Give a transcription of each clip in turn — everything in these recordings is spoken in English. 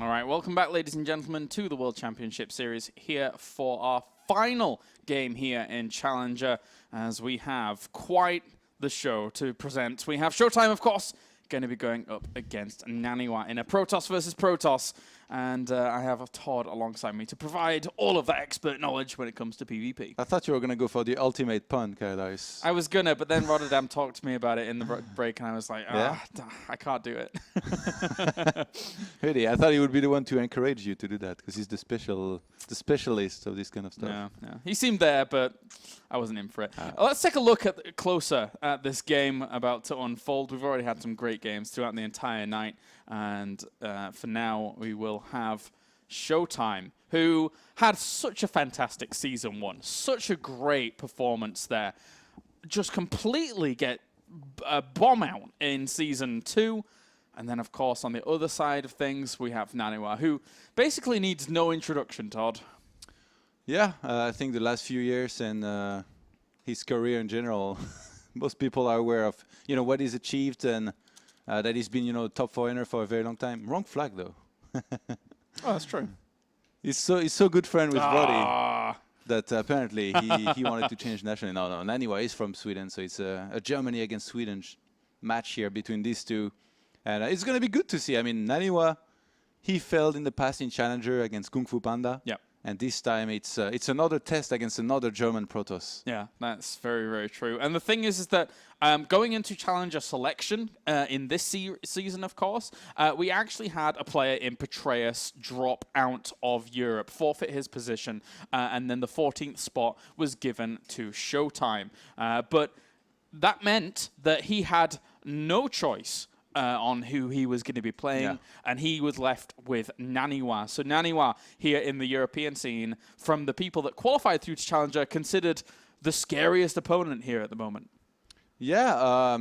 All right, welcome back, ladies and gentlemen, to the World Championship Series here for our final game here in Challenger, as we have quite the show to present. We have ShoWTimE, of course, going to be going up against naniwa in a Protoss versus Protoss, and I have Todd alongside me to provide all of that expert knowledge when it comes to PvP. I thought you were going to go for the ultimate pun, Kairos. I was gonna, but then Rotterdam talked to me about it in the break, and I was like, Yeah? I can't do it. Really, I thought he would be the one to encourage you to do that, because he's the specialist of this kind of stuff. No. He seemed there, but I wasn't in for it. Let's take a look closer at this game about to unfold. We've already had some great games throughout the entire night, and for now we will have ShoWTimE, who had such a fantastic Season 1, such a great performance there, just completely get a bomb out in Season 2. And then, of course, on the other side of things, we have naniwa, who basically needs no introduction, Todd. Yeah, I think the last few years and his career in general, most people are aware of, what he's achieved and that he's been, top 4 winner for a very long time. Wrong flag, though. Oh, that's true. He's so good friend with Roddy that apparently he wanted to change nationally. No, naniwa is from Sweden, so it's a Germany against Sweden match here between these two. And it's going to be good to see. I mean, naniwa, he failed in the past in Challenger against Kung Fu Panda. Yep. And this time it's another test against another German Protoss. Yeah, that's very, very true. And the thing is that going into Challenger selection in this season, of course, we actually had a player in Petraeus drop out of Europe, forfeit his position, and then the 14th spot was given to ShoWTimE. But that meant that he had no choice on who he was going to be playing, and he was left with naniwa. So naniwa here in the European scene, from the people that qualified through to Challenger, considered the scariest opponent here at the moment. Yeah,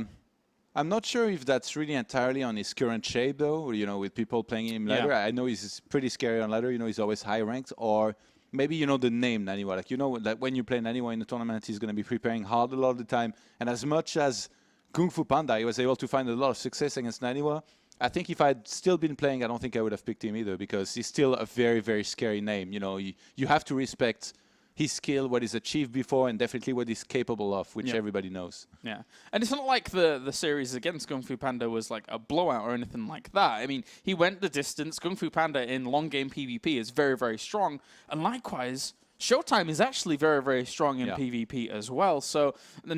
I'm not sure if that's really entirely on his current shape, though, with people playing him ladder. Yeah. I know he's pretty scary on ladder, he's always high ranked, or maybe, the name naniwa. Like, that when you play naniwa in the tournament, he's going to be preparing hard a lot of the time, and as much as Kung Fu Panda, he was able to find a lot of success against naniwa. I think if I'd still been playing, I don't think I would have picked him either, because he's still a very, very scary name. You have to respect his skill, what he's achieved before, and definitely what he's capable of, which everybody knows. Yeah, and it's not like the series against Kung Fu Panda was like a blowout or anything like that. I mean, he went the distance. Kung Fu Panda in long game PvP is very, very strong, and likewise, ShoWTimE is actually very, very strong in PvP as well. So,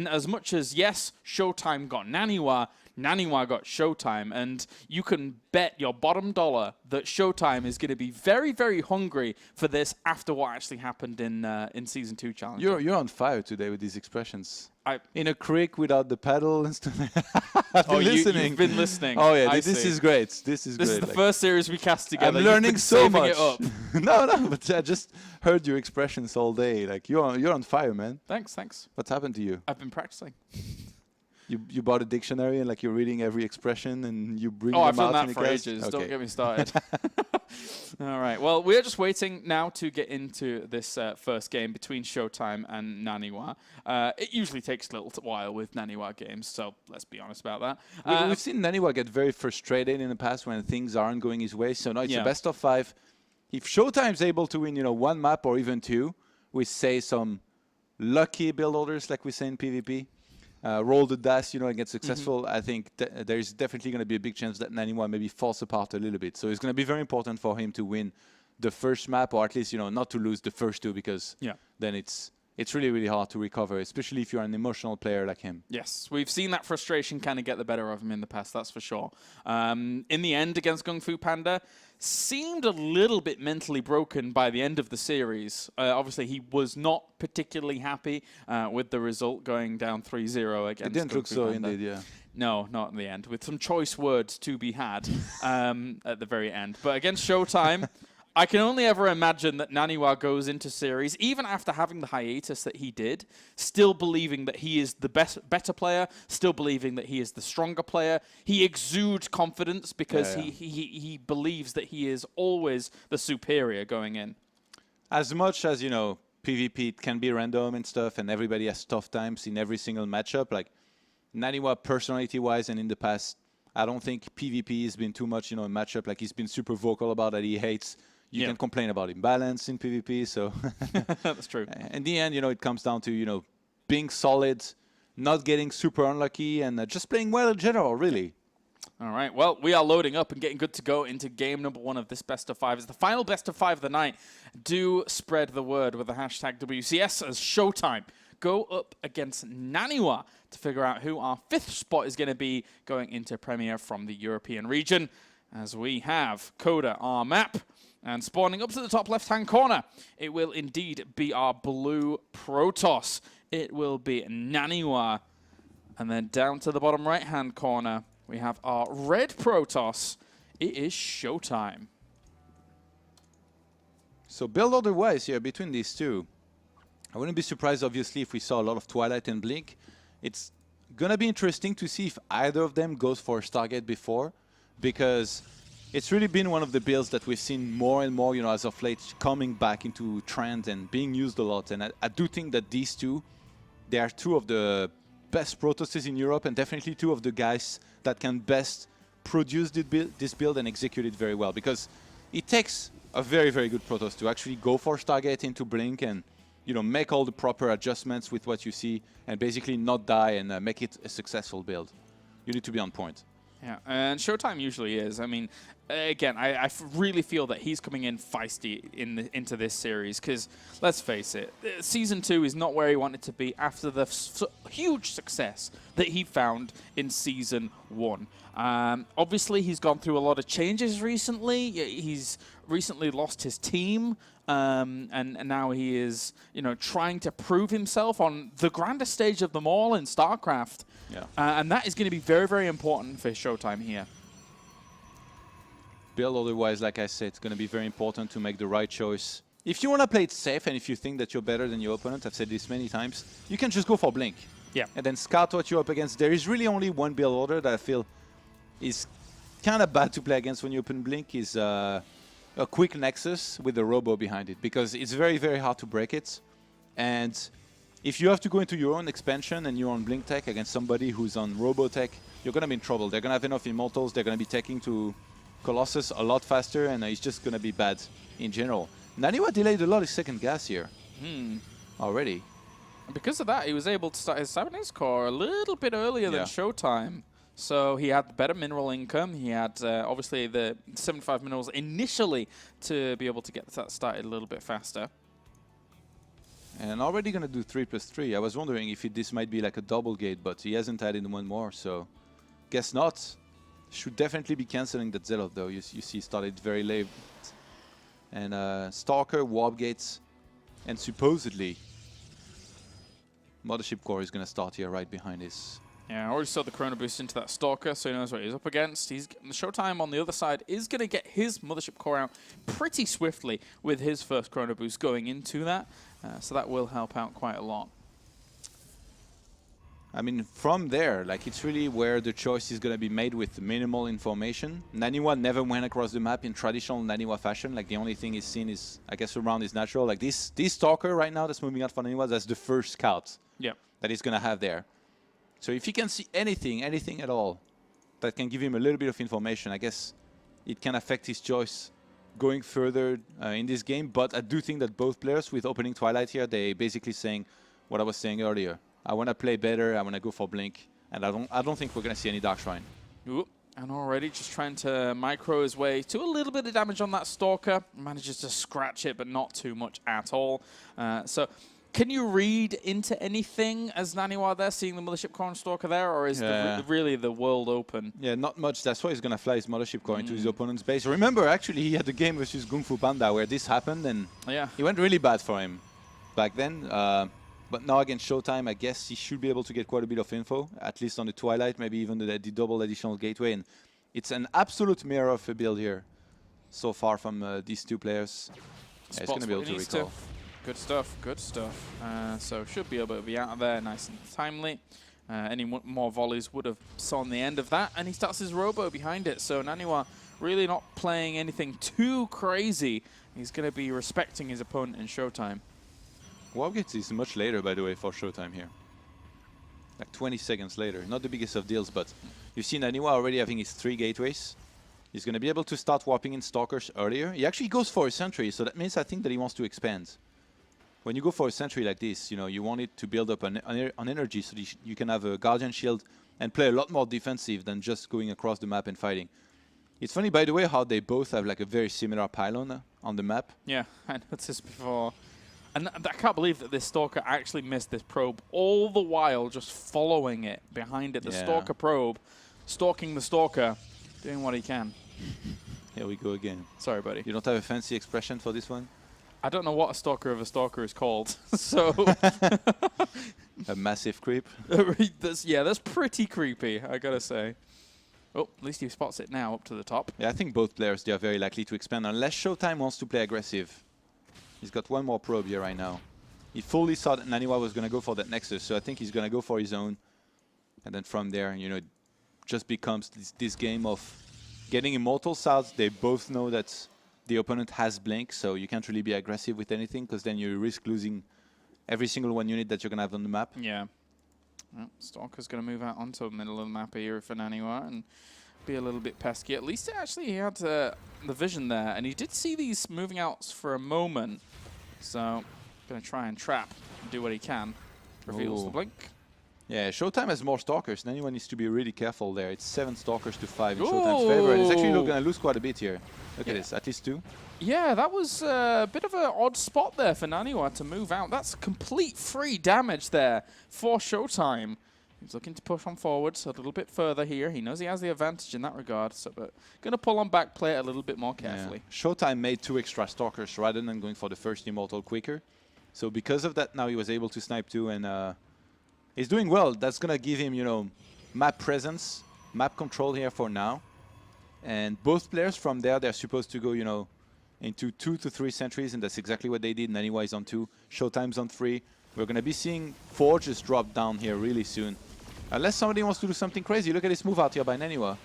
as much as, yes, ShoWTimE got naniwa, naniwa got ShoWTimE, and you can bet your bottom dollar that ShoWTimE is going to be very, very hungry for this after what actually happened in Season 2 Challenge. You're on fire today with these expressions. In a creek without the pedal and stuff. You've been listening. Oh yeah, this is great. This is the first series we cast together. I'm learning so much. No, but I just heard your expressions all day. Like you're on fire, man. Thanks. What's happened to you? I've been practicing. You bought a dictionary and like you're reading every expression and you bring them out. Oh, I've done that for ages. Okay. Don't get me started. All right. Well, we're just waiting now to get into this first game between ShoWTimE and naniwa. It usually takes a little while with naniwa games, so let's be honest about that. We've seen naniwa get very frustrated in the past when things aren't going his way. So now it's a best of 5. If ShoWTimE's able to win, one map or even 2, with say some lucky build orders, like we say in PvP. Roll the dice, and get successful, I think there's definitely going to be a big chance that naniwa maybe falls apart a little bit. So it's going to be very important for him to win the first map, or at least, not to lose the first 2, because then it's really, really hard to recover, especially if you're an emotional player like him. Yes, we've seen that frustration kind of get the better of him in the past, that's for sure. In the end, against Kung Fu Panda, seemed a little bit mentally broken by the end of the series. Obviously, he was not particularly happy with the result going down 3-0 against It didn't look so, indeed, yeah. No, not in the end, with some choice words to be had at the very end. But against ShoWTimE, I can only ever imagine that naniwa goes into series, even after having the hiatus that he did, still believing that he is the better player, still believing that he is the stronger player. He exudes confidence because he believes that he is always the superior going in. As much as, PvP can be random and stuff, and everybody has tough times in every single matchup, like naniwa personality-wise and in the past, I don't think PvP has been too much, you know, a matchup. Like he's been super vocal about that he hates. You can complain about imbalance in PvP, so that's true. In the end, you know, it comes down to, you know, being solid, not getting super unlucky, and just playing well in general, really. All right, well, we are loading up and getting good to go into game number 1 of this best of 5. It's the final best of 5 of the night. Do spread the word with the hashtag WCS as ShoWTimE. Go up against naniwa to figure out who our 5th spot is going to be going into Premier from the European region, as we have Coda, our map. And spawning up to the top left-hand corner, it will indeed be our blue Protoss. It will be naniwa. And then down to the bottom right-hand corner, we have our red Protoss. It is ShoWTimE. So build order-wise here between these two, I wouldn't be surprised, obviously, if we saw a lot of Twilight and Blink. It's going to be interesting to see if either of them goes for Stargate before, because it's really been one of the builds that we've seen more and more, you know, as of late, coming back into trend and being used a lot. And I do think that these two, they are two of the best Protosses in Europe, and definitely two of the guys that can best produce this build and execute it very well. Because it takes a very, very good Protoss to actually go for Stargate into Blink and, you know, make all the proper adjustments with what you see and basically not die and make it a successful build. You need to be on point. Yeah, and ShoWTimE usually is. I mean, again, I really feel that he's coming in feisty into this series because, let's face it, Season 2 is not where he wanted to be after the huge success that he found in Season 1. Obviously, he's gone through a lot of changes recently. He's recently lost his team, and now he is, you know, trying to prove himself on the grandest stage of them all in StarCraft. Yeah. And that is going to be very, very important for ShoWTimE here. Build otherwise, like I said, it's going to be very important to make the right choice. If you want to play it safe and if you think that you're better than your opponent, I've said this many times, you can just go for Blink. Yeah. And then scout what you're up against. There is really only one build order that I feel is kind of bad to play against when you open Blink, is a quick Nexus with a Robo behind it, because it's very, very hard to break it. And if you have to go into your own expansion and you're on Blink Tech against somebody who's on Robo Tech, you're going to be in trouble. They're going to have enough Immortals, they're going to be taking to Colossus a lot faster, and it's just going to be bad in general. naniwa delayed a lot of second gas here already. And because of that, he was able to start his Cybernetics core a little bit earlier than ShoWTimE. So he had better mineral income. He had, obviously, the 75 minerals initially to be able to get that started a little bit faster. And already going to do 3+3. I was wondering if this might be like a double gate, but he hasn't added one more, so guess not. Should definitely be cancelling that Zealot, though. You see, started very late. And Stalker, Warp Gates, and supposedly Mothership Core is going to start here right behind this. Yeah, I already saw the Chrono Boost into that Stalker, so he knows what he's up against. The ShoWTimE on the other side is going to get his Mothership Core out pretty swiftly with his first Chrono Boost going into that. So that will help out quite a lot. I mean, from there, like, it's really where the choice is going to be made with minimal information. naniwa never went across the map in traditional naniwa fashion. Like, the only thing he's seen is, I guess, around is natural. Like, this Stalker right now that's moving out for naniwa, that's the first scout that he's going to have there. So if he can see anything at all, that can give him a little bit of information, I guess it can affect his choice going further in this game. But I do think that both players with opening Twilight here, they basically saying what I was saying earlier. I want to play better, I want to go for Blink, and I don't think we're going to see any Dark Shrine. Ooh, and already just trying to micro his way to a little bit of damage on that Stalker. Manages to scratch it, but not too much at all. So can you read into anything as naniwa there, seeing the Mothership Core and Stalker there, or is really the world open? Yeah, not much. That's why he's going to fly his Mothership Core into his opponent's base. Remember, actually, he had a game versus Kung Fu Panda where this happened, and it went really bad for him back then. But now against ShoWTimE, I guess he should be able to get quite a bit of info, at least on the Twilight, maybe even the double additional gateway. And it's an absolute mirror of a build here so far from these two players. Yeah, he's going to be able to recall. Good stuff, good stuff. So should be able to be out of there nice and timely. Any more volleys would have sawn the end of that. And he starts his Robo behind it. So naniwa really not playing anything too crazy. He's going to be respecting his opponent in ShoWTimE. Warp Gates is much later, by the way, for ShoWTimE here. like 20 seconds later. Not the biggest of deals, but you've seen naniwa already having his 3 gateways. He's going to be able to start warping in Stalkers earlier. He actually goes for a sentry, so that means I think that he wants to expand. When you go for a sentry like this, you know, you want it to build up an energy so that you can have a Guardian Shield and play a lot more defensive than just going across the map and fighting. It's funny, by the way, how they both have like a very similar pylon on the map. Yeah, I noticed before. And I can't believe that this Stalker actually missed this probe all the while just following it behind it. The Stalker probe, stalking the Stalker, doing what he can. Here we go again. Sorry, buddy. You don't have a fancy expression for this one? I don't know what a stalker of a stalker is called, so... A massive creep? that's pretty creepy, I gotta say. Oh, at least he spots it now up to the top. Yeah, I think both players, they are very likely to expand, unless ShoWTimE wants to play aggressive. He's got one more probe here right now. He fully thought that naniwa was going to go for that Nexus, so I think he's going to go for his own. And then from there, you know, it just becomes this game of getting Immortals out. They both know that the opponent has Blink, so you can't really be aggressive with anything, because then you risk losing every single one unit that you're going to have on the map. Yeah. Well, Stalker's going to move out onto the middle of the map here for naniwa and be a little bit pesky. At least actually he had the vision there, and he did see these moving out for a moment. So, going to try and trap and do what he can. Reveals the blink. Yeah, ShoWTimE has more Stalkers. Naniwa needs to be really careful there. It's 7 Stalkers to 5 in ShoWTimE's favor. And it's actually going to lose quite a bit here. Look at this, at least 2. Yeah, that was a bit of an odd spot there for naniwa to move out. That's complete free damage there for ShoWTimE. He's looking to push on forwards a little bit further here. He knows he has the advantage in that regard, so but going to pull on back, play it a little bit more carefully. Yeah. ShoWTimE made 2 extra Stalkers rather than going for the first Immortal quicker. So because of that, now he was able to snipe 2, and he's doing well. That's going to give him, you know, map presence, map control here for now. And both players from there, they're supposed to go, you know, into 2 to 3 sentries, and that's exactly what they did. naniwa is on 2, ShoWTimE's on 3. We're going to be seeing Forges drop down here really soon. Unless somebody wants to do something crazy. Look at this move out here by naniwa.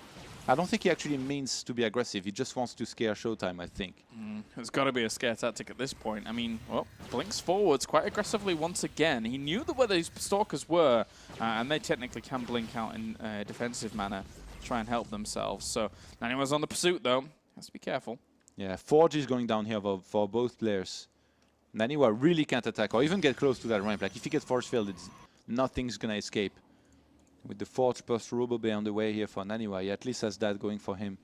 I don't think he actually means to be aggressive. He just wants to scare ShoWTimE, I think. It's got to be a scare tactic at this point. I mean, well, blinks forwards quite aggressively once again. He knew where these Stalkers were, and they technically can blink out in a defensive manner to try and help themselves. So, naniwa's on the pursuit, though. Has to be careful. Yeah, Forge is going down here for both players. naniwa really can't attack or even get close to that ramp. Like, if he gets force field, nothing's going to escape. With the Forge plus Robo Bay on the way here for naniwa, he at least has that going for him.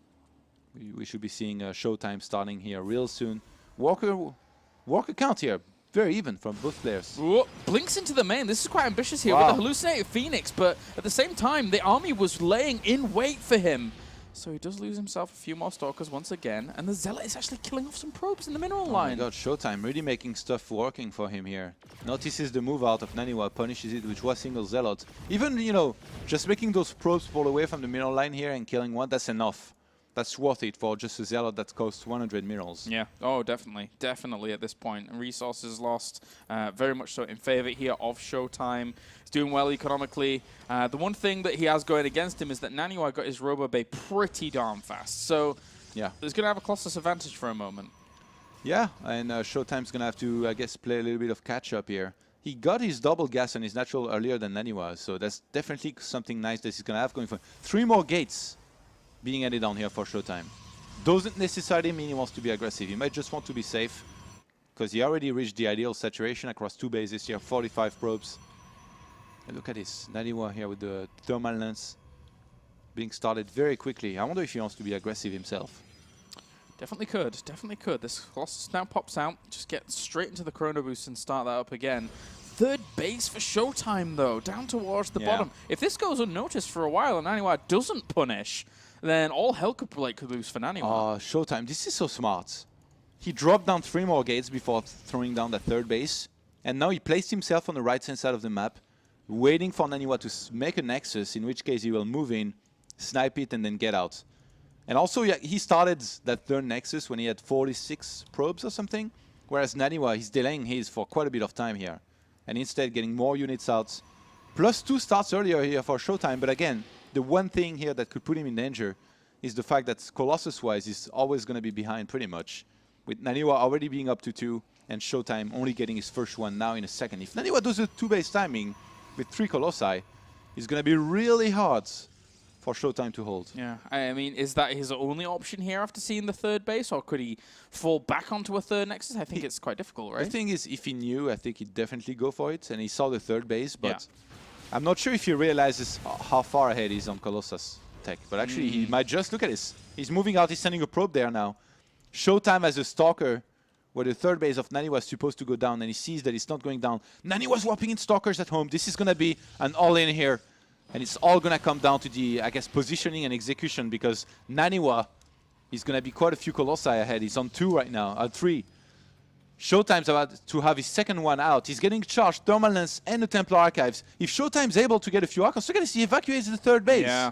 We should be seeing ShoWTimE starting here real soon. Walker count here, very even from both players. Whoa, blinks into the main. This is quite ambitious here with the hallucinated Phoenix, but at the same time, the army was laying in wait for him. So he does lose himself a few more Stalkers once again, and the Zealot is actually killing off some probes in the mineral line. Oh my god, ShoWTimE really making stuff working for him here. Notices the move out of naniwa, punishes it with one single Zealot. Even, you know, just making those probes pull away from the mineral line here and killing one, that's enough. That's worth it for just a Zealot that costs 100 minerals. Yeah, oh, definitely. Definitely at this point. And resources lost, very much so in favor here of ShoWTimE. He's doing well economically. The one thing that he has going against him is that naniwa got his Robo Bay pretty darn fast. So yeah, he's going to have a Colossus advantage for a moment. Yeah, and ShoWTimE's going to have to, I guess, play a little bit of catch-up here. He got his double gas on his natural earlier than naniwa, so that's definitely something nice that he's going to have going for him. 3 more gates being added on here for ShoWTimE. Doesn't necessarily mean he wants to be aggressive. He might just want to be safe, because he already reached the ideal saturation across 2 bases here, 45 probes. And look at this, naniwa here with the thermal lance being started very quickly. I wonder if he wants to be aggressive himself. Definitely could, definitely could. This Colossus now pops out, just get straight into the Chrono Boost and start that up again. 3rd base for ShoWTimE though, down towards the bottom. If this goes unnoticed for a while and naniwa doesn't punish, then all hell could break loose for naniwa. Oh, ShoWTimE, this is so smart. He dropped down 3 more gates before throwing down the 3rd base, and now he placed himself on the right-hand side of the map, waiting for naniwa to make a Nexus, in which case he will move in, snipe it, and then get out. And also, yeah, he started that 3rd Nexus when he had 46 probes or something, whereas naniwa, he's delaying his for quite a bit of time here, and instead getting more units out. Plus 2 starts earlier here for ShoWTimE, but again, the one thing here that could put him in danger is the fact that Colossus-wise is always going to be behind pretty much, with naniwa already being up to 2 and ShoWTimE only getting his first one now in a second. If naniwa does a 2-base timing with 3 Colossi, is going to be really hard for ShoWTimE to hold. Yeah, I mean, is that his only option here after seeing the third base, or could he fall back onto a third Nexus? I think it's quite difficult, right? The thing is, if he knew, I think he'd definitely go for it, and he saw the third base, but I'm not sure if he realizes how far ahead he is on Colossus tech. But actually, he might just look at this. He's moving out, he's sending a probe there now. ShoWTimE as a stalker, where the third base of Nani was supposed to go down, and he sees that it's not going down. Nani was warping in stalkers at home. This is going to be an all-in here. And it's all going to come down to the, I guess, positioning and execution, because naniwa is going to be quite a few Colossi ahead. He's on 2 right now, 3. ShoWTimE's about to have his second one out. He's getting charged, Thermal Lens and the Templar Archives. If ShoWTimE's able to get a few Archons, look at this, he evacuates the third base. Yeah.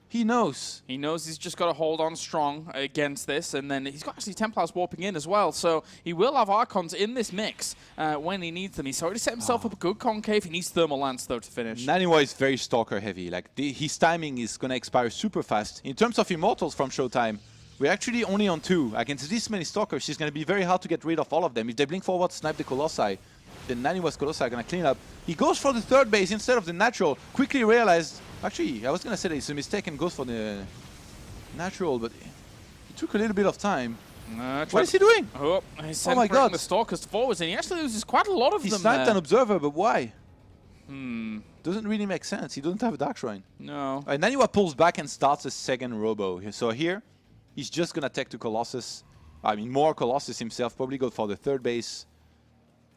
He knows. He knows he's just got to hold on strong against this, and then he's got actually Templars warping in as well, so he will have Archons in this mix when he needs them. He's already set himself up a good concave. He needs Thermal Lance, though, to finish. naniwa is very stalker heavy. Like, his timing is going to expire super fast. In terms of Immortals from ShoWTimE, we're actually only on 2. Against this many stalkers, it's going to be very hard to get rid of all of them. If they blink forward, snipe the Colossi, then naniwa's Colossi are going to clean up. He goes for the third base instead of the natural. Quickly realized, actually, I was going to say that it's a mistake and goes for the natural, but it took a little bit of time. What is he doing? Oh, he's my God. the stalkers forwards, and he actually loses quite a lot of them. He sniped an observer, but why? Hmm. Doesn't really make sense. He doesn't have a Dark Shrine. No. Naniwa pulls back and starts a second Robo. So here, he's just going to take to Colossus. I mean, more Colossus himself, probably go for the third base.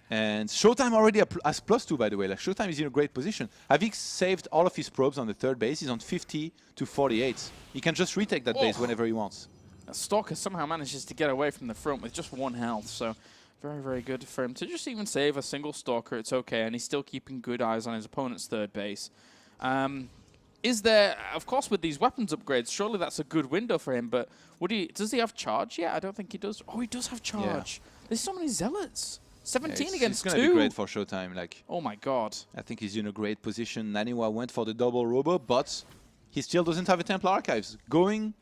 And ShoWTimE already has +2, by the way. Like, ShoWTimE is in a great position. Havik saved all of his probes on the third base. He's on 50 to 48. He can just retake that base whenever he wants. Stalker somehow manages to get away from the front with just 1 health, so very, very good for him. To just even save a single Stalker, it's okay, and he's still keeping good eyes on his opponent's third base. Is there, of course, with these weapons upgrades, surely that's a good window for him, but does he have charge yet? I don't think he does. Oh, he does have charge. Yeah. There's so many Zealots. 17 against 2. It's going to be great for ShoWTimE. Like, oh my God. I think he's in a great position. naniwa went for the double Robo, but he still doesn't have a Templar Archives. Going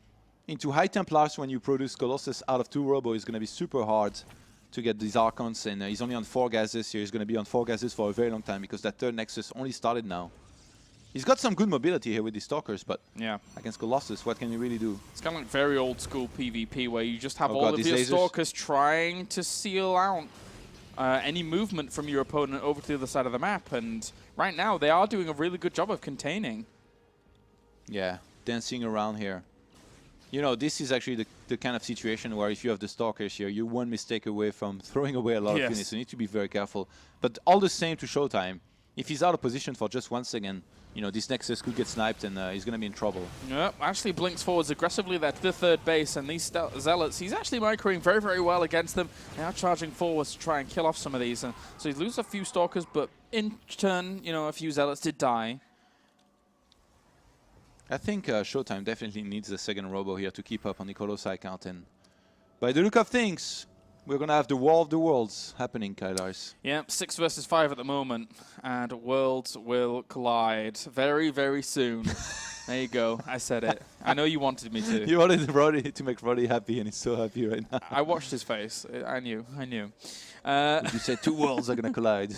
into high Templars when you produce Colossus out of 2 Robo is going to be super hard to get these Archons, and he's only on 4 gases here. He's going to be on 4 gases for a very long time because that third Nexus only started now. He's got some good mobility here with these Stalkers, but against Colossus, what can he really do? It's kind of like very old school PvP where you just have all of your Stalkers trying to seal out any movement from your opponent over to the other side of the map, and right now they are doing a really good job of containing. Yeah, dancing around here. You know, this is actually the kind of situation where if you have the Stalkers here, you're 1 mistake away from throwing away a lot of units. You need to be very careful. But all the same to ShoWTimE, if he's out of position for just 1 second, you know, this Nexus could get sniped and he's going to be in trouble. Yep, actually blinks forwards aggressively there to the third base, and these Zealots, he's actually microing very, very well against them. They are charging forwards to try and kill off some of these. And so he loses a few Stalkers, but in turn, you know, a few Zealots did die. I think ShoWTimE definitely needs a second Robo here to keep up on the Colossi count. And by the look of things, we're going to have the War of the Worlds happening, Kylars. Yeah, 6 versus 5 at the moment, and worlds will collide very, very soon. There you go. I said it. I know you wanted me to. You wanted Roddy to make Roddy happy, and he's so happy right now. I watched his face. I knew. I knew. You said 2 worlds are going to collide.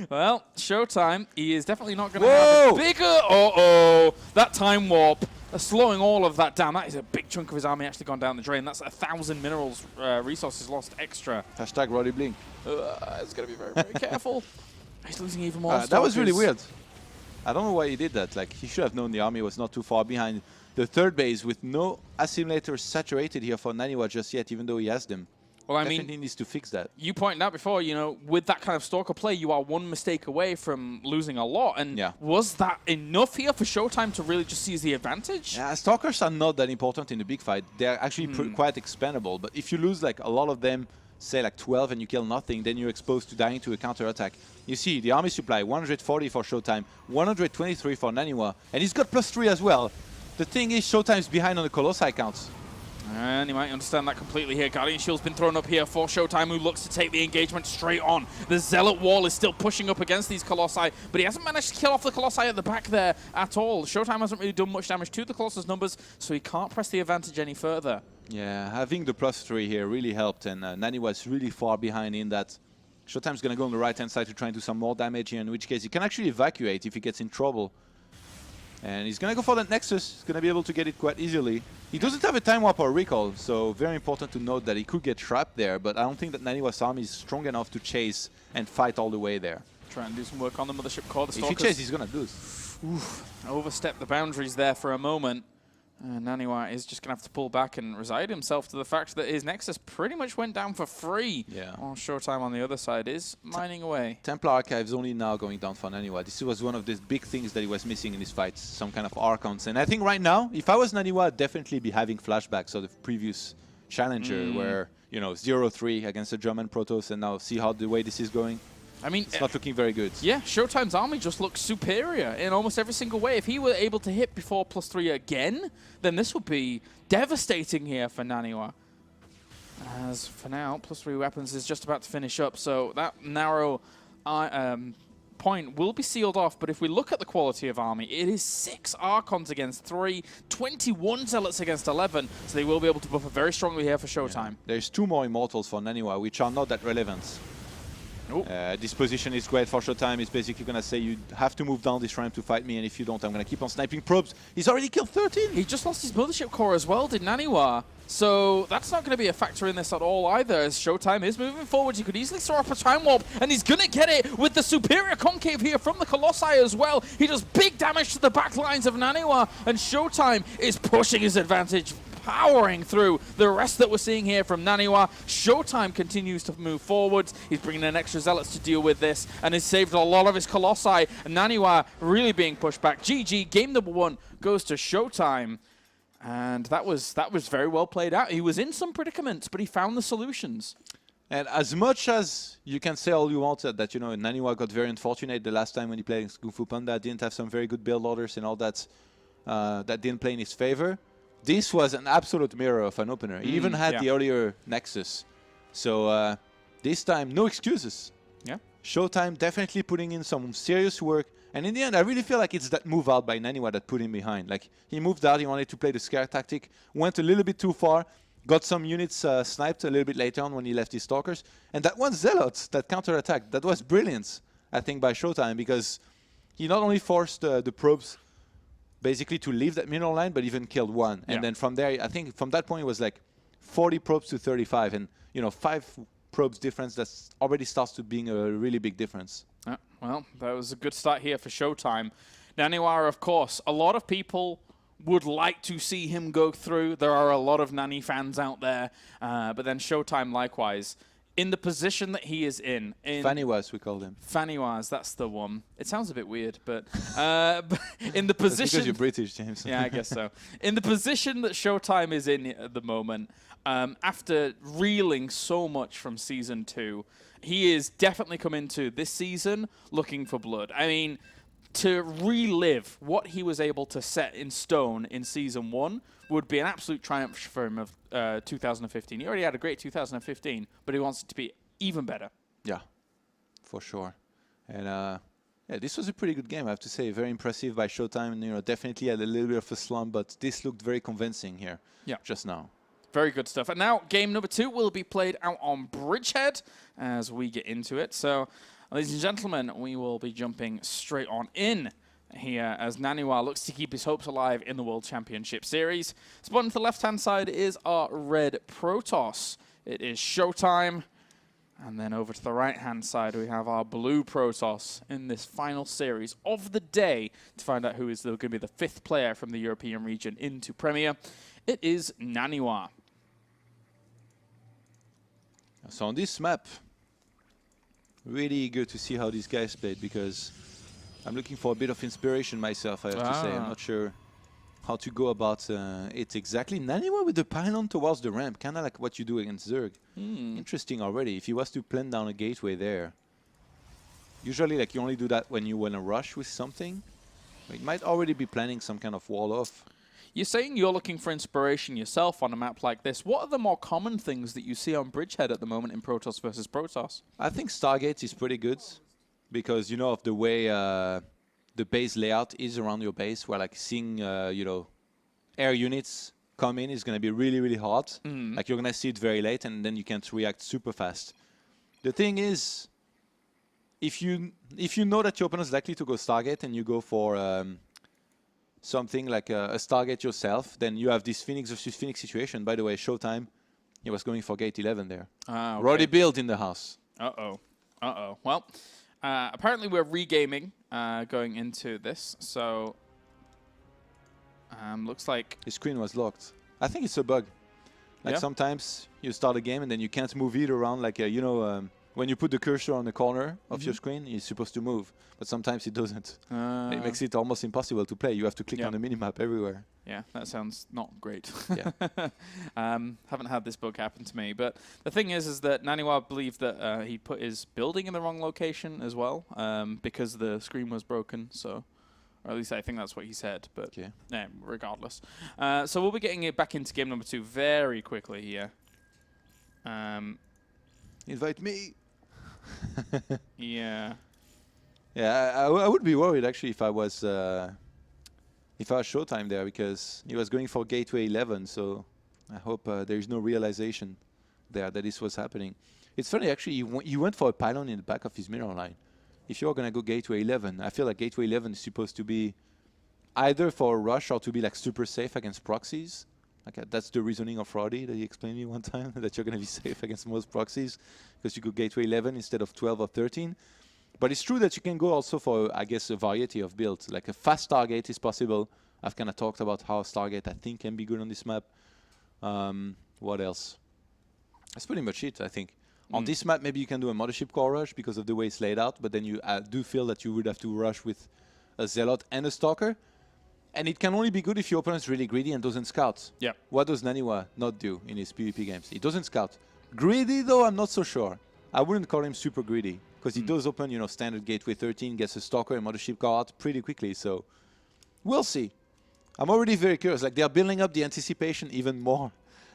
Well, ShoWTimE, he is definitely not going to have a bigger... Uh-oh! That time warp. Slowing all of that down. That is a big chunk of his army actually gone down the drain. That's 1,000 minerals resources lost extra. Hashtag Roddy Blink. It's going to be very, very careful. He's losing even more that was really weird. I don't know why he did that. Like, he should have known the army was not too far behind the third base with no assimilators saturated here for naniwa just yet, even though he has them. Well, I definitely needs to fix that. You pointed out before, you know, with that kind of Stalker play, you are 1 mistake away from losing a lot. And was that enough here for ShoWTimE to really just seize the advantage? Yeah, Stalkers are not that important in the big fight. They're actually quite expendable. But if you lose like a lot of them, say like 12, and you kill nothing, then you're exposed to dying to a counter-attack. You see, the army supply, 140 for ShoWTimE, 123 for naniwa, and he's got +3 as well. The thing is, ShoWTime's behind on the Colossi counts. And you might understand that completely here. Guardian Shield's been thrown up here for ShoWTimE, who looks to take the engagement straight on. The Zealot wall is still pushing up against these Colossi, but he hasn't managed to kill off the Colossi at the back there at all. ShoWTimE hasn't really done much damage to the Colossus numbers, so he can't press the advantage any further. Yeah, having the +3 here really helped, and naniwa was really far behind in that ShoWTimE's going to go on the right-hand side to try and do some more damage here, in which case he can actually evacuate if he gets in trouble. And he's going to go for that Nexus. He's going to be able to get it quite easily. He doesn't have a Time Warp or Recall, so very important to note that he could get trapped there, but I don't think that naniwa's army is strong enough to chase and fight all the way there. Try and do some work on the Mothership Core. The if he chases, he's going to lose. Overstep the boundaries there for a moment. Naniwa is just going to have to pull back and resign himself to the fact that his Nexus pretty much went down for free. Yeah. While ShoWTimE on the other side is mining away. Templar Archives only now going down for naniwa. This was one of the big things that he was missing in his fights, some kind of Archons. And I think right now, if I was naniwa, I'd definitely be having flashbacks of the previous Challenger where, you know, 0-3 against the German Protoss, and now see how the way this is going. I mean, it's not looking very good. Yeah, ShoWTimE's army just looks superior in almost every single way. If he were able to hit before +3 again, then this would be devastating here for naniwa. As for now, +3 weapons is just about to finish up, so that narrow point will be sealed off. But if we look at the quality of army, it is 6 Archons against 3, 21 Zealots against 11, so they will be able to buffer very strongly here for ShoWTimE. Yeah. There's 2 more Immortals for naniwa, which are not that relevant. This position is great for ShoWTimE. It's basically going to say you have to move down this ramp to fight me, and if you don't, I'm going to keep on sniping probes. He's already killed 13. He just lost his Mothership Core as well, did naniwa. So that's not going to be a factor in this at all either, as ShoWTimE is moving forward. He could easily throw up a Time Warp, and he's going to get it with the superior Concave here from the Colossi as well. He does big damage to the back lines of naniwa, and ShoWTimE is pushing his advantage, powering through the rest that we're seeing here from naniwa. ShoWTimE continues to move forwards. He's bringing in extra Zealots to deal with this, and has saved a lot of his Colossi. And naniwa really being pushed back. GG, game number 1 goes to ShoWTimE. And that was very well played out. He was in some predicaments, but he found the solutions. And as much as you can say all you want that, you know, naniwa got very unfortunate the last time when he played against Kung Fu Panda, didn't have some very good build orders and all that, that didn't play in his favor. This was an absolute mirror of an opener. He even had the earlier Nexus. So this time, no excuses. Yeah. ShoWTimE definitely putting in some serious work. And in the end, I really feel like it's that move out by naniwa that put him behind. Like, he moved out, he wanted to play the scare tactic, went a little bit too far, got some units sniped a little bit later on when he left his Stalkers. And that one Zealot, that counter-attack, that was brilliant, I think, by ShoWTimE, because he not only forced the probes basically to leave that mineral line, but even killed one. And then from there, I think from that point, it was like 40 probes to 35. And, you know, 5 probes difference, that already starts to being a really big difference. Well, that was a good start here for ShoWTimE. naniwa, of course, a lot of people would like to see him go through. There are a lot of Nani fans out there. But then ShoWTimE, likewise, in the position that he is in Faniwas, we call him. Faniwas, that's the one. It sounds a bit weird, but in the position... That's because you're British, James. Yeah, I guess so. In the position that ShoWTimE is in at the moment, after reeling so much from Season 2, he is definitely come into this season looking for blood. I mean, to relive what he was able to set in stone in Season 1 would be an absolute triumph for him of 2015. He already had a great 2015, but he wants it to be even better. Yeah, for sure. And yeah, this was a pretty good game, I have to say. Very impressive by ShoWTimE. You know, definitely had a little bit of a slump, but this looked very convincing here just now. Very good stuff. And now game number 2 will be played out on Bridgehead as we get into it. So, ladies and gentlemen, we will be jumping straight on in here as naniwa looks to keep his hopes alive in the World Championship Series. Spotting to the left-hand side is our red Protoss. It is ShoWTimE. And then over to the right-hand side, we have our blue Protoss in this final series of the day to find out who is going to be the 5th player from the European region into Premier. It is naniwa. So on this map, really eager to see how these guys played, because I'm looking for a bit of inspiration myself, I have to say. I'm not sure how to go about it exactly. naniwa with the pylon towards the ramp, kind of like what you do against Zerg. Interesting already. If he was to plant down a gateway there, usually like you only do that when you want to rush with something. It might already be planning some kind of wall off. You're saying you're looking for inspiration yourself on a map like this. What are the more common things that you see on Bridgehead at the moment in Protoss versus Protoss? I think Stargate is pretty good because, you know, of the way the base layout is around your base, where like seeing, you know, air units come in is going to be really, really hard. Like you're going to see it very late and then you can't react super fast. The thing is, if you know that your opponent is likely to go Stargate and you go for something like a Stargate yourself, then you have this Phoenix versus Phoenix situation. By the way, ShoWTimE, he was going for gate 11 there. Ah, okay. Roddy build in the house. Uh-oh. Uh-oh. Well, apparently we're regaming going into this, so looks like... His screen was locked. I think it's a bug. Like sometimes you start a game and then you can't move it around like, you know, when you put the cursor on the corner of your screen, it's supposed to move. But sometimes it doesn't. It makes it almost impossible to play. You have to click on the minimap everywhere. Yeah, that sounds not great. Yeah. Haven't had this bug happen to me. But the thing is that naniwa believed that he put his building in the wrong location as well because the screen was broken. So, or at least I think that's what he said. But regardless. So we'll be getting it back into game number 2 very quickly here. Invite me. Yeah. Yeah, I would be worried actually if I was ShoWTimE there, because he was going for gateway 11. So I hope there is no realization there that this was happening. It's funny actually. You went for a pylon in the back of his mirror line. If you're gonna go gateway 11, I feel like gateway 11 is supposed to be either for a rush or to be like super safe against proxies. Like that's the reasoning of Roddy that he explained to me one time, that you're gonna be safe against most proxies because you go gateway 11 instead of 12 or 13. But it's true that you can go also for, I guess, a variety of builds. Like a fast Stargate is possible. I've kind of talked about how Stargate, I think, can be good on this map. What else? That's pretty much it, I think. On this map, maybe you can do a Mothership Core rush because of the way it's laid out. But then you do feel that you would have to rush with a Zealot and a Stalker. And it can only be good if your opponent's really greedy and doesn't scout. Yeah. What does naniwa not do in his PvP games? He doesn't scout. Greedy, though, I'm not so sure. I wouldn't call him super greedy, because he does open, you know, standard gateway 13, gets a Stalker and Mothership Core out pretty quickly. So we'll see. I'm already very curious. Like, they're building up the anticipation even more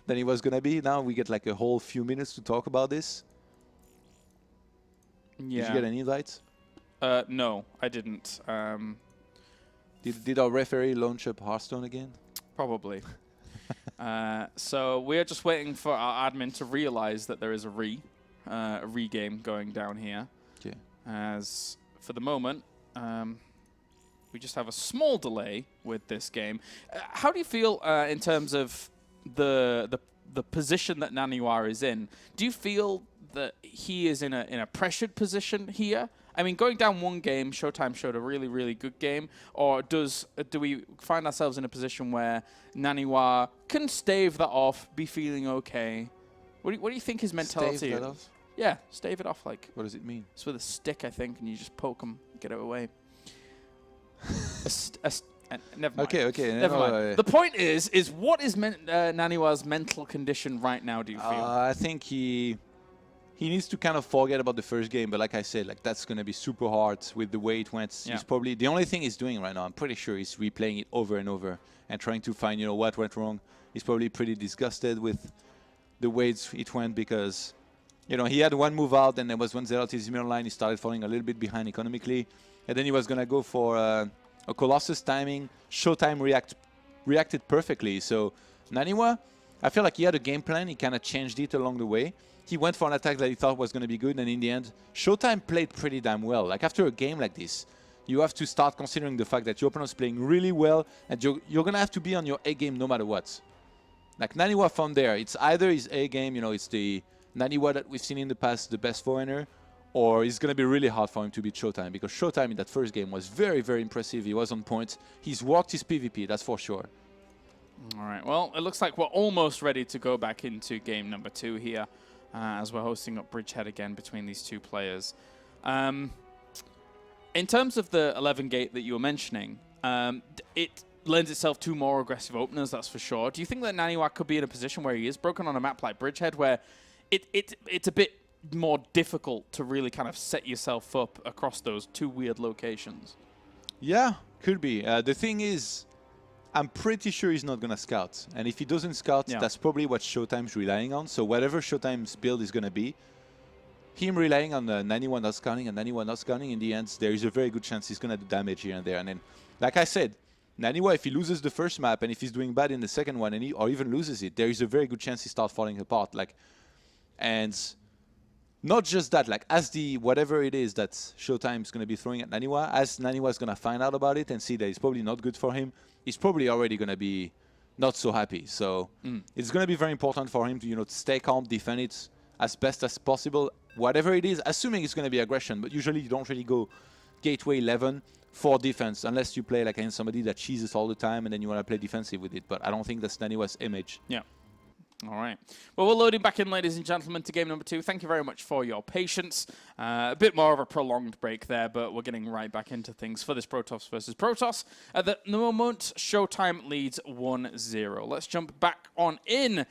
than it was going to be. Now we get like a whole few minutes to talk about this. Yeah. Did you get any invites? No, I didn't. Did our referee launch up Hearthstone again? Probably. So we're just waiting for our admin to realize that there is a regame going down here. Okay. As for the moment, we just have a small delay with this game. How do you feel in terms of the position that naniwa is in? Do you feel that he is in a pressured position here? I mean, going down one game, ShoWTimE showed a really, really good game, or do we find ourselves in a position where naniwa can stave that off, be feeling okay? What do you think his mentality Stave is? that off? Yeah, stave it off like. What does it mean? It's with a stick, I think, and you just poke him, get it away. Never mind. Okay. Never mind. The point is what is naniwa's mental condition right now? Do you feel? I think he needs to kind of forget about the first game, but like I said, like that's going to be super hard with the way it went. He's probably the only thing he's doing right now, I'm pretty sure, is replaying it over and over and trying to find, you know, what went wrong. He's probably pretty disgusted with the way it went because, you know, he had one move out, and there was one Zealot in his mirror line. He started falling a little bit behind economically, and then he was going to go for a Colossus timing. ShoWTimE reacted perfectly. So naniwa, I feel like he had a game plan. He kind of changed it along the way. He went for an attack that he thought was going to be good, and in the end, ShoWTimE played pretty damn well. Like, after a game like this, you have to start considering the fact that your opponent's playing really well, and you're going to have to be on your A game no matter what. Like, naniwa from there, it's either his A game, you know, it's the naniwa that we've seen in the past, the best foreigner, or it's going to be really hard for him to beat ShoWTimE, because ShoWTimE in that first game was very, very impressive. He was on point. He's walked his PvP, that's for sure. All right, well, it looks like we're almost ready to go back into game number 2 here. As we're hosting up Bridgehead again between these two players. In terms of the 11 gate that you were mentioning, it lends itself to more aggressive openers, that's for sure. Do you think that naniwa could be in a position where he is broken on a map like Bridgehead, where it's a bit more difficult to really kind of set yourself up across those two weird locations? Yeah, could be. The thing is, I'm pretty sure he's not going to scout. And if he doesn't scout, that's probably what ShoWTimE's relying on. So whatever ShoWTimE's build is going to be, him relying on naniwa not scouting and naniwa not scouting, in the end, there is a very good chance he's going to do damage here and there. And then, like I said, naniwa, if he loses the first map and if he's doing bad in the second one, or even loses it, there is a very good chance he starts falling apart. And not just that, like as the whatever it is that ShoWTimE is going to be throwing at naniwa, as naniwa is going to find out about it and see that it's probably not good for him, he's probably already going to be not so happy. So it's going to be very important for him to, you know, stay calm, defend it as best as possible, whatever it is, assuming it's going to be aggression. But usually you don't really go gateway 11 for defense unless you play like against somebody that cheeses all the time and then you want to play defensive with it. But I don't think that's naniwa's image. Yeah. All right. Well, we're loading back in, ladies and gentlemen, to game number 2. Thank you very much for your patience. A bit more of a prolonged break there, but we're getting right back into things for this Protoss versus Protoss. At the moment, ShoWTimE leads 1-0. Let's jump back on in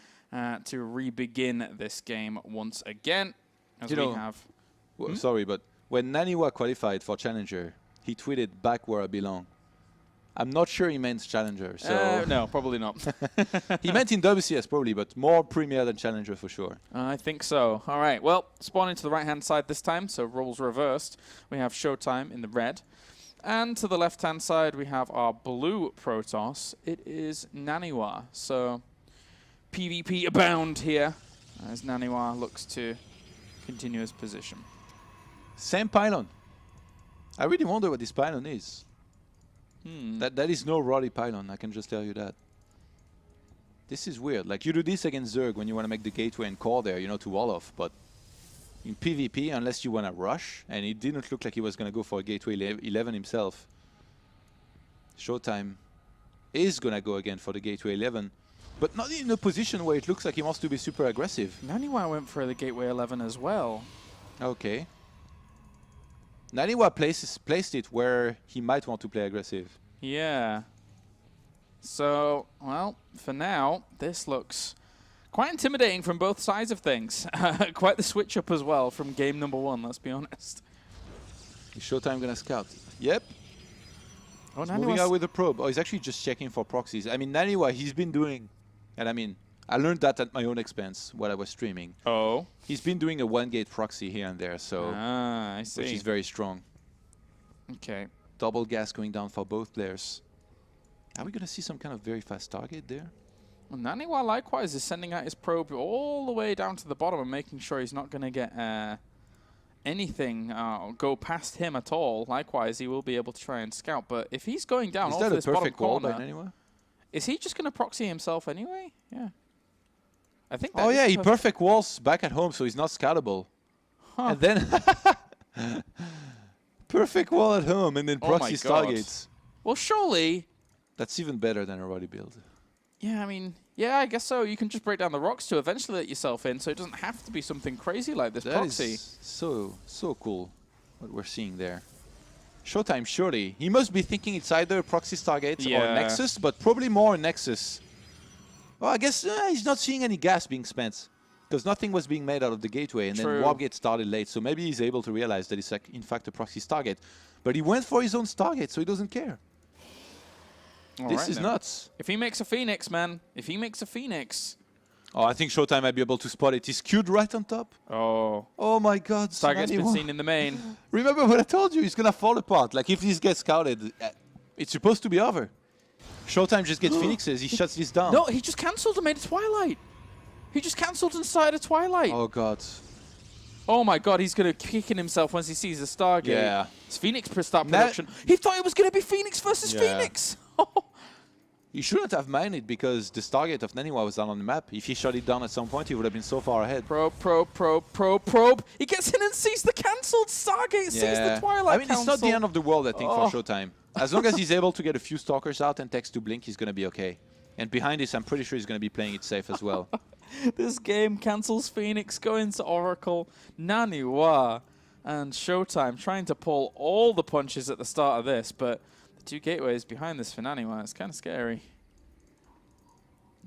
to re-begin this game once again. As you we know, have... Well, sorry, but when naniwa qualified for Challenger, he tweeted back where I belong. I'm not sure he meant Challenger, so... no, probably not. He meant in WCS probably, but more Premier than Challenger for sure. I think so. All right, well, spawning to the right-hand side this time, so roles reversed. We have ShoWTimE in the red. And to the left-hand side, we have our blue Protoss. It is naniwa, so PvP abound here, as naniwa looks to continue his position. Same pylon. I really wonder what this pylon is. That is no Roddy pylon, I can just tell you that. This is weird. Like, you do this against Zerg when you want to make the gateway and core there, you know, to wall off. But in PvP, unless you want to rush, and it didn't look like he was going to go for a gateway 11 himself, ShoWTimE is going to go again for the gateway 11. But not in a position where it looks like he wants to be super aggressive. naniwa went for the gateway 11 as well. Okay. naniwa placed it where he might want to play aggressive. Yeah. So, well, for now, this looks quite intimidating from both sides of things. Quite the switch up as well from game number 1, let's be honest. Is ShoWTimE going to scout? Yep. Oh, He's moving out with the probe. Oh, he's actually just checking for proxies. I mean, naniwa, he's been doing... And I mean, I learned that at my own expense while I was streaming. Oh. He's been doing a 1-gate proxy here and there, so... Ah, I see. Which is very strong. Okay. Double gas going down for both players. Are we going to see some kind of very fast target there? Well, naniwa likewise is sending out his probe all the way down to the bottom and making sure he's not going to get anything go past him at all. Likewise, he will be able to try and scout. But if he's going down is off that a this bottom perfect wall corner, by naniwa? is he just going to proxy himself anyway? Yeah. I think that Oh is yeah, he perfect walls back at home, so he's not scoutable. Huh. And then... perfect wall at home, and then Oh my proxy God. stargates. Well, surely... That's even better than a Roddy build. Yeah, I mean, yeah, I guess so. You can just break down the rocks to eventually let yourself in, so it doesn't have to be something crazy like this That proxy. is so cool, what we're seeing there. ShoWTimE, surely. He must be thinking it's either proxy Stargate or Nexus, but probably more Nexus. Well, I guess he's not seeing any gas being spent, because nothing was being made out of the gateway, and True. then Warpgate started late, so maybe he's able to realize that it's like, in fact a proxy Stargate. But he went for his own Stargate, so he doesn't care. All This right is then. nuts. If he makes a Phoenix, man. If he makes a Phoenix. Oh, I think ShoWTimE might be able to spot it. He's queued right on top. Oh. Oh my God. Stargate's been naniwa. seen in the main. Remember what I told you? He's going to fall apart. Like, if this gets scouted, it's supposed to be over. ShoWTimE just gets Phoenixes. He shuts this down. No, he just cancelled and made a Twilight. He just cancelled and started a Twilight. Oh, God. Oh my God, he's going to kick in himself once he sees the Stargate. Yeah. It's Phoenix start production. He thought it was going to be Phoenix versus Yeah. Phoenix. He shouldn't have minded because the Stargate of naniwa was down on the map. If he shot it down at some point, he would have been so far ahead. Probe. He gets in and sees the cancelled Stargate, sees the Twilight I mean, it's not the end of the world, I think, for ShoWTimE. As long as he's able to get a few Stalkers out and text to Blink, he's going to be okay. And behind this, I'm pretty sure he's going to be playing it safe as well. This game cancels Phoenix, going to Oracle, naniwa, and ShoWTimE trying to pull all the punches at the start of this, but the 2 gateways behind this for naniwa, it's kind of scary.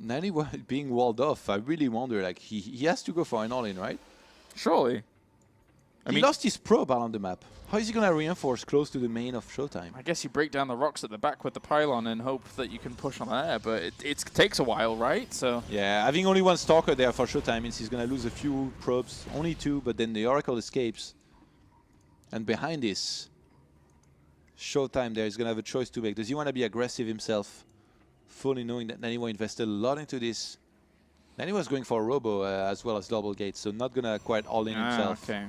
naniwa being walled off, I really wonder, like, he has to go for an all-in, right? Surely. He lost his probe out on the map. How is he going to reinforce close to the main of ShoWTimE? I guess you break down the rocks at the back with the pylon and hope that you can push on there, but it takes a while, right? So Yeah, having only one Stalker there for ShoWTimE means he's going to lose a few probes, only 2, but then the Oracle escapes. And behind this, ShoWTimE there is going to have a choice to make. Does he want to be aggressive himself, fully knowing that naniwa invested a lot into this? Then he was going for a robo as well as double gate, so not gonna quite all in himself. Okay.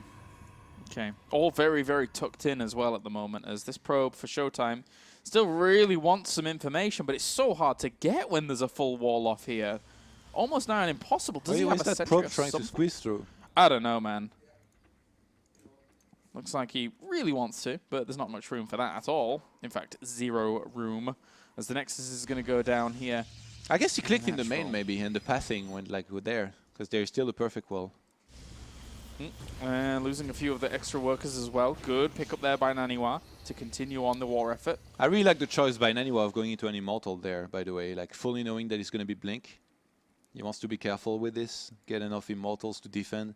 Okay. All very, very tucked in as well at the moment, as this probe for ShoWTimE still really wants some information, but it's so hard to get when there's a full wall off here. Almost now impossible. Does he have a that sentry probe or trying to something? squeeze through? I don't know, man. Looks like he really wants to, but there's not much room for that at all. In fact, 0 room, as the Nexus is going to go down here. I guess he clicked in the Natural. main maybe, and the pathing went like there, because there's still a perfect wall. And losing a few of the extra workers as well. Good pick up there by naniwa to continue on the war effort. I really like the choice by naniwa of going into an immortal there, by the way, like fully knowing that he's going to be blink. He wants to be careful with this, get enough immortals to defend.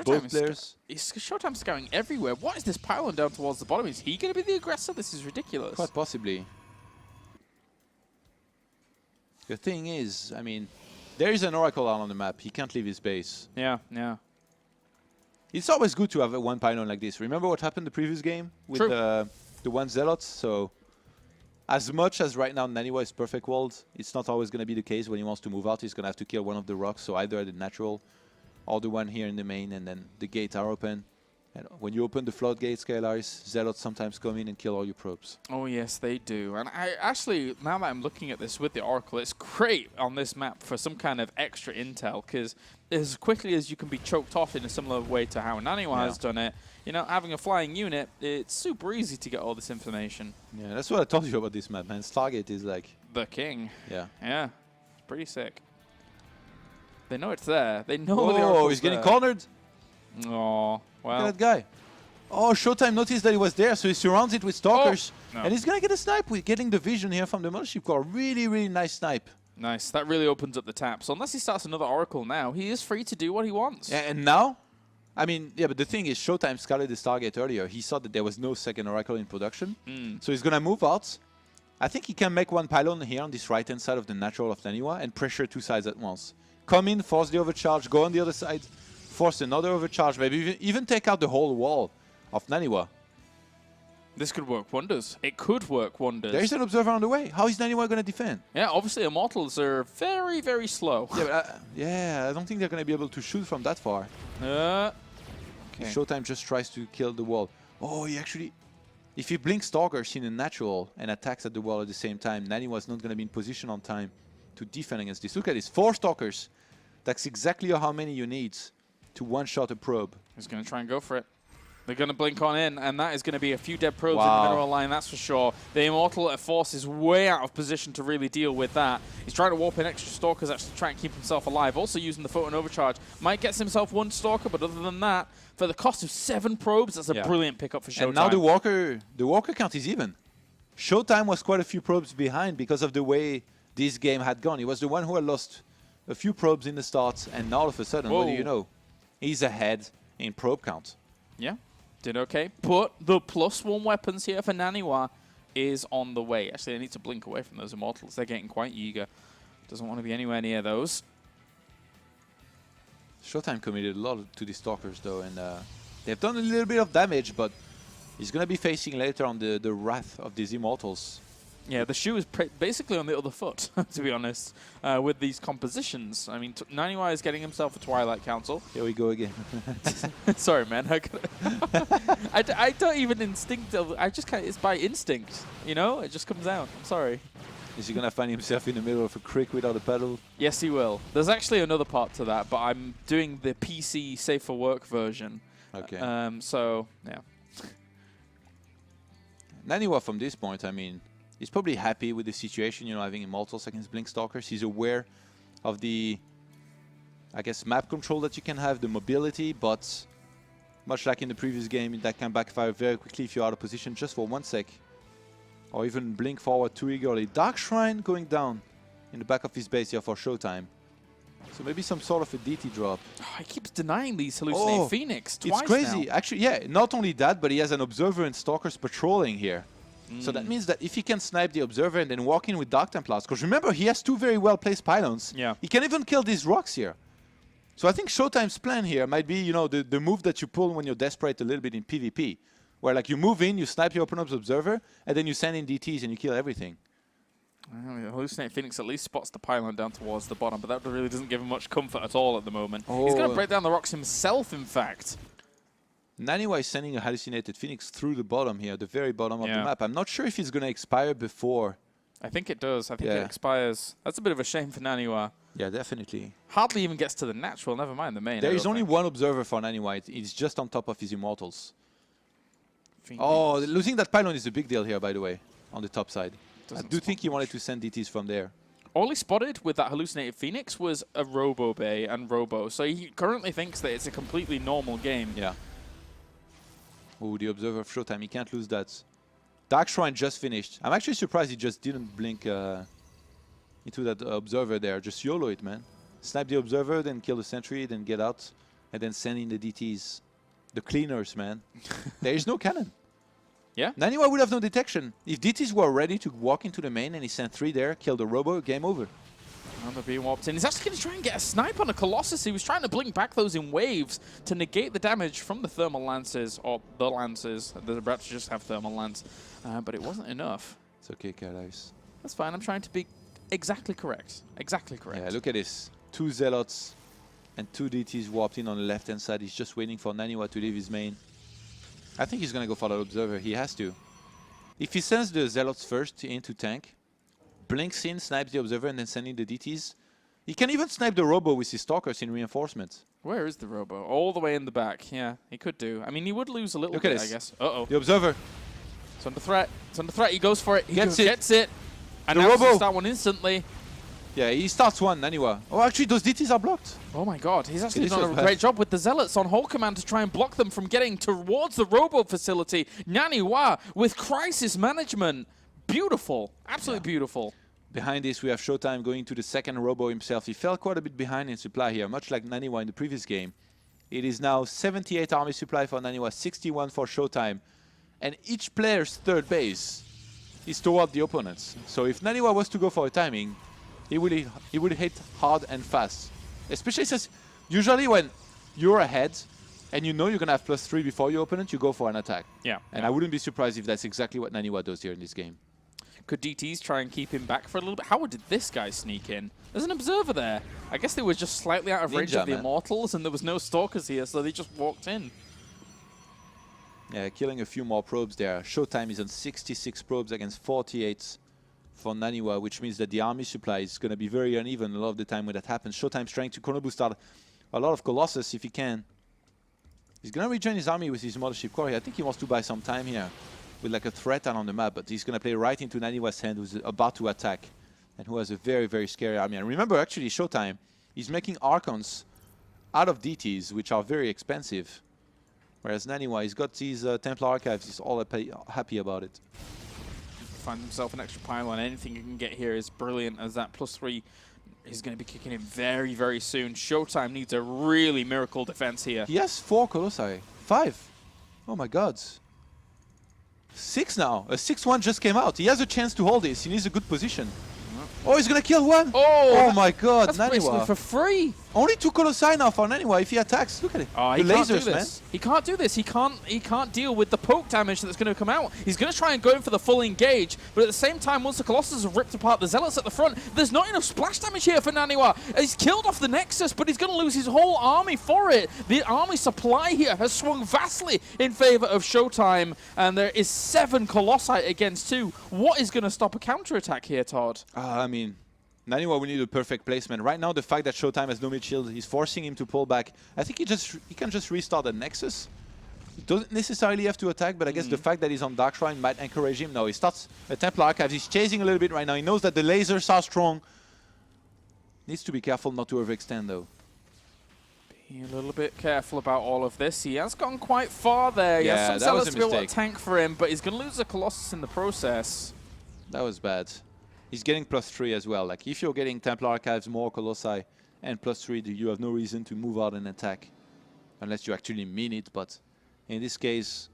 Both players. ShoWTimE scouting everywhere. What is this pylon down towards the bottom? Is he going to be the aggressor? This is ridiculous. Quite possibly. The thing is, I mean, there is an Oracle out on the map. He can't leave his base. Yeah, yeah. It's always good to have one pylon like this. Remember what happened the previous game with the one Zealots? So, as much as right now naniwa is perfect walled, it's not always going to be the case. When he wants to move out, he's going to have to kill one of the rocks. So either the natural or the one here in the main, and then the gates are open. And when you open the floodgates, Skylaris, Zealots sometimes come in and kill all your probes. Oh, yes, they do. And I actually, now that I'm looking at this with the Oracle, it's great on this map for some kind of extra intel, because as quickly as you can be choked off in a similar way to how naniwa has done it, you know, having a flying unit, it's super easy to get all this information. Yeah, that's what I told you about this map, man. Stargate is like... The king. Yeah. Yeah. It's pretty sick. They know it's there. They know the Oh, Oracle's he's getting there. cornered. Oh, well. Look at that guy. Oh, ShoWTimE noticed that he was there, so he surrounds it with stalkers. Oh, no. And he's going to get a snipe with getting the vision here from the Mothership Core. Really, really nice snipe. Nice. That really opens up the tap. So unless he starts another Oracle now, he is free to do what he wants. Yeah, and now, I mean, yeah, but the thing is, ShoWTimE scouted the Stargate earlier. He saw that there was no second Oracle in production. So he's going to move out. I think he can make one pylon here on this right-hand side of the natural of naniwa and pressure two sides at once. Come in, force the overcharge, go on the other side, force another overcharge, maybe even take out the whole wall of naniwa. This could work wonders. It could work wonders. There is an observer on the way. How is naniwa going to defend? Yeah, obviously Immortals are very, very slow. Yeah, but yeah, I don't think they're going to be able to shoot from that far. Okay. ShoWTimE just tries to kill the wall. Oh, he actually... If he blinks Stalkers in a natural and attacks at the wall at the same time, naniwa's not going to be in position on time to defend against this. Look at this, 4 Stalkers. That's exactly how many you need to one-shot a probe. He's going to try and go for it. They're going to blink on in, and that is going to be a few dead probes in Wow. the mineral line, that's for sure. The Immortal at Force is way out of position to really deal with that. He's trying to warp in extra Stalkers, actually try and keep himself alive. Also using the Photon Overcharge. Might get himself 1 Stalker, but other than that, for the cost of 7 probes, that's a brilliant pickup for ShoWTimE. And now the Walker count is even. ShoWTimE was quite a few probes behind because of the way this game had gone. He was the one who had lost a few probes in the start, and now all of a sudden, what do you know? He's ahead in probe count. Yeah, did okay. But the +1 weapons here for naniwa is on the way. Actually, I need to blink away from those Immortals. They're getting quite eager. Doesn't want to be anywhere near those. ShoWTimE committed a lot to the Stalkers, though, and they've done a little bit of damage, but he's going to be facing later on the wrath of these Immortals. Yeah, the shoe is basically on the other foot, to be honest, with these compositions. I mean, naniwa is getting himself a Twilight Council. Here we go again. Sorry, man. I don't even instinctively. I just can't. It's by instinct, you know? It just comes out. I'm sorry. Is he going to find himself in the middle of a creek without a paddle? Yes, he will. There's actually another part to that, but I'm doing the PC Safe for Work version. Okay. So, yeah. naniwa, from this point, I mean, he's probably happy with the situation, you know, having Immortals against Blink Stalkers. He's aware of the, I guess, map control that you can have, the mobility, but much like in the previous game, that can backfire very quickly if you're out of position just for 1 sec. Or even blink forward too eagerly. Dark Shrine going down in the back of his base here for ShoWTimE. So maybe some sort of a DT drop. Oh, he keeps denying these hallucinating Phoenix twice It's crazy. now. Actually, yeah, not only that, but he has an Observer and Stalkers patrolling here. So that means that if he can snipe the Observer and then walk in with Dark Templars, because remember, he has 2 very well-placed pylons. Yeah. He can even kill these rocks here. So I think ShoWTimE's plan here might be, you know, the move that you pull when you're desperate a little bit in PvP. Where, like, you move in, you snipe your opponent's Observer, and then you send in DTs and you kill everything. Hallucinate Phoenix at least spots the pylon down towards the bottom, but that really doesn't give him much comfort at all at the moment. He's going to break down the rocks himself, in fact. naniwa is sending a Hallucinated Phoenix through the bottom here, the very bottom of the map. I'm not sure if it's going to expire before. I think it does. I think it expires. That's a bit of a shame for naniwa. Yeah, definitely. Hardly even gets to the natural, never mind the main. There is only one observer for naniwa. It's just on top of his Immortals. Oh, losing that pylon is a big deal here, by the way, on the top side. I do think he wanted to send DTs from there. All he spotted with that Hallucinated Phoenix was a Robo Bay and Robo, so he currently thinks that it's a completely normal game. Yeah. Oh, the Observer of ShoWTimE, he can't lose that. Dark Shrine just finished. I'm actually surprised he just didn't blink into that Observer there. Just YOLO it, man. Snipe the Observer, then kill the Sentry, then get out, and then send in the DTs. The cleaners, man. There is no cannon. Yeah. naniwa would have no detection. If DTs were ready to walk into the main and he sent 3 there, killed the Robo, game over. Another being warped in. He's actually going to try and get a snipe on a Colossus. He was trying to blink back those in waves to negate the damage from the Thermal Lances, or the Lances. They're about to just have Thermal Lance, but it wasn't enough. It's okay, Kalice. That's fine. I'm trying to be exactly correct. Exactly correct. Yeah, look at this. 2 Zealots and 2 DTs warped in on the left-hand side. He's just waiting for naniwa to leave his main. I think he's going to go for that Observer. He has to. If he sends the Zealots first into tank, blinks in, snipes the Observer, and then sending the DTs, he can even snipe the Robo with his Stalkers in reinforcement. Where is the Robo? All the way in the back. Yeah, he could do. I mean, he would lose a little bit, I guess. Uh-oh. The Observer. It's under threat. It's under threat. He goes for it. He gets it. And the now Robo. start one instantly. Yeah, he starts one, naniwa. Oh, actually, those DTs are blocked. Oh my god, he's actually done a great job with the Zealots on hold command to try and block them from getting towards the Robo facility. naniwa with crisis management. Beautiful. Absolutely beautiful. Behind this, we have ShoWTimE going to the second Robo himself. He fell quite a bit behind in supply here, much like naniwa in the previous game. It is now 78 army supply for naniwa, 61 for ShoWTimE. And each player's third base is toward the opponents. So if naniwa was to go for a timing, he would hit hard and fast. Especially since usually when you're ahead and you know you're going to have +3 before your opponent, you go for an attack. Yeah. And I wouldn't be surprised if that's exactly what naniwa does here in this game. Could DTs try and keep him back for a little bit? How did this guy sneak in? There's an Observer there. I guess they were just slightly out of range of the Immortals and there was no Stalkers here, so they just walked in. Yeah, killing a few more probes there. ShoWTimE is on 66 probes against 48 for naniwa, which means that the army supply is going to be very uneven a lot of the time when that happens. ShoWTimE's trying to chrono boost out a lot of Colossus if he can. He's going to rejoin his army with his Mothership Core here. I think he wants to buy some time here with like a threat on the map, but he's going to play right into naniwa's hand, who's about to attack and who has a very, very scary army. And remember, actually, ShoWTimE is making Archons out of DTs, which are very expensive. Whereas naniwa, he's got these Templar Archives, he's all happy about it. Find himself an extra pylon. Anything you can get here is brilliant, as that +3 is going to be kicking in very, very soon. ShoWTimE needs a really miracle defense here. He has 4 Colossi. 5. Oh my god. 6 now. A 6-1 just came out. He has a chance to hold this. He needs a good position. Oh, he's going to kill one. Oh my god, that's naniwa. Basically for free. Only 2 Colossi now for naniwa if he attacks. Look at it. Oh, the lasers, man. He can't do this. He can't deal with the poke damage that's going to come out. He's going to try and go in for the full engage, but at the same time, once the Colossus have ripped apart the Zealots at the front, there's not enough splash damage here for naniwa. He's killed off the Nexus, but he's going to lose his whole army for it. The army supply here has swung vastly in favor of ShoWTimE, and there is 7 Colossi against 2. What is going to stop a counterattack here, Todd? I mean, naniwa will need a perfect placement. Right now, the fact that ShoWTimE has no mid-shield is forcing him to pull back. I think he can just restart the Nexus. He doesn't necessarily have to attack, but I guess the fact that he's on Dark Shrine might encourage him. No, he starts a Templar Archives. He's chasing a little bit right now. He knows that the lasers are strong. Needs to be careful not to overextend, though. Be a little bit careful about all of this. He has gone quite far there. Yeah, some that was a Zealots built a mistake. tank for him, but he's going to lose the Colossus in the process. That was bad. He's getting +3 as well. Like, if you're getting Templar Archives, more Colossi, and +3, you have no reason to move out and attack. Unless you actually mean it, but in this case,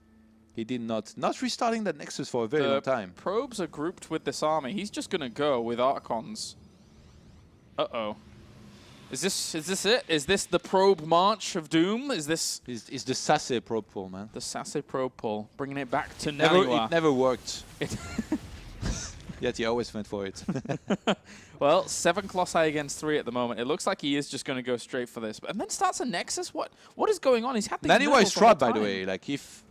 he did not. Not restarting that Nexus for a very long time. Probes are grouped with this army. He's just going to go with Archons. Uh-oh. Is this it? Is this the probe march of doom? Is this... It's the Sasse probe pull, man. The Sasse probe pull. Bringing it back to naniwa. It never worked. Yet he always went for it. Well, 7 Colossi against 3 at the moment. It looks like he is just going to go straight for this. And then starts a Nexus? What is going on? He's had the naniwa is trapped, by the way. Like, if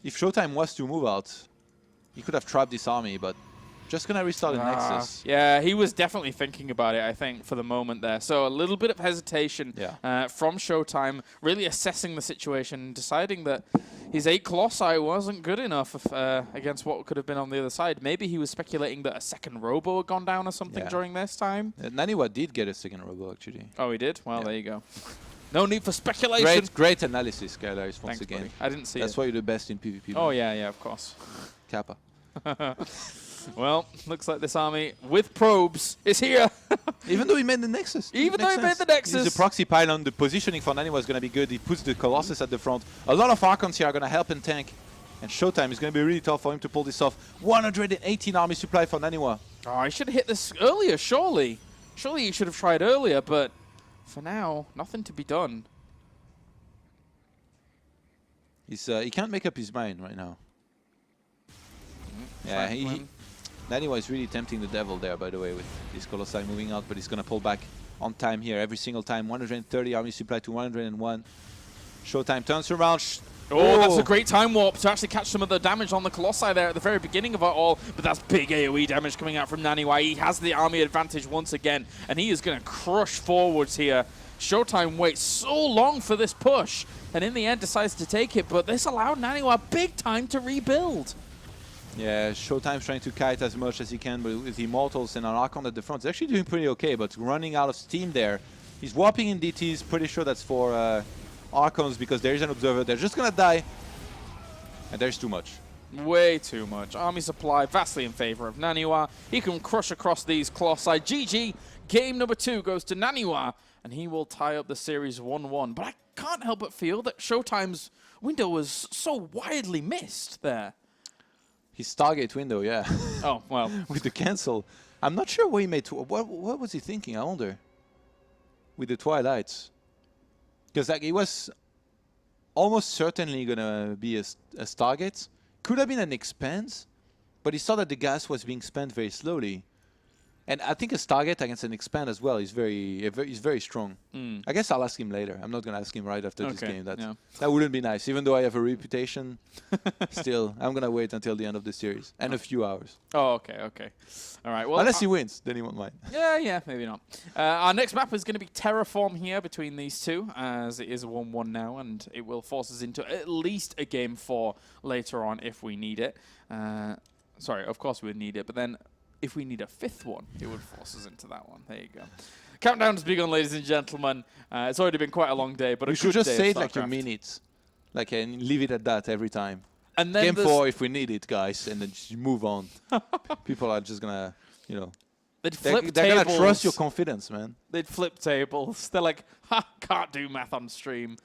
ShoWTimE was to move out, he could have trapped this army, but just going to restart the Nexus. Yeah, he was definitely thinking about it, I think, for the moment there. So a little bit of hesitation from ShoWTimE, really assessing the situation, deciding that his 8 Colossi wasn't good enough against what could have been on the other side. Maybe he was speculating that a second Robo had gone down or something during this time. naniwa did get a second Robo, actually. Oh, he did? Well, there you go. No need for speculation. Great analysis, Skylar, once again. Buddy. I didn't see That's why you're the best in PvP. Oh, yeah, of course. Kappa. Well, looks like this army with probes is here. Even though he made the Nexus. Even though he made the Nexus. He's a proxy pylon. The positioning for naniwa is going to be good. He puts the Colossus at the front. A lot of Archons here are going to help and tank. And ShoWTimE is going to be really tough for him to pull this off. 118 army supply for naniwa. Oh, he should have hit this earlier, surely. Surely he should have tried earlier, but for now, nothing to be done. He can't make up his mind right now. Yeah, naniwa is really tempting the devil there, by the way, with this Colossi moving out, but he's going to pull back on time here every single time. 130 army supply to 101. ShoWTimE turns around. Oh, that's a great time warp to actually catch some of the damage on the Colossi there at the very beginning of it all, but that's big AoE damage coming out from naniwa. He has the army advantage once again, and he is going to crush forwards here. ShoWTimE waits so long for this push, and in the end decides to take it, but this allowed naniwa big time to rebuild. Yeah, ShoWTimE's trying to kite as much as he can, but with Immortals and an Archon at the front, he's actually doing pretty okay, but running out of steam there. He's warping in DTs, pretty sure that's for Archons, because there is an Observer. They're just going to die, and there's too much. Way too much. Army supply vastly in favor of naniwa. He can crush across these Colossi. GG. Game number 2 goes to naniwa, and he will tie up the series 1-1. But I can't help but feel that ShoWTimE's window was so widely missed there. His target window, yeah. Oh, well. With the cancel. I'm not sure what he made. What was he thinking, I wonder? With the Twilights. Because like, he was almost certainly going to be a target. Could have been an expand, but he saw that the gas was being spent very slowly. And I think a target against an expand as well is very strong. I guess I'll ask him later. I'm not going to ask him right after this game. That wouldn't be nice. Even though I have a reputation, still, I'm going to wait until the end of the series. And a few hours. Oh, okay. All right. Well, unless he wins, then he won't mind. Yeah, maybe not. Our next map is going to be Terraform here between these two, as it is a 1-1 now, and it will force us into at least a Game 4 later on if we need it. Sorry, of course we would need it, but then if we need a 5th one, it would force us into that one. There you go. Countdown has begun, ladies and gentlemen. It's already been quite a long day, but you should just say it like you mean it. Like, and leave it at that every time. And then Game 4 if we need it, guys, and then just move on. People are just going to, you know. They're going to trust your confidence, man. They'd flip tables. They're like, ha, can't do math on stream.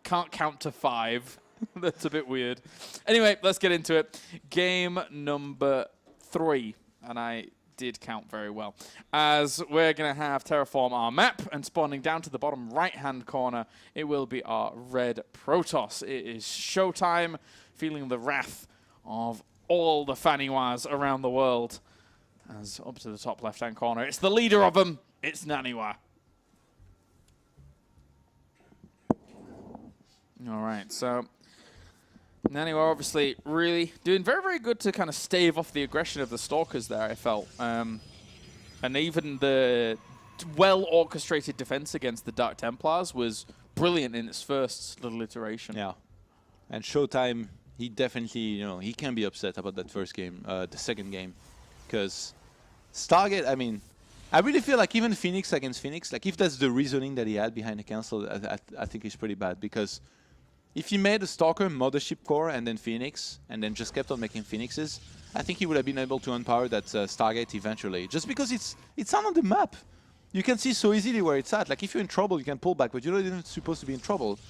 Can't count to 5. That's a bit weird. Anyway, let's get into it. Game number 3. And I did count very well. As we're going to have Terraform our map, and spawning down to the bottom right-hand corner, it will be our red Protoss. It is ShoWTimE, feeling the wrath of all the Faniwas around the world. As up to the top left-hand corner, it's the leader of them, it's naniwa. All right, so naniwa obviously really doing very, very good to kind of stave off the aggression of the Stalkers there, I felt. And even the well-orchestrated defense against the Dark Templars was brilliant in its first little iteration. Yeah. And ShoWTimE, he definitely, you know, he can be upset about that first game, the second game. Because Stargate, I mean, I really feel like even Phoenix against Phoenix, like if that's the reasoning that he had behind the cancel, I think it's pretty bad. Because if he made a Stalker, Mothership Core, and then Phoenix, and then just kept on making Phoenixes, I think he would have been able to unpower that Stargate eventually. Just because it's on the map. You can see so easily where it's at. Like if you're in trouble, you can pull back, but you're not even supposed to be in trouble.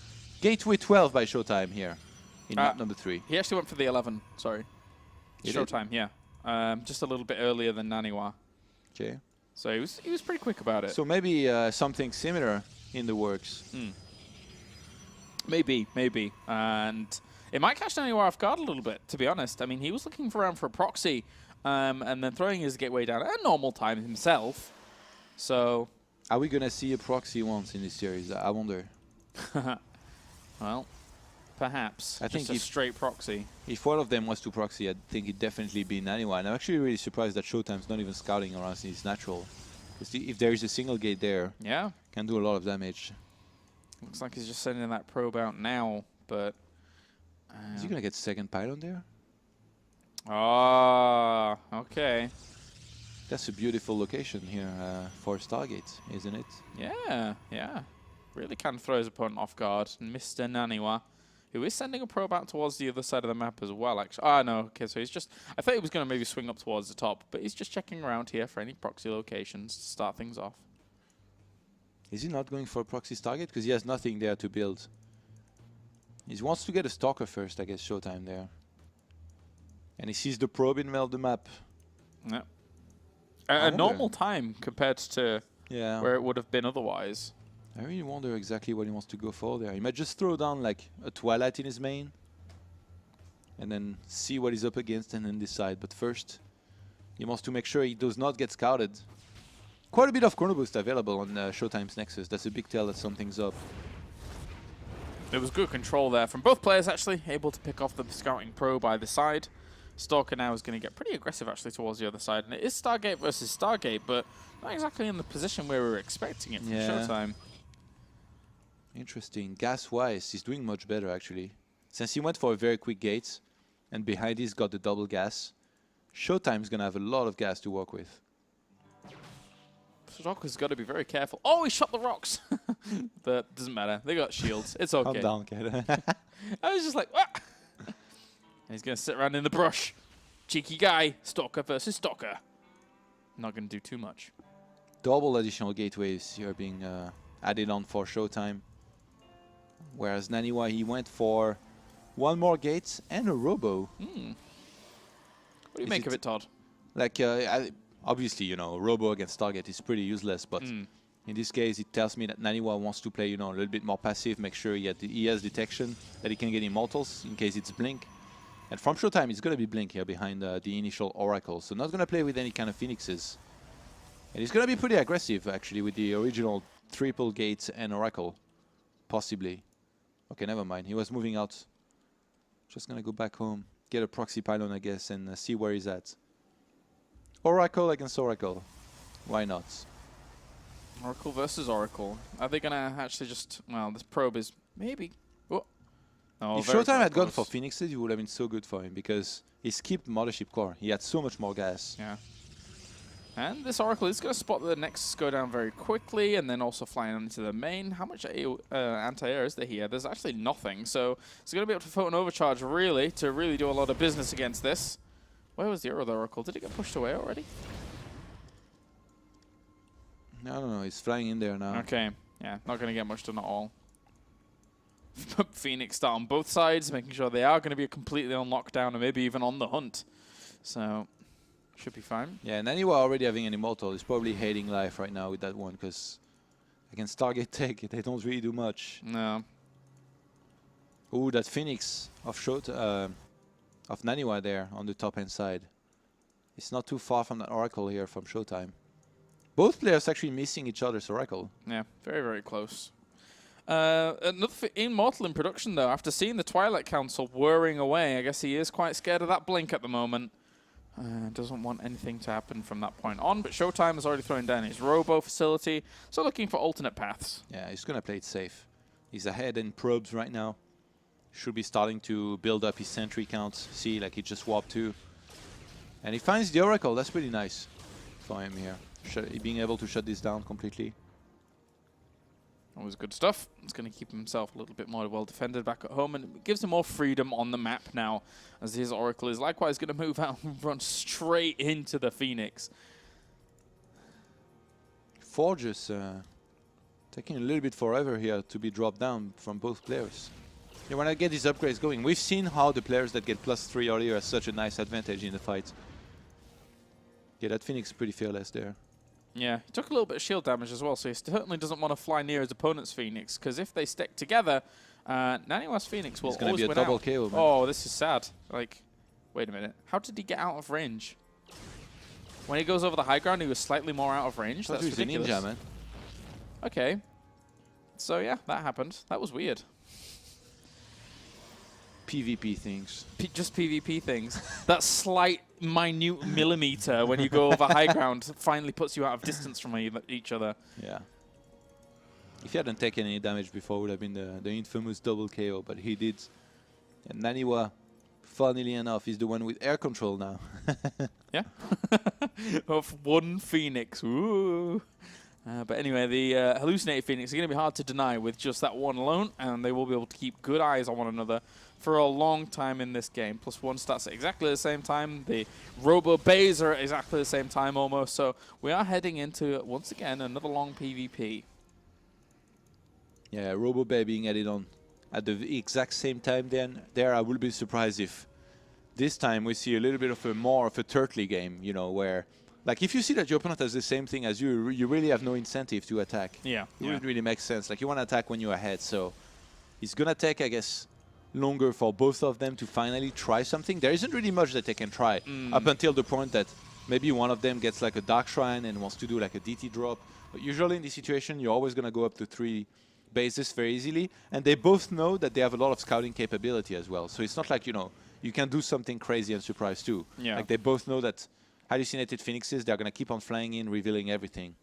Gateway 12 by ShoWTimE here in map number 3. He actually went for the 11, sorry. He ShoWTimE, yeah. Just a little bit earlier than naniwa. Okay. So he was pretty quick about it. So maybe something similar in the works. Maybe. And It might catch naniwa off guard a little bit, to be honest. I mean, he was looking around for a proxy and then throwing his gateway down at normal time himself. So... Are we going to see a proxy once in this series? I wonder. Well, perhaps. I think just a straight proxy. If one of them was to proxy, I think it'd definitely be naniwa. And I'm actually really surprised that ShoWTimE's not even scouting around his natural. Because if there is a single gate there, yeah, can do a lot of damage. Looks like he's just sending that probe out now, but... Is he going to get second pylon there? Ah, okay. That's a beautiful location here for Stargate, isn't it? Yeah, yeah. Really kind of throws opponent off guard. Mr. Naniwa, who is sending a probe out towards the other side of the map as well, actually. Ah, no, okay, so he's just... I thought he was going to maybe swing up towards the top, but he's just checking around here for any proxy locations to start things off. Is he not going for a proxy Stargate? Because he has nothing there to build. He wants to get a Stalker first, I guess, ShoWTimE there. And he sees the probe in the middle of the map. Yeah. A normal time compared to where it would have been otherwise. I really wonder exactly what he wants to go for there. He might just throw down like a Twilight in his main and then see what he's up against and then decide. But first, he wants to make sure he does not get scouted. Quite a bit of chrono boost available on ShoWTimE's Nexus. That's a big tell that something's up. There was good control there from both players, actually, able to pick off the scouting probe either side. Stalker now is going to get pretty aggressive, actually, towards the other side. And it is Stargate versus Stargate, but not exactly in the position where we were expecting it from ShoWTimE. Interesting. Gas-wise, he's doing much better, actually. Since he went for a very quick gate, and behind he's got the double gas, ShoWTimE's going to have a lot of gas to work with. Stalker's got to be very careful. Oh, he shot the rocks! But doesn't matter. They got shields. It's okay. Calm down, kid. I was just like, what? He's going to sit around in the brush. Cheeky guy. Stalker versus Stalker. Not going to do too much. Double additional gateways here being added on for ShoWTimE. Whereas naniwa, he went for one more gate and a robo. What do you make of it, Todd? Like, obviously, you know, robo against Stargate is pretty useless, but in this case, it tells me that naniwa wants to play, you know, a little bit more passive, make sure he has detection, that he can get immortals in case it's blink. And from ShoWTimE, it's going to be blink here behind the initial oracle, so not going to play with any kind of phoenixes. And he's going to be pretty aggressive, actually, with the original triple gates and oracle, possibly. Okay, never mind. He was moving out. Just going to go back home, get a proxy pylon, I guess, and see where he's at. Oracle against Oracle. Why not? Oracle versus Oracle. Are they going to actually just... Well, this probe is maybe... Oh, if ShoWTimE had gone for Phoenixes, it would have been so good for him because he skipped Mothership Core. He had so much more gas. Yeah. And this Oracle is going to spot the Nexus go down very quickly and then also flying into the main. How much anti-air is there here? There's actually nothing. So it's going to be able to photon overcharge really to really do a lot of business against this. Where was the other Oracle? Did it get pushed away already? I don't know. He's flying in there now. Okay. Yeah, not going to get much done at all. Phoenix start on both sides, making sure they are going to be completely on lockdown and maybe even on the hunt. So, should be fine. Yeah, and anyway, already having an immortal is probably hating life right now with that one because against Stargate Tech, they don't really do much. No. Ooh, that Phoenix of of naniwa there on the top-hand side. It's not too far from that Oracle here from ShoWTimE. Both players actually missing each other's Oracle. Yeah, very, very close. Another Immortal in production, though. After seeing the Twilight Council whirring away, I guess he is quite scared of that blink at the moment. Doesn't want anything to happen from that point on, but ShoWTimE is already throwing down his robo facility, so looking for alternate paths. Yeah, he's going to play it safe. He's ahead in probes right now. Should be starting to build up his sentry count. See, like he just warped 2. And he finds the Oracle. That's pretty nice for him here. Being able to shut this down completely. Always good stuff. He's going to keep himself a little bit more well defended back at home, and it gives him more freedom on the map now, as his Oracle is likewise going to move out and run straight into the Phoenix. Forges taking a little bit forever here to be dropped down from both players. You want to get these upgrades going. We've seen how the players that get +3 earlier have such a nice advantage in the fight. Yeah, that Phoenix is pretty fearless there. Yeah, he took a little bit of shield damage as well, so he certainly doesn't want to fly near his opponent's Phoenix, because if they stick together, Naniwa's Phoenix will It's going to always be a win double out. KO, man. Oh, this is sad. Like, wait a minute. How did he get out of range? When he goes over the high ground, he was slightly more out of range. That's ridiculous. A ninja, man. Okay. So yeah, that happened. That was weird. PvP things. Just PvP things. That slight, minute millimeter when you go over high ground finally puts you out of distance from each other. Yeah. If he hadn't taken any damage before, it would have been the infamous double KO, but he did. And Naniwa, funnily enough, is the one with air control now. Yeah. Of one Phoenix. Ooh. But anyway, the hallucinated Phoenix are going to be hard to deny with just that one alone, and they will be able to keep good eyes on one another for a long time in this game. +1 stats at exactly the same time. The Robo Bays are at exactly the same time almost. So we are heading into, once again, another long PvP. Yeah, Robo Bay being added on at the exact same time. Then there, I will be surprised if this time we see a little bit of a more of a turtly game, you know, where like if you see that your opponent has the same thing as you, you really have no incentive to attack. Yeah. It wouldn't really make sense. Like you want to attack when you're ahead, so it's gonna take, I guess, longer for both of them to finally try something. There isn't really much that they can try up until the point that maybe one of them gets like a Dark Shrine and wants to do like a DT drop. But usually in this situation, you're always gonna go up to 3 bases very easily, and they both know that they have a lot of scouting capability as well. So it's not like, you know, you can do something crazy and surprise too. Yeah. Like they both know that hallucinated Phoenixes, they're going to keep on flying in, revealing everything.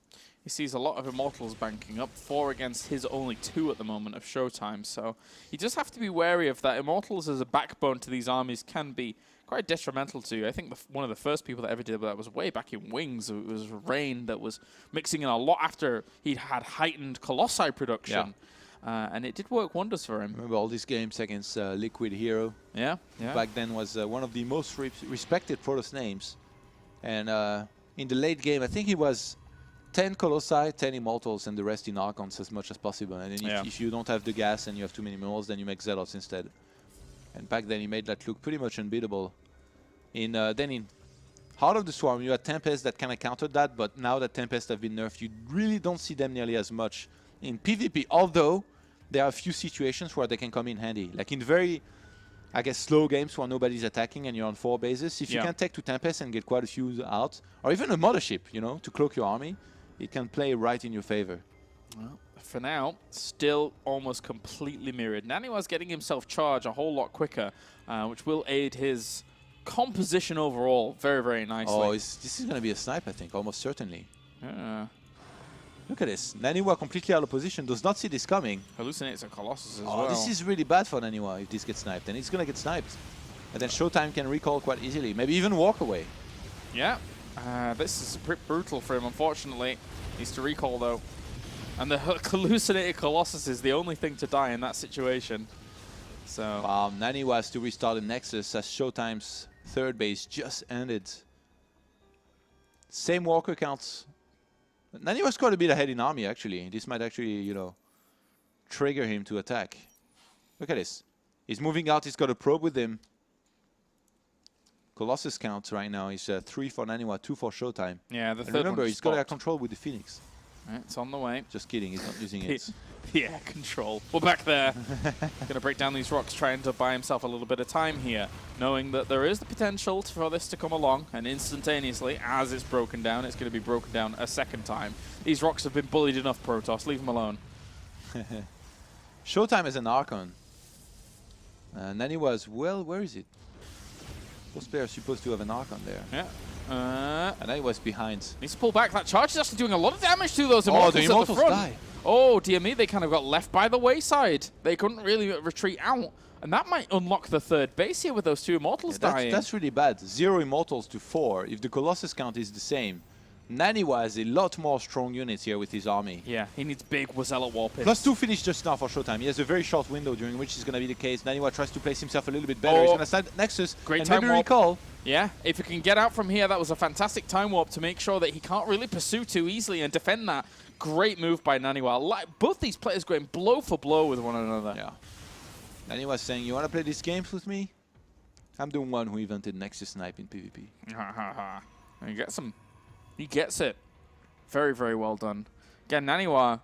He sees a lot of Immortals banking up, 4 against his only 2 at the moment of ShoWTimE. So you just have to be wary of that. Immortals as a backbone to these armies can be quite detrimental to you. I think one of the first people that ever did that was way back in Wings. It was Rain that was mixing in a lot after he'd had heightened Colossi production. Yeah. And it did work wonders for him. Remember all these games against Liquid Hero? Yeah, yeah. Back then was one of the most respected Protoss names. And in the late game, I think it was 10 Colossi, 10 Immortals, and the rest in Archons as much as possible. And then if you don't have the gas and you have too many minerals, then you make Zealots instead. And back then, he made that look pretty much unbeatable. Then in Heart of the Swarm, you had Tempest that kind of countered that, but now that Tempest have been nerfed, you really don't see them nearly as much in PvP, although there are a few situations where they can come in handy. Like in very, I guess, slow games where nobody's attacking and you're on 4 bases. If you can take 2 Tempest and get quite a few out, or even a Mothership, you know, to cloak your army, it can play right in your favor. Well, for now, still almost completely mirrored. Naniwa's getting himself charged a whole lot quicker, which will aid his composition overall very, very nicely. Oh, this is going to be a snipe, I think, almost certainly. Yeah. Look at this. Naniwa completely out of position, does not see this coming. Hallucinates a Colossus as well. This is really bad for Naniwa if this gets sniped. And it's going to get sniped. And then ShoWTimE can recall quite easily. Maybe even walk away. Yeah. This is pretty brutal for him, unfortunately. Needs to recall, though. And the hallucinated Colossus is the only thing to die in that situation. So. Wow, Naniwa has to restart the Nexus as ShoWTimE's 3rd base just ended. Same walker counts. Naniwa's quite a bit ahead in army, actually. This might actually, you know, trigger him to attack. Look at this. He's moving out. He's got a probe with him. Colossus counts right now. He's 3 for Naniwa, 2 for ShoWTimE. Yeah, the 3rd remember, he's got air control with the Phoenix. Right, it's on the way. Just kidding. He's not using it. The air control. We're back there. Going to break down these rocks, trying to buy himself a little bit of time here, knowing that there is the potential for this to come along, and instantaneously, as it's broken down, it's going to be broken down a 2nd time. These rocks have been bullied enough, Protoss. Leave them alone. ShoWTimE is an Archon. Naniwa's, well, where is it? Those players are supposed to have an Archon there. Yeah. And Naniwa's behind. Needs to pull back. That charge is actually doing a lot of damage to those Immortals, the Immortals at the front. die. Oh, dear me, they kind of got left by the wayside. They couldn't really retreat out. And that might unlock the 3rd base here with those 2 Immortals dying. That's really bad. 0 Immortals to 4. If the Colossus count is the same, Naniwa has a lot more strong units here with his army. Yeah, he needs big Zealot War Pits. +2 finish just now for ShoWTimE. He has a very short window during which is going to be the case. Naniwa tries to place himself a little bit better. He's going to start Nexus. Great and time maybe warp. recall. Yeah, if he can get out from here, that was a fantastic time warp to make sure that he can't really pursue too easily and defend that. Great move by Naniwa. Like, both these players going blow for blow with one another. Yeah. Naniwa's saying, you want to play these games with me? I'm the one who invented Nexus Snipe in PvP. He gets him. He gets it. Very, very well done. Again, Naniwa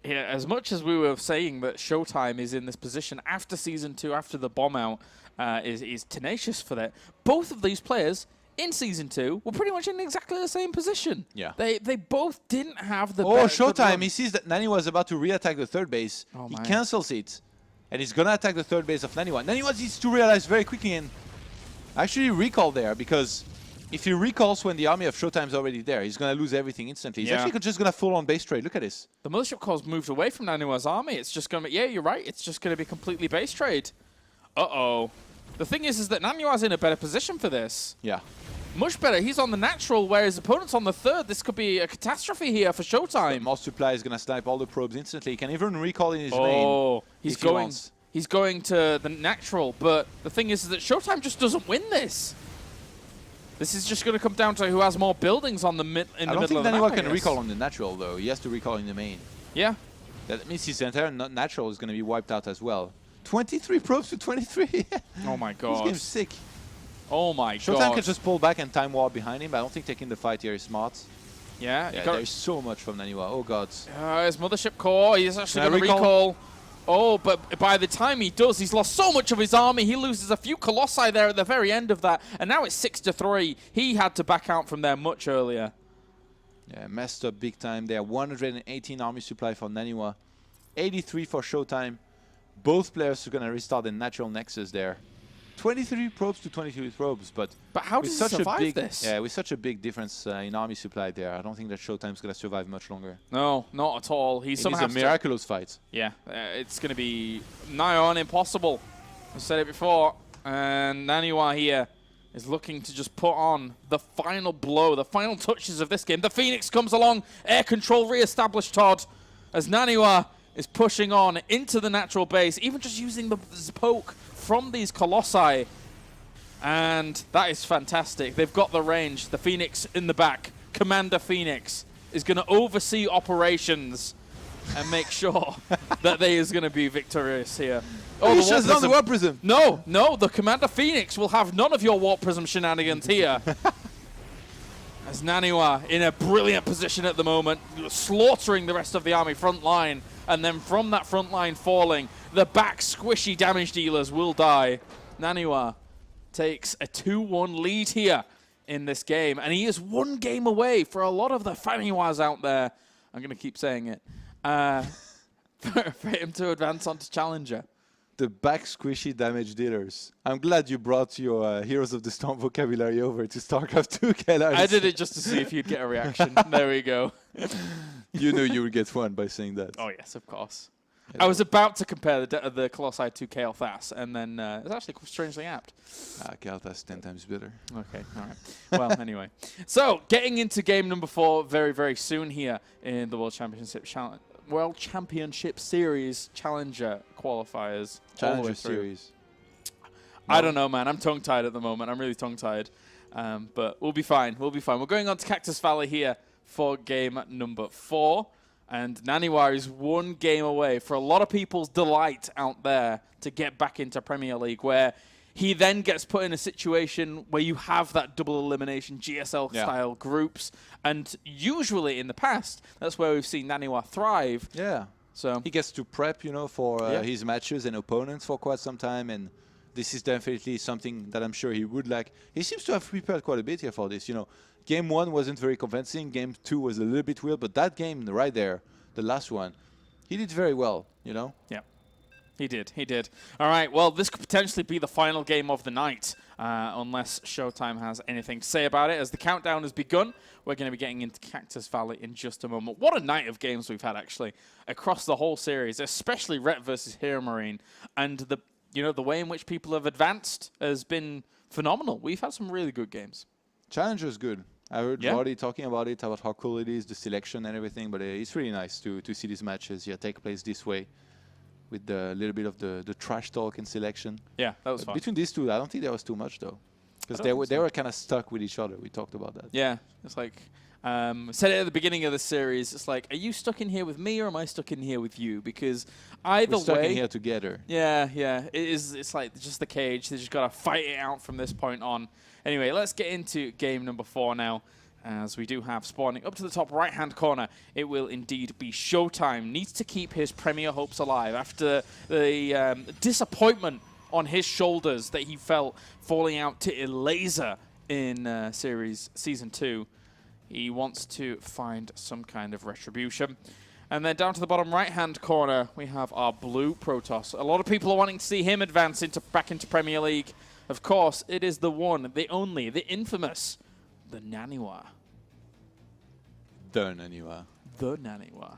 Yeah, as much as we were saying that ShoWTimE is in this position after Season 2, after the bomb out, is tenacious for that, both of these players in Season 2 were pretty much in exactly the same position. Yeah. They both didn't have the ShoWTimE, he sees that Nani was about to re-attack the third base. Oh, he my. cancels it. And he's going to attack the third base of naniwa. naniwa needs to realize very quickly and actually recall there, because if he recalls when the army of ShoWTimE is already there, he's going to lose everything instantly. He's actually just going to full on base trade. Look at this. The Mothership Core's moved away from naniwa's army. It's just going to be, yeah, you're right. It's just going to be completely base trade. Uh-oh. The thing is that naniwa's in a better position for this. Yeah. Much better. He's on the natural, where his opponent's on the third. This could be a catastrophe here for ShoWTimE. Moss Supply is going to snipe all the probes instantly. He can even recall in his main. Oh, he's going to the natural, but the thing is that ShoWTimE just doesn't win this. This is just going to come down to who has more buildings on the middle of the map. I don't think naniwa can recall on the natural, though. He has to recall in the main. Yeah. That means his entire natural is going to be wiped out as well. 23 probes to 23. Oh my god. This game's sick. Oh my god. ShoWTimE can just pull back and time war behind him, but I don't think taking the fight here is smart. Yeah. There's so much from naniwa. Oh god. His Mothership Core, he's actually going to recall. Oh, but by the time he does, he's lost so much of his army. He loses a few Colossi there at the very end of that. And now it's 6-3. He had to back out from there much earlier. Yeah, messed up big time there. 118 army supply for naniwa. 83 for ShoWTimE. Both players are going to restart the natural nexus there. 23 probes to 22 probes, but how does he survive this? Yeah, with such a big difference in army supply there, I don't think that ShoWTimE's going to survive much longer. No, not at all. He's somehow a miraculous fight. Yeah, it's going to be nigh on impossible. I said it before, and naniwa here is looking to just put on the final blow, the final touches of this game. The Phoenix comes along, air control re-established, Todd, as naniwa is pushing on into the natural base, even just using the poke from these Colossi. And that is fantastic. They've got the range. The Phoenix in the back. Commander Phoenix is going to oversee operations and make sure that they is going to be victorious here. Oh, he shuts down the Warp Prism. No, the Commander Phoenix will have none of your Warp Prism shenanigans here. As naniwa in a brilliant position at the moment, slaughtering the rest of the army front line. And then from that front line falling, the back squishy damage dealers will die. naniwa takes a 2-1 lead here in this game. And he is one game away for a lot of the naniwas out there. I'm going to keep saying it. For him to advance on to Challenger. The back squishy damage dealers. I'm glad you brought your Heroes of the Storm vocabulary over to StarCraft 2, Kailas. I did it just to see if you'd get a reaction. There we go. You knew you would get one by saying that. Oh, yes, of course. Yeah. I was about to compare the Colossi to Kael'thas, and then it's actually strangely apt. Kael'thas 10 times better. Okay, all right. Well, anyway. So, getting into game number 4 very, very soon here in the World Championship Series Challenger qualifiers. Challenger Series. I don't know, man. I'm tongue-tied at the moment. I'm really tongue-tied. But we'll be fine. We'll be fine. We're going on to Cactus Valley here for game number 4. And naniwa is one game away for a lot of people's delight out there to get back into Premier League, where he then gets put in a situation where you have that double elimination GSL-style groups. And usually in the past, that's where we've seen naniwa thrive. Yeah. So he gets to prep, for his matches and opponents for quite some time. And this is definitely something that I'm sure he would like. He seems to have prepared quite a bit here for this, Game 1 wasn't very convincing. Game 2 was a little bit weird. But that game right there, the last one, he did very well, Yeah. He did. All right, well, this could potentially be the final game of the night, unless ShoWTimE has anything to say about it. As the countdown has begun, we're going to be getting into Cactus Valley in just a moment. What a night of games we've had, actually, across the whole series, especially Ret versus Hero Marine. And the way in which people have advanced has been phenomenal. We've had some really good games. Challenger's good. I heard Roddy talking about it, about how cool it is, the selection and everything, but it's really nice to see these matches take place this way with the little bit of the trash talk and selection. Yeah, that was fun. Between these two, I don't think there was too much, though, because they were kind of stuck with each other. We talked about that. Yeah, it's like, said it at the beginning of the series, it's like, are you stuck in here with me or am I stuck in here with you? Because either we're stuck in here together. Yeah. It's like just the cage. They just got to fight it out from this point on. Anyway, let's get into game number 4 now. as we do have spawning up to the top right-hand corner. It will indeed be ShoWTimE. Needs to keep his Premier hopes alive after the disappointment on his shoulders that he felt falling out to Elaser in Season 2. He wants to find some kind of retribution. And then down to the bottom right-hand corner, we have our blue Protoss. A lot of people are wanting to see him advance back into Premier League. Of course, it is the one, the only, the infamous, the naniwa. The naniwa. The naniwa.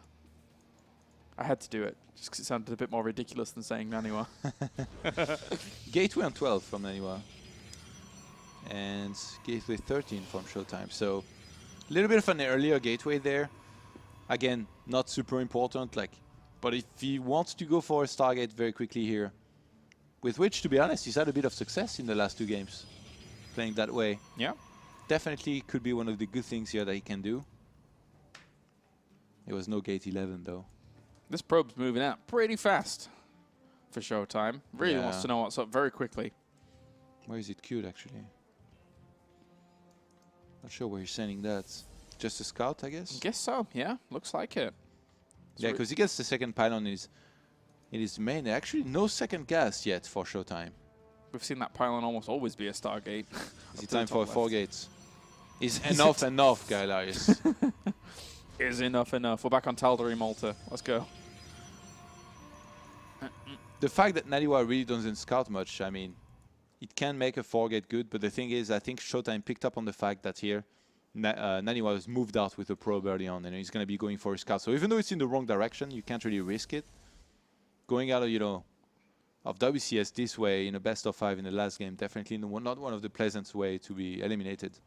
I had to do it, just because it sounded a bit more ridiculous than saying naniwa. Gateway on 12 from naniwa. And Gateway 13 from ShoWTimE. So a little bit of an earlier gateway there. Again, not super important, but if he wants to go for a Stargate very quickly here, with which, to be honest, he's had a bit of success in the last 2 games, playing that way. Yeah. Definitely could be one of the good things here that he can do. There was no Gate 11, though. This probe's moving out pretty fast for ShoWTimE. Really wants to know what's up very quickly. Where is it queued, actually? Not sure where he's sending that. Just a scout, I guess? I guess so, yeah. Looks like it. Yeah, because he gets the second pylon in his main. Actually, no second gas yet for ShoWTimE. We've seen that pylon almost always be a Stargate. Is it time for 4 gates? Is enough, Gailarius? Is enough. We're back on Tal'Darim Malta. Let's go. The fact that naniwa really doesn't scout much, I mean, it can make a 4-gate good, but the thing is, I think ShoWTimE picked up on the fact that here, naniwa was moved out with a probe early on, and he's going to be going for a scout. So even though it's in the wrong direction, you can't really risk it. Going out of, of WCS this way in a best of 5 in the last game, definitely not one of the pleasant way to be eliminated.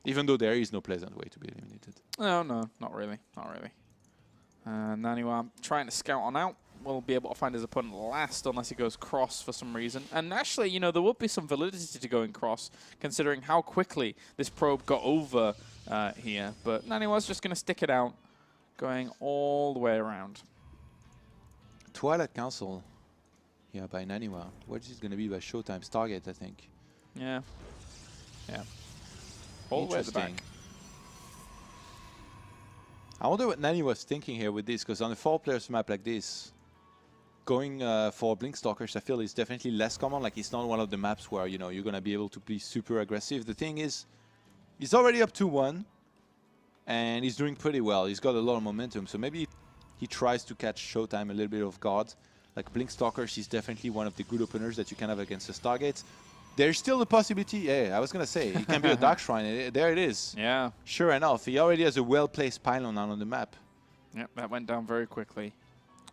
Even though there is no pleasant way to be eliminated. No, not really. naniwa trying to scout on out. Will be able to find his opponent last unless he goes cross for some reason. And actually, there would be some validity to going cross, considering how quickly this probe got over here. But naniwa's just going to stick it out, going all the way around. Twilight Council, yeah, by naniwa. What is it going to be by ShoWTimE? Stargate, I think. Yeah. All the way at the back. I wonder what naniwa was thinking here with this, because on a 4-players map like this, going for Blink Stalkers, I feel is definitely less common. It's not one of the maps where, you're going to be able to be super aggressive. The thing is, he's already up 2-1, and he's doing pretty well. He's got a lot of momentum, so maybe he tries to catch ShoWTimE a little bit off guard. Blink Stalkers is definitely one of the good openers that you can have against the Stargates. There's still a possibility, yeah, I was going to say, it can be a Dark Shrine. There it is. Yeah. Sure enough, he already has a well-placed pylon on the map. Yep, that went down very quickly.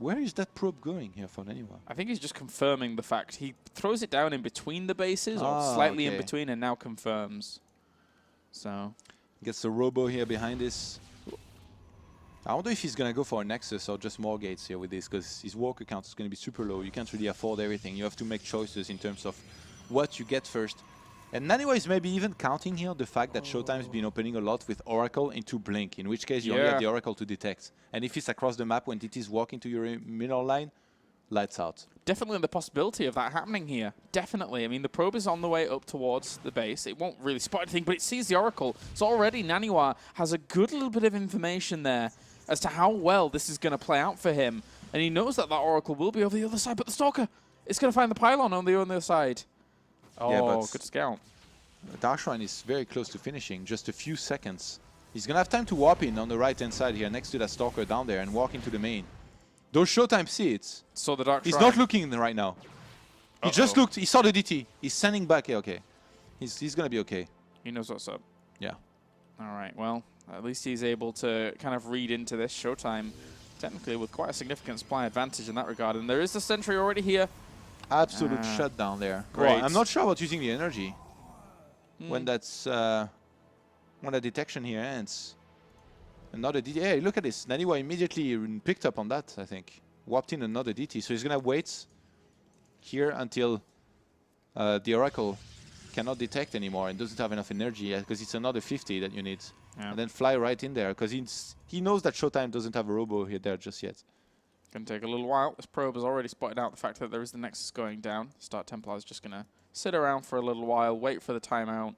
Where is that probe going here for naniwa? I think he's just confirming the fact. He throws it down in between the bases, or slightly in between, and now confirms. So gets the robo here behind this. I wonder if he's going to go for a Nexus or just more gates here with this, because his worker count is going to be super low. You can't really afford everything. You have to make choices in terms of what you get first. And naniwa is maybe even counting here the fact that ShoWTimE's been opening a lot with Oracle into Blink, in which case you only have the Oracle to detect. And if it's across the map when DTs walk into your mineral line, lights out. Definitely the possibility of that happening here. Definitely. I mean, the probe is on the way up towards the base. It won't really spot anything, but it sees the Oracle. So already naniwa has a good little bit of information there as to how well this is going to play out for him. And he knows that that Oracle will be over the other side, but the Stalker is going to find the pylon on the other side. Oh, yeah, good scout. Dark Shrine is very close to finishing, just a few seconds. He's going to have time to warp in on the right-hand side here, next to that Stalker down there, and walk into the main. Those ShoWTimE see it. So the Dark Shrine. He's not looking right now. He just looked, he saw the DT. He's sending back, okay. He's going to be okay. He knows what's up. Yeah. All right, well, at least he's able to kind of read into this. ShoWTimE, technically with quite a significant supply advantage in that regard. And there is the sentry already here. Absolute shutdown there. Great. Well, I'm not sure about using the energy when that's when the detection here ends. Another DT. Hey, look at this. naniwa immediately picked up on that, I think. Warped in another DT. So he's going to wait here until the Oracle cannot detect anymore and doesn't have enough energy, because it's another 50 that you need. Yeah. And then fly right in there, because he knows that ShoWTimE doesn't have a robo here there just yet. Going to take a little while. This probe has already spotted out the fact that there is the Nexus going down. Star Templar is just going to sit around for a little while, wait for the timeout.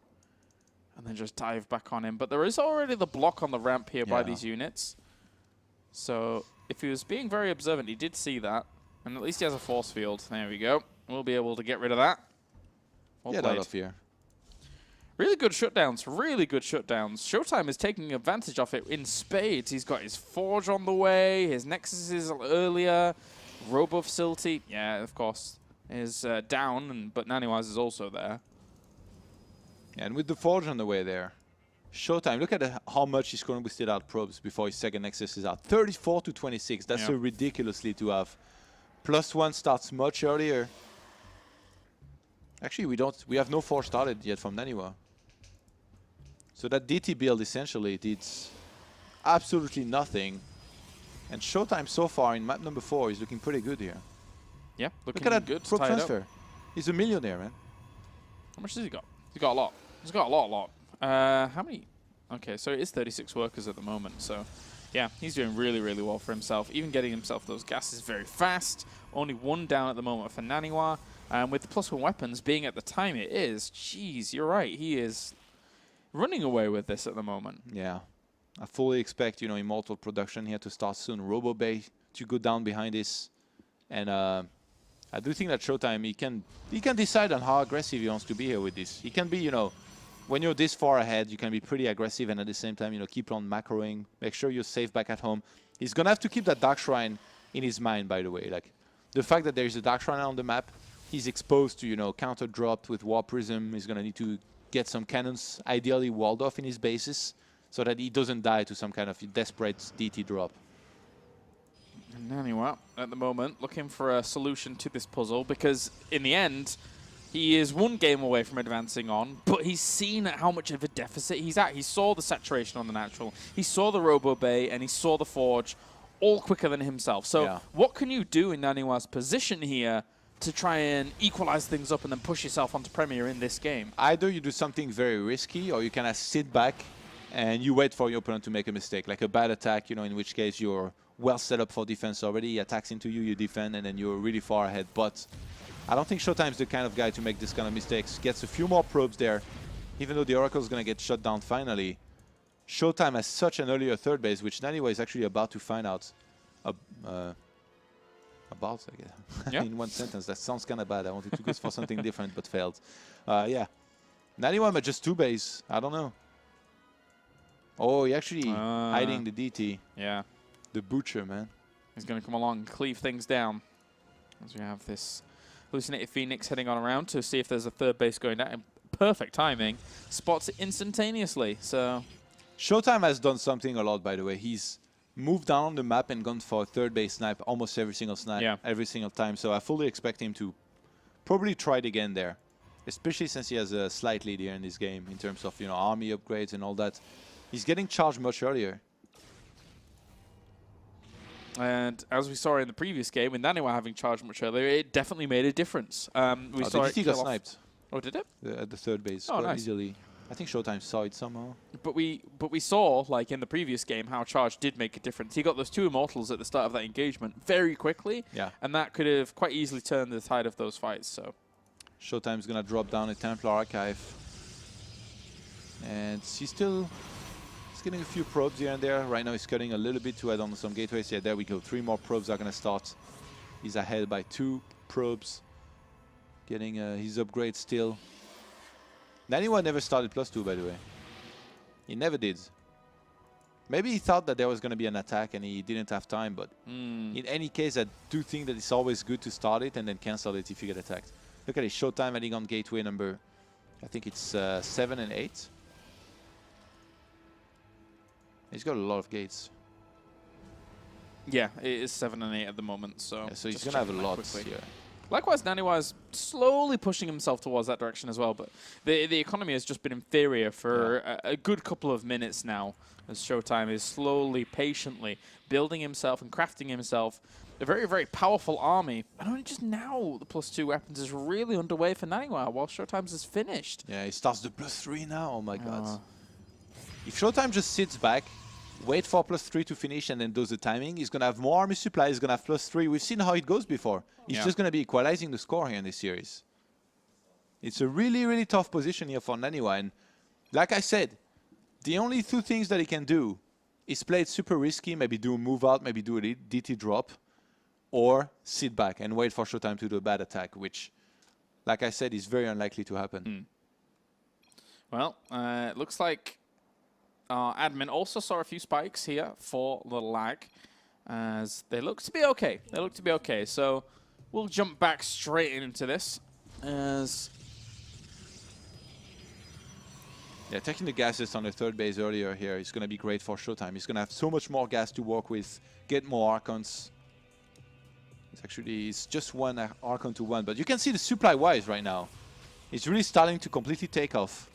and then just dive back on him. But there is already the block on the ramp here by Yeah. these units. So if he was being very observant, he did see that. And at least he has a force field. There we go. We'll be able to get rid of that. Well Get played. out of here. Really good shutdowns. Really good shutdowns. ShoWTimE is taking advantage of it in spades. He's got his Forge on the way. His Nexus is earlier. Robo Facility, yeah, of course, is down, but naniwa is also there. And with the Forge on the way there, ShoWTimE, look at how much he's going to still out probes before his second Nexus is out. 34 to 26. That's a ridiculously to have. +1 starts much earlier. Actually, we have no Forge started yet from naniwa. So that DT build essentially did absolutely nothing. And ShoWTimE so far in map number 4 is looking pretty good here. Yeah, Look at that good. probe transfer. He's a millionaire, man. How much has he got? He's got a lot. He's got a lot. How many? Okay, so it is 36 workers at the moment. So, yeah, he's doing really, really well for himself. Even getting himself those gases very fast. Only 1 down at the moment for naniwa. And with the +1 weapons being at the time it is, jeez, you're right. He is running away with this at the moment. Yeah. I fully expect, you know, Immortal production here to start soon. Robo Bay to go down behind this. And I do think that ShoWTimE, he can decide on how aggressive he wants to be here with this. He can be, you know, when you're this far ahead, you can be pretty aggressive and at the same time, you know, keep on macroing. Make sure you're safe back at home. He's going to have to keep that Dark Shrine in his mind, by the way. Like, the fact that there is a Dark Shrine on the map, he's exposed to, you know, counter drop with War Prism. He's going to need to get some cannons, ideally walled off in his bases, so that he doesn't die to some kind of desperate DT drop. And naniwa, at the moment, looking for a solution to this puzzle, because in the end, he is 1 game away from advancing on, but he's seen how much of a deficit he's at. He saw the saturation on the natural, he saw the Robo Bay, and he saw the Forge all quicker than himself. So what can you do in naniwa's position here to try and equalize things up and then push yourself onto Premier in this game? Either you do something very risky, or you kind of sit back and you wait for your opponent to make a mistake, like a bad attack, you know, in which case you're well set up for defense already. He attacks into you, you defend, and then you're really far ahead. But I don't think ShoWTimE's the kind of guy to make this kind of mistakes. Gets a few more probes there, even though the Oracle's going to get shut down finally. ShoWTimE has such an earlier third base, which naniwa is actually about to find out about, I guess. Yeah. In one sentence. That sounds kind of bad. I wanted to go for something different, but failed. Yeah. naniwa might just 2 base. I don't know. Oh, he actually hiding the DT. Yeah. The Butcher, man. He's going to come along and cleave things down. As we have this hallucinated Phoenix heading on around to see if there's a third base going down. Perfect timing. Spots it instantaneously. So ShoWTimE has done something a lot, by the way. He's moved down the map and gone for a third base snipe almost every single snipe, every single time. So I fully expect him to probably try it again there, especially since he has a slight lead here in this game in terms of, you know, army upgrades and all that. He's getting charged much earlier. And as we saw in the previous game, with naniwa having charged much earlier, it definitely made a difference. We saw the it DT got sniped. Oh, did it? At the third base, Oh, quite nice. easily. I think ShoWTimE saw it somehow. But we saw, like in the previous game, how charge did make a difference. He got those 2 Immortals at the start of that engagement very quickly, and that could have quite easily turned the tide of those fights. So ShoWTimE's gonna drop down a Templar Archive, and he's getting a few probes here and there. Right now he's cutting a little bit to add on some gateways. Yeah, there we go. 3 more probes are gonna start. He's ahead by 2 probes. Getting his upgrade still. naniwa never started +2, by the way. He never did. Maybe he thought that there was going to be an attack and he didn't have time, but in any case, I do think that it's always good to start it and then cancel it if you get attacked. Look at his ShoWTimE adding on gateway number, I think it's 7 and 8. He's got a lot of gates. yeah, it is 7 and 8 at the moment. So Yeah, so he's just going to have a checking that lot quickly. here. Likewise, naniwa is slowly pushing himself towards that direction as well, but the economy has just been inferior for a good couple of minutes now, as ShoWTimE is slowly, patiently building himself and crafting himself a very, very powerful army. And only just now the +2 weapons is really underway for naniwa, while ShoWTime's is finished. Yeah, he starts the +3 now. Oh my god. If ShoWTimE just sits back, wait for +3 to finish and then does the timing, he's going to have more army supply, he's going to have +3. We've seen how it goes before. He's just going to be equalizing the score here in this series. It's a really, really tough position here for naniwa, and like I said, the only two things that he can do is play it super risky, maybe do a move out, maybe do a DT drop, or sit back and wait for ShoWTimE to do a bad attack, which, like I said, is very unlikely to happen. Well, it looks like our admin also saw a few spikes here for the lag, as they look to be okay. They look to be okay. So we'll jump back straight into this, as yeah, taking the gases on the third base earlier here is going to be great for ShoWTimE. He's going to have so much more gas to work with, get more Archons. It's just one Archon to one, but you can see the supply-wise right now. It's really starting to completely take off.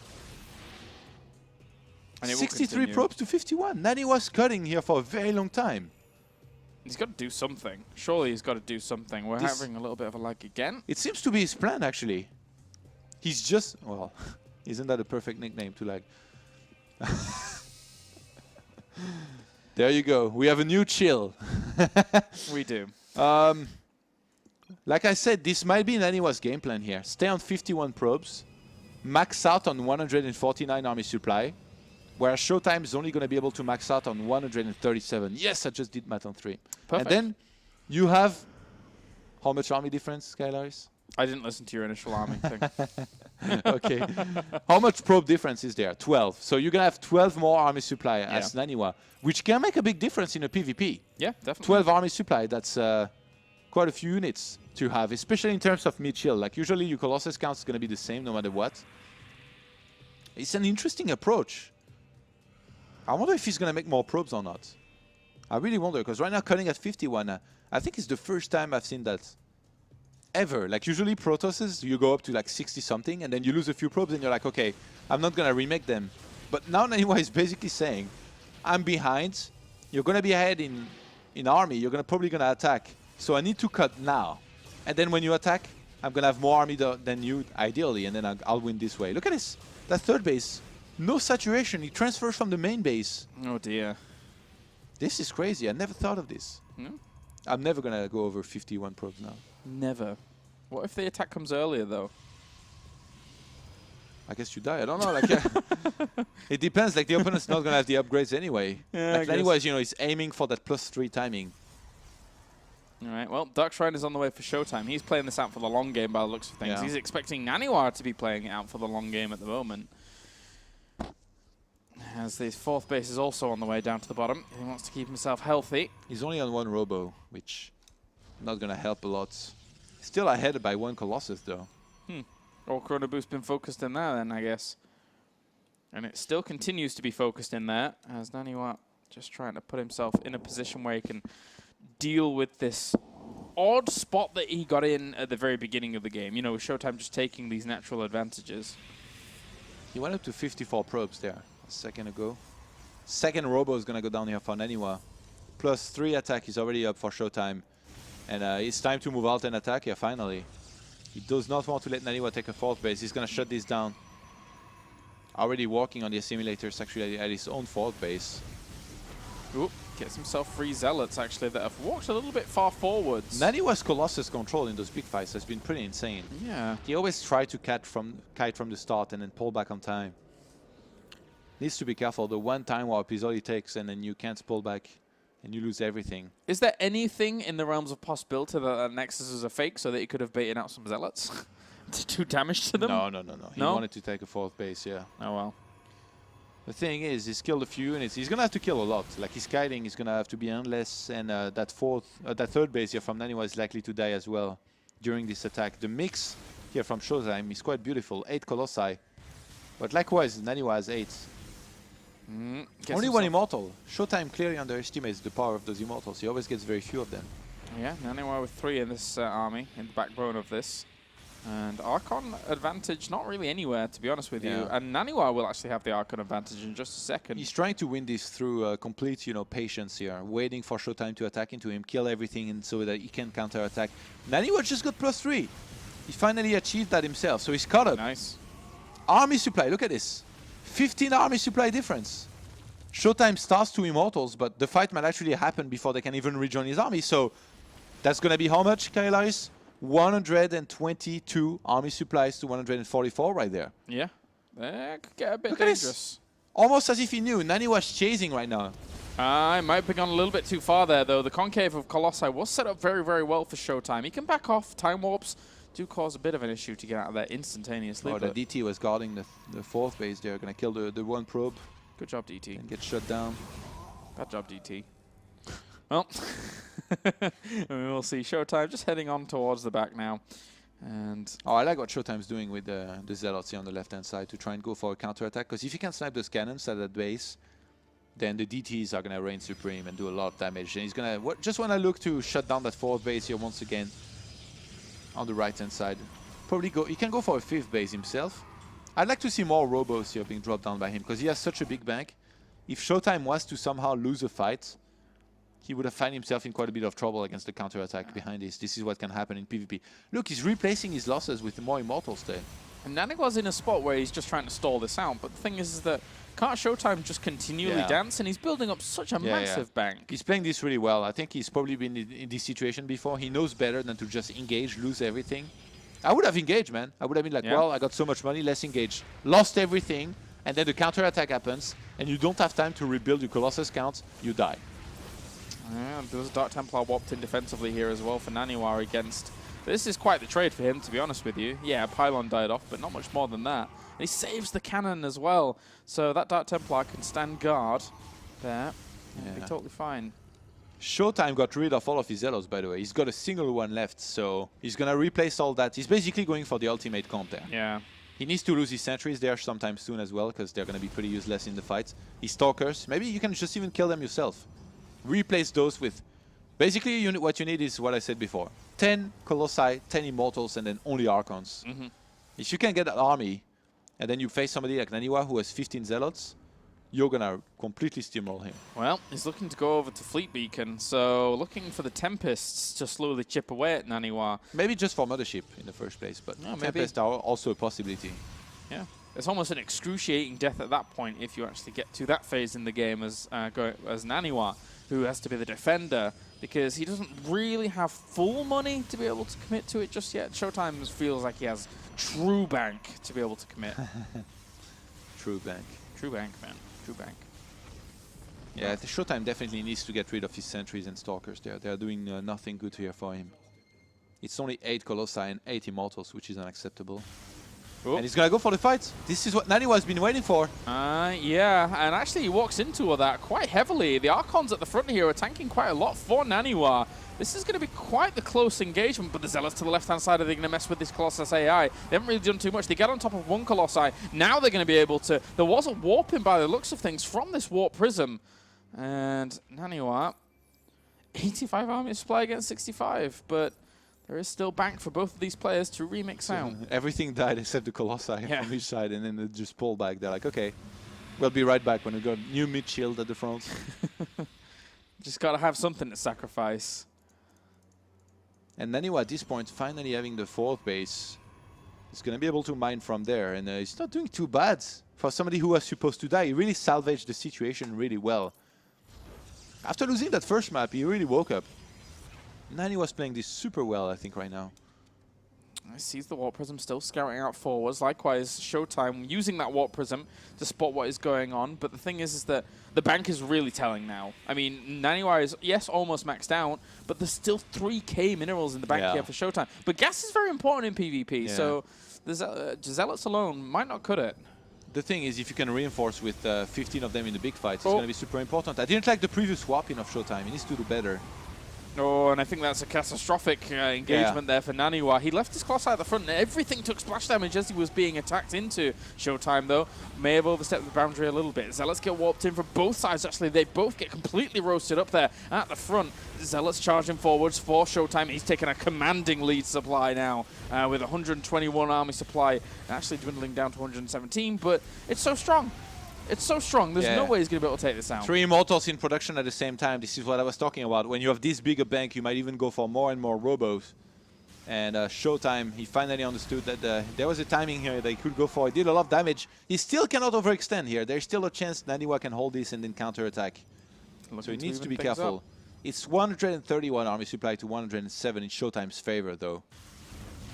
And 63 probes to 51. Nani was cutting here for a very long time. He's got to do something. Surely he's got to do something. We're having a little bit of a lag again. It seems to be his plan, actually. He's just... Well, isn't that a perfect nickname to lag? There you go. We have a new chill. We do. Like I said, this might be naniwa's game plan here. Stay on 51 probes. Max out on 149 army supply. Whereas ShoWTimE is only going to be able to max out on 137. Yes, I just did math on 3. Perfect. And then you have... How much army difference, Skylaris? I didn't listen to your initial army thing. Okay. How much probe difference is there? 12. So you're going to have 12 more army supply as naniwa, which can make a big difference in a PvP. Yeah, definitely. 12 army supply, that's quite a few units to have, especially in terms of mid-chill. Like usually your Colossus count is going to be the same no matter what. It's an interesting approach. I wonder if he's going to make more probes or not. I really wonder, because right now cutting at 51, I think it's the first time I've seen that ever. Like usually Protosses, you go up to like 60 something and then you lose a few probes and you're like, okay, I'm not going to remake them. But now naniwa is basically saying, I'm behind, you're going to be ahead in army, you're probably going to attack. So I need to cut now. And then when you attack, I'm going to have more army than you, ideally, and then I'll win this way. Look at this. That third base. No saturation. He transfers from the main base. Oh, dear. This is crazy. I never thought of this. No? I'm never going to go over 51 probes now. Never. What if the attack comes earlier, though? I guess you die. I don't know. Like, it depends. Like, the opponent's not going to have the upgrades anyway. Yeah, like, anyways, you know, he's aiming for that +3 timing. All right, well, Dark Shrine is on the way for ShoWTimE. He's playing this out for the long game by the looks of things. Yeah. He's expecting naniwa to be playing it out for the long game at the moment. As the fourth base is also on the way down to the bottom. He wants to keep himself healthy. He's only on one Robo, which not going to help a lot. Still ahead by one Colossus, though. Or Chrono Boost been focused in there then, I guess. And it still continues to be focused in there, as naniwa just trying to put himself in a position where he can deal with this odd spot that he got in at the very beginning of the game. You know, with ShoWTimE just taking these natural advantages. He went up to 54 probes there a second ago. Second Robo is going to go down here for naniwa. +3 attack is already up for ShoWTimE. And it's time to move out and attack here, finally. He does not want to let naniwa take a fourth base. He's going to shut this down. Already working on the assimilators actually at his own fourth base. Oop, gets himself 3 Zealots actually that have walked a little bit far forwards. naniwa's Colossus control in those big fights has been pretty insane. Yeah. He always tried to kite from the start and then pull back on time. Needs to be careful. The one time warp is all he takes and then you can't pull back and you lose everything. Is there anything in the realms of possibility that Nexus is a fake so that he could have baited out some Zealots to do damage to them? No. He wanted to take a fourth base, yeah. Oh, well. The thing is, he's killed a few units. He's going to have to kill a lot. Like, his kiting is going to have to be endless, and that third base here from naniwa is likely to die as well during this attack. The mix here from ShoWTimE is quite beautiful. 8 Colossi. But likewise, naniwa has 8. Only one Immortal. ShoWTimE clearly underestimates the power of those Immortals. He always gets very few of them. Yeah, naniwa with 3 in this army, in the backbone of this. And Archon advantage, not really anywhere, to be honest with you. And naniwa will actually have the Archon advantage in just a second. He's trying to win this through complete, patience here, waiting for ShoWTimE to attack into him, kill everything, and so that he can counter-attack. naniwa just got +3. He finally achieved that himself, so he's caught up. Nice. Army supply, look at this. 15 army supply difference. ShoWTimE starts 2 Immortals, but the fight might actually happen before they can even rejoin his army. So that's going to be how much, Kailaris? 122 army supplies to 144 right there. Yeah. That could get a bit Look at this. dangerous. Almost as if he knew. Nani was chasing right now. I might have gone a little bit too far there, though. The concave of Colossi was set up very, very well for ShoWTimE. He can back off. Time warps do cause a bit of an issue to get out of there instantaneously. Oh, the DT was guarding the fourth base there. Gonna kill the one probe. Good job, DT. And get shut down. Bad job, DT. Well, we'll see. ShoWTimE just heading on towards the back now. And oh, I like what ShoWTimE's doing with the Zealots here on the left-hand side to try and go for a counter-attack. Because if you can snipe those cannons at that base, then the DTs are going to reign supreme and do a lot of damage. And he's going to just want to look to shut down that fourth base here once again on the right-hand side. Probably go. He can go for a fifth base himself. I'd like to see more robos here being dropped down by him because he has such a big bank. If ShoWTimE was to somehow lose a fight, he would have found himself in quite a bit of trouble against the counter-attack behind this. This is what can happen in PvP. Look, he's replacing his losses with more Immortals there. And naniwa's in a spot where he's just trying to stall this out. But the thing is that can't ShoWTimE just continually dance? And he's building up such a massive bank. He's playing this really well. I think he's probably been in this situation before. He knows better than to just engage, lose everything. I would have engaged, man. I would have been like, well, I got so much money, let's engage. Lost everything, and then the counter-attack happens, and you don't have time to rebuild your Colossus count, you die. Yeah, there was a Dark Templar warped in defensively here as well for naniwa against... This is quite the trade for him, to be honest with you. Yeah, Pylon died off, but not much more than that. And he saves the cannon as well. So that Dark Templar can stand guard there. Yeah. Be totally fine. ShoWTimE got rid of all of his Zealots, by the way. He's got a single one left, so he's going to replace all that. He's basically going for the ultimate comp there. Yeah. He needs to lose his sentries there sometime soon as well, because they're going to be pretty useless in the fight. His Stalkers, maybe you can just even kill them yourself. Replace those with... Basically, what you need is what I said before. 10 Colossi, 10 Immortals, and then only Archons. If you can get an army, and then you face somebody like naniwa who has 15 Zealots, you're going to completely steamroll him. Well, he's looking to go over to Fleet Beacon, so looking for the Tempests to slowly chip away at naniwa. Maybe just for Mothership in the first place, but Tempests are also a possibility. Yeah. It's almost an excruciating death at that point if you actually get to that phase in the game as naniwa, who has to be the defender, because he doesn't really have full money to be able to commit to it just yet. ShoWTimE feels like he has true bank to be able to commit. True bank. True bank, man. True bank. Yeah, the ShoWTimE definitely needs to get rid of his sentries and Stalkers there. They are doing nothing good here for him. It's only 8 Colossi and 8 Immortals, which is unacceptable. Ooh. And he's going to go for the fight. This is what naniwa has been waiting for. Yeah, and actually he walks into that quite heavily. The Archons at the front here are tanking quite a lot for naniwa. This is going to be quite the close engagement, but the Zealots to the left-hand side, are they going to mess with this Colossus AI? They haven't really done too much. They get on top of one Colossi. Now they're going to be able to... There was a warping by the looks of things from this warp prism. And naniwa, 85 army supply against 65, but... There is still bank for both of these players to remix out. Everything died except the Colossi from each side, and then they just pull back. They're like, okay, we'll be right back when we got new mid-shield at the front. Just got to have something to sacrifice. And naniwa at this point, finally having the fourth base, he's going to be able to mine from there. And he's not doing too bad for somebody who was supposed to die. He really salvaged the situation really well. After losing that first map, he really woke up. nani was playing this super well, I think, right now. I sees the Warp Prism still scouting out forwards. Likewise, ShoWTimE using that Warp Prism to spot what is going on. But the thing is that the bank is really telling now. I mean, naniwa is, yes, almost maxed out, but there's still 3k minerals in the bank here for ShoWTimE. But gas is very important in PvP, so the Zealots alone might not cut it. The thing is, if you can reinforce with 15 of them in the big fights, it's going to be super important. I didn't like the previous swap-in of ShoWTimE. He needs to do better. Oh, and I think that's a catastrophic engagement there for naniwa. He left his Colossi at the front, and everything took splash damage as he was being attacked into. ShoWTimE, though, may have overstepped the boundary a little bit. Zealots get warped in from both sides, actually. They both get completely roasted up there at the front. Zealots charging forwards for ShoWTimE. He's taken a commanding lead supply now with 121 army supply, actually dwindling down to 117, but it's so strong. It's so strong. There's no way he's going to be able to take this out. 3 Immortals in production at the same time. This is what I was talking about. When you have this big a bank, you might even go for more and more robos. And ShoWTimE, he finally understood that there was a timing here that he could go for. He did a lot of damage. He still cannot overextend here. There's still a chance naniwa can hold this and then counterattack. So he needs to be careful. It's 131 army supply to 107 in ShoWTimE's favor, though.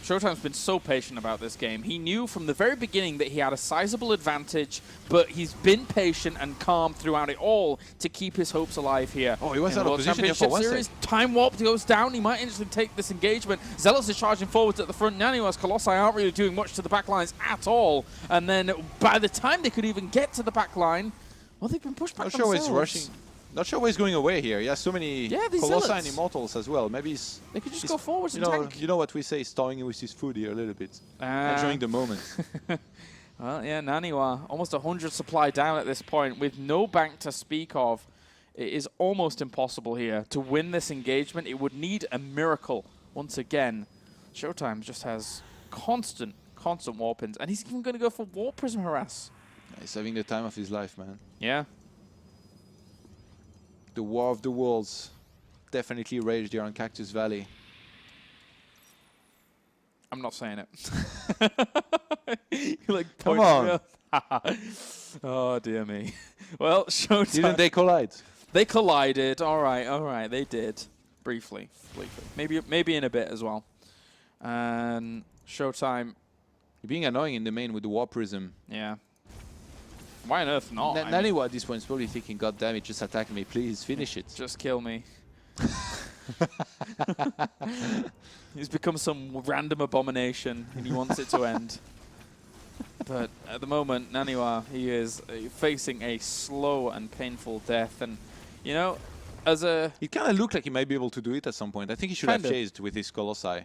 ShoWTimE's been so patient about this game. He knew from the very beginning that he had a sizable advantage, but he's been patient and calm throughout it all to keep his hopes alive here. Oh, he was in out the of World position here for Championship one Series. sec. Time Warp goes down. He might instantly take this engagement. Zealous is charging forwards at the front. naniwa's Colossi aren't really doing much to the back lines at all. And then by the time they could even get to the back line, well, they've been pushed back Not sure why themselves. he's rushing. Not sure why he's going away here. He has so many these Colossi Zealots. and Immortals as well. Maybe he's... They could just go forwards you and know, tank. you know what we say, stowing with his food here a little bit. Enjoying the moment. Well, yeah, naniwa, almost 100 supply down at this point with no bank to speak of. It is almost impossible here to win this engagement. It would need a miracle once again. ShoWTimE just has constant warpins, and he's even going to go for Warp Prism Harass. He's having the time of his life, man. Yeah. The War of the Worlds definitely raged here on Cactus Valley. I'm not saying it. You like Come on. Oh, dear me. Well, ShoWTimE. Didn't they collide? They collided. All right. They did. Briefly. Maybe in a bit as well. And ShoWTimE. You're being annoying in the main with the War Prism. Yeah. Why on earth not? Naniwa at this point is probably thinking, God damn it, just attack me, please, finish it. Just kill me. He's become some random abomination, and he wants it to end. But at the moment, naniwa, he is facing a slow and painful death. And, you know, as a... It kind of looked like he might be able to do it at some point. I think he should have Kinda. chased with his Colossi.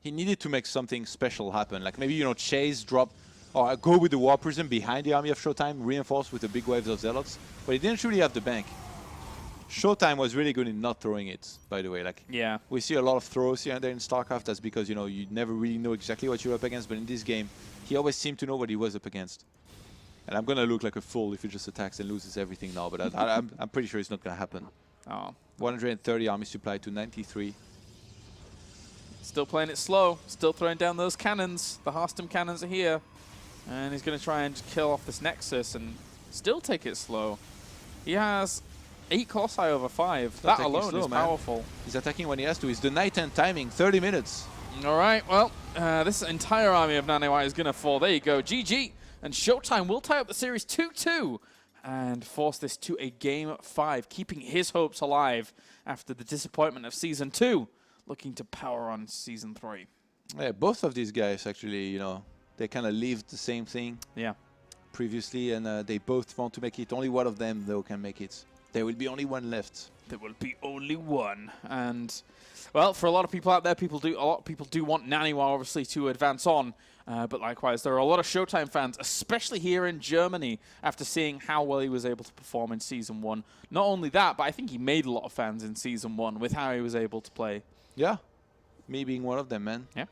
He needed to make something special happen. Like maybe, you know, chase, drop, or go with the War Prism behind the army of ShoWTimE, reinforce with the big waves of Zealots. But he didn't really have the bank. ShoWTimE was really good in not throwing it, by the way. Like, Yeah. we see a lot of throws here and there in StarCraft. That's because, you know, you never really know exactly what you're up against. But in this game, he always seemed to know what he was up against. And I'm going to look like a fool if he just attacks and loses everything now. But I'm pretty sure it's not going to happen. Oh. 130 army supply to 93. Still playing it slow. Still throwing down those cannons. The ShoWTimE cannons are here. And he's going to try and kill off this Nexus and still take it slow. He has 8 Colossi over 5. That alone slow, is man. powerful. He's attacking when he has to. It's the night end timing, 30 minutes. All right, well, this entire army of naniwa is going to fall. There you go, GG. And ShoWTimE will tie up the series 2-2 and force this to a Game 5, keeping his hopes alive after the disappointment of Season 2, looking to power on Season 3. Yeah, both of these guys actually, you know, they kind of lived the same thing Yeah. previously, and they both want to make it. Only one of them, though, can make it. There will be only one left. There will be only one. And, well, for a lot of people out there, a lot of people do want naniwa, obviously, to advance on. But likewise, there are a lot of ShoWTimE fans, especially here in Germany, after seeing how well he was able to perform in Season 1. Not only that, but I think he made a lot of fans in Season 1 with how he was able to play. Yeah, me being one of them, man. Yeah.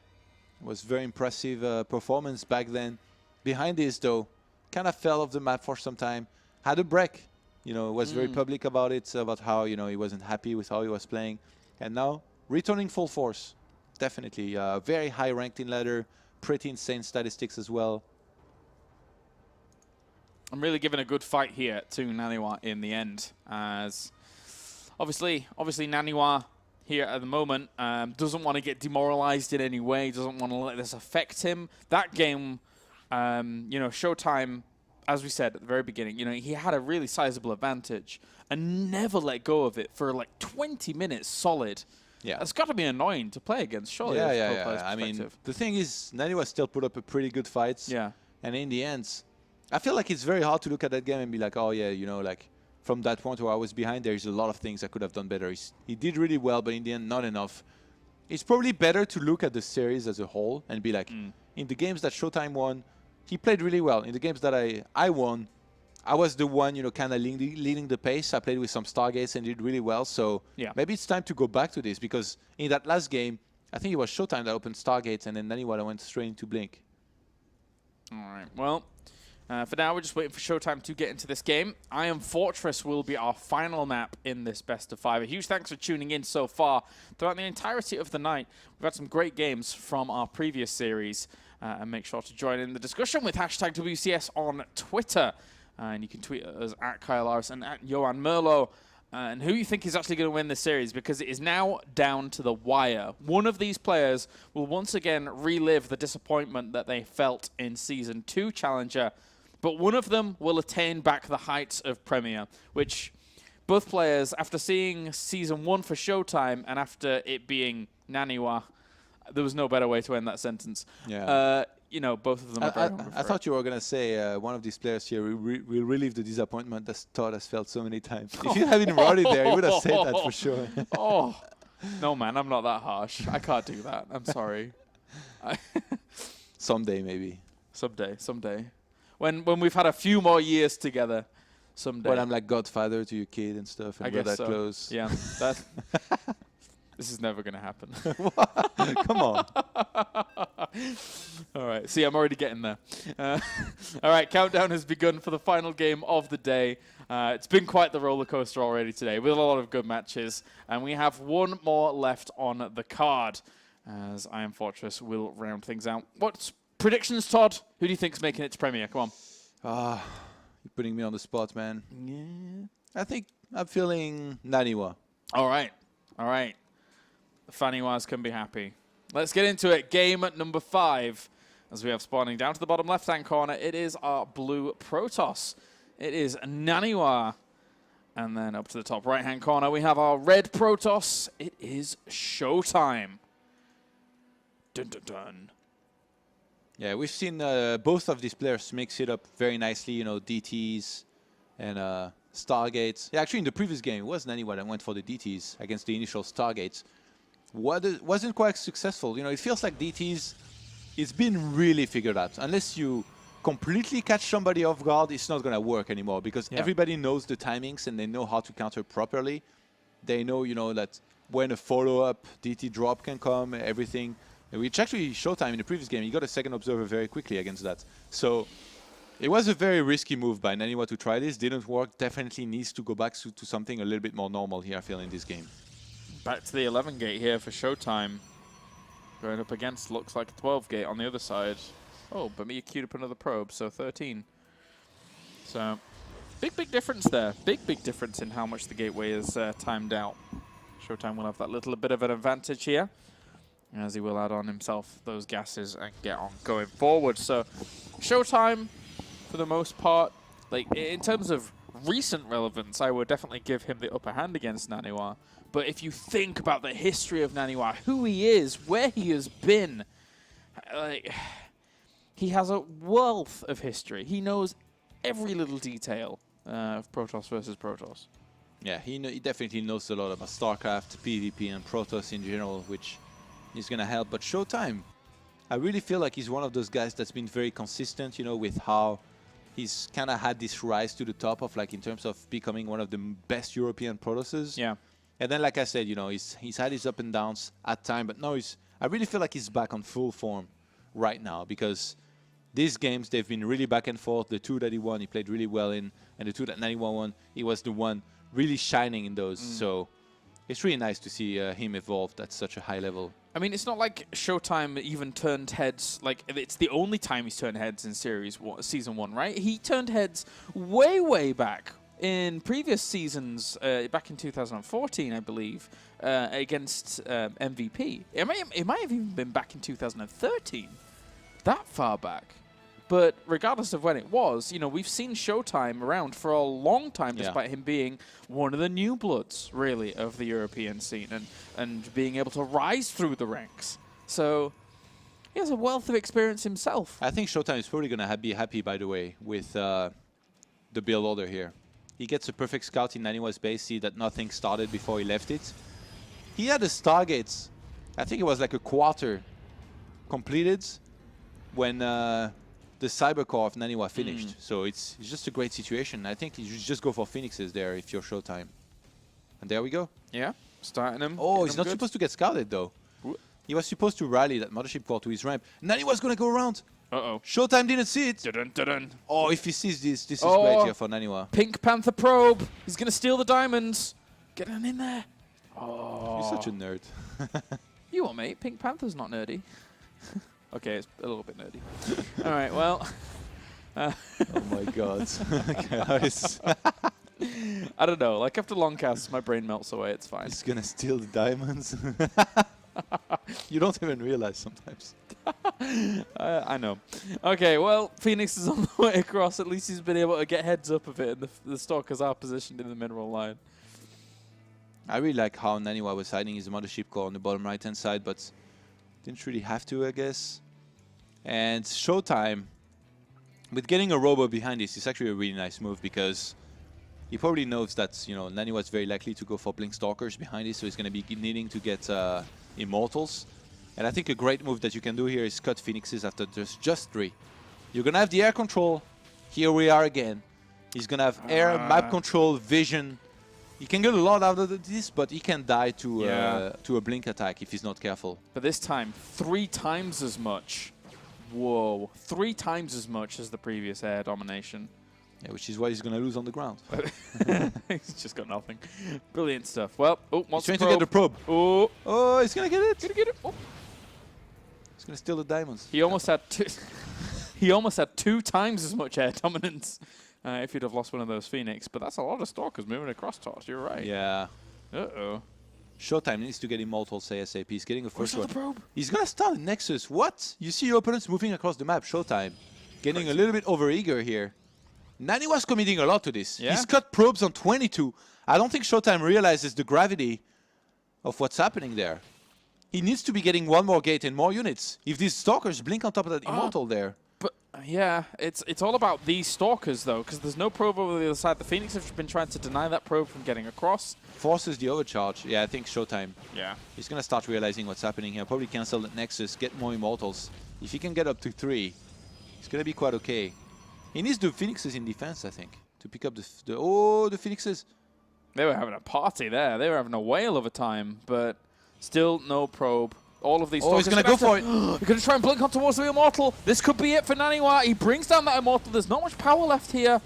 It was very impressive performance back then. Behind this, though, kind of fell off the map for some time. Had a break. You know, was very public about it, about how, you know, he wasn't happy with how he was playing. And now, returning full force. Definitely. Very high ranked in ladder. Pretty insane statistics as well. I'm really giving a good fight here to naniwa in the end, as obviously naniwa here at the moment doesn't want to get demoralized in any way, doesn't want to let this affect him. That game, you know, ShoWTimE, as we said at the very beginning, you know, he had a really sizable advantage and never let go of it for like 20 minutes solid. Yeah. That's got to be annoying to play against, surely. Yeah. I mean, the thing is, naniwa still put up a pretty good fight. Yeah. And in the end, I feel like it's very hard to look at that game and be like, oh, yeah, you know, like, from that point where I was behind, there's a lot of things I could have done better. He did really well, but in the end, not enough. It's probably better to look at the series as a whole and be like, in the games that ShoWTimE won, he played really well. In the games that I won, I was the one, you know, kind of leading the pace. I played with some Stargates and did really well. So yeah, maybe it's time to go back to this, because in that last game, I think it was ShoWTimE that opened Stargates, and then naniwa went straight into Blink. All right. Well, for now, we're just waiting for ShoWTimE to get into this game. Iron Fortress will be our final map in this best of 5. A huge thanks for tuning in so far. Throughout the entirety of the night, we've had some great games from our previous series. And make sure to join in the discussion with hashtag WCS on Twitter. And you can tweet us at Kyle Lars and at Johan Merlo. and who you think is actually going to win this series, because it is now down to the wire. One of these players will once again relive the disappointment that they felt in Season 2 Challenger, but one of them will attain back the heights of Premier, which both players, after seeing Season 1 for ShoWTimE and after it being naniwa, there was no better way to end that sentence. Yeah. You know, both of them are very hungry I for thought you were going to say one of these players here will relieve the disappointment that Todd has felt so many times. If you hadn't wrote it there, you would have said that for sure. Oh, no, man, I'm not that harsh. I can't do that. I'm sorry. Someday, maybe. Someday. When we've had a few more years together, someday. When I'm like godfather to your kid and stuff, and I we're guess that so. close. Yeah, that. This is never going to happen. Come on. All right. See, I'm already getting there. All right. Countdown has begun for the final game of the day. It's been quite the roller coaster already today with a lot of good matches. And we have one more left on the card as Iron Fortress will round things out. What's predictions, Todd? Who do you think's making its premiere? Come on. You're putting me on the spot, man. Yeah. I think I'm feeling naniwa. All right. The Faniwas can be happy. Let's get into it. Game number 5. As we have spawning down to the bottom left-hand corner, it is our blue Protoss. It is naniwa. And then up to the top right-hand corner, we have our red Protoss. It is ShoWTimE. Dun, dun, dun. Yeah, we've seen both of these players mix it up very nicely, you know, DTs and Stargates. Yeah, actually, in the previous game, it was naniwa that went for the DTs against the initial Stargates. Wasn't quite successful. You know, it feels like DTs, it's been really figured out. Unless you completely catch somebody off guard, it's not going to work anymore because everybody knows the timings and they know how to counter properly. They know, you know, that when a follow-up DT drop can come, everything. Which actually ShoWTimE in the previous game, he got a second observer very quickly against that. So it was a very risky move by naniwa to try this. Didn't work. Definitely needs to go back to something a little bit more normal here, I feel, in this game. Back to the 11 gate here for ShoWTimE. Going up against, looks like a 12 gate on the other side. Oh, but me queued up another probe, so 13. So, big difference there. Big difference in how much the gateway is timed out. ShoWTimE will have that little bit of an advantage here, as he will add on himself those gases and get on going forward. So, ShoWTimE, for the most part, like in terms of recent relevance, I would definitely give him the upper hand against naniwa. But if you think about the history of naniwa, who he is, where he has been, like, he has a wealth of history. He knows every little detail of Protoss versus Protoss. Yeah, he definitely knows a lot about StarCraft, PvP, and Protoss in general, which is going to help. But ShoWTimE, I really feel like he's one of those guys that's been very consistent, you know, with how he's kind of had this rise to the top of, like, in terms of becoming one of the best European Protosses. Yeah. And then, like I said, you know, he's had his up and downs at time, but no, I really feel like he's back on full form right now because these games, they've been really back and forth. The 2 that he won, he played really well in, and the 2 that naniwa won, he was the one really shining in those. So it's really nice to see him evolved at such a high level. I mean, it's not like ShoWTimE even turned heads. Like, it's the only time he's turned heads in Season 1, right? He turned heads way back in previous seasons, back in 2014, I believe, against MVP. It might have even been back in 2013. That far back. But regardless of when it was, you know, we've seen ShoWTimE around for a long time, despite him being one of the new bloods, really, of the European scene and being able to rise through the ranks. So he has a wealth of experience himself. I think ShoWTimE is probably going to be happy, by the way, with the build order here. He gets a perfect scout in naniwa's base, see that nothing started before he left it. He had the Stargates, I think it was like a quarter completed when the Cybercore of naniwa finished. So it's just a great situation. I think you should just go for Phoenixes there if you're ShoWTimE. And there we go. Yeah, starting him. Oh, he's not supposed to get scouted, though. He was supposed to rally that Mothership Core to his ramp. naniwa's going to go around. Uh-oh. ShoWTimE didn't see it. Dun, dun, dun. Oh, if he sees this is great here for naniwa. Pink Panther probe. He's going to steal the diamonds. Get him in there. Oh. You're such a nerd. You are, mate. Pink Panther's not nerdy. Okay, it's a little bit nerdy. All right, well. Oh, my God. I don't know. Like after long casts, my brain melts away. It's fine. He's gonna steal the diamonds. You don't even realize sometimes. I know. Okay, well, Phoenix is on the way across. At least he's been able to get heads up of it, and the stalkers are positioned in the mineral line. I really like how naniwa was hiding his mothership core on the bottom right-hand side, but didn't really have to, I guess. And ShoWTimE, with getting a robo behind this, is actually a really nice move because he probably knows that, you know, naniwa is very likely to go for Blink Stalkers behind this, so he's going to be needing to get Immortals. And I think a great move that you can do here is cut Phoenixes after there's just 3. You're going to have the air control. Here we are again. He's going to have air, map control, vision. He can get a lot out of this, but he can die to a blink attack if he's not careful. But this time, 3 times as much. Whoa. 3 times as much as the previous air domination. Yeah, which is why he's going to lose on the ground. He's just got nothing. Brilliant stuff. Well, oh, he's trying to get the probe. Oh, oh, he's going to get it. Gonna get it. Oh. He's going to steal the diamonds. He almost had 2. He almost had 2 times as much air dominance if he'd have lost one of those Phoenix. But that's a lot of stalkers moving across Toss. You're right. Yeah. Uh-oh. ShoWTimE needs to get Immortals ASAP. He's getting the first one. The probe? He's going to start a Nexus. What? You see your opponents moving across the map. ShoWTimE getting a little bit overeager here. Nani was committing a lot to this. Yeah. He's cut probes on 22. I don't think ShoWTimE realizes the gravity of what's happening there. He needs to be getting 1 more gate and more units. If these Stalkers blink on top of that Immortal there. But, yeah, it's all about these Stalkers, though, because there's no probe over the other side. The Phoenix have been trying to deny that probe from getting across. Forces the overcharge. Yeah, I think ShoWTimE. Yeah. He's going to start realizing what's happening here. Probably cancel the Nexus, get more Immortals. If he can get up to 3, it's going to be quite okay. He needs the Phoenixes in defense, I think, to pick up the Phoenixes. They were having a party there. They were having a whale of a time, but still no probe. All of these. Oh, he's going to go for it. He's going to try and blink on towards the Immortal. This could be it for naniwa. He brings down that Immortal. There's not much power left here.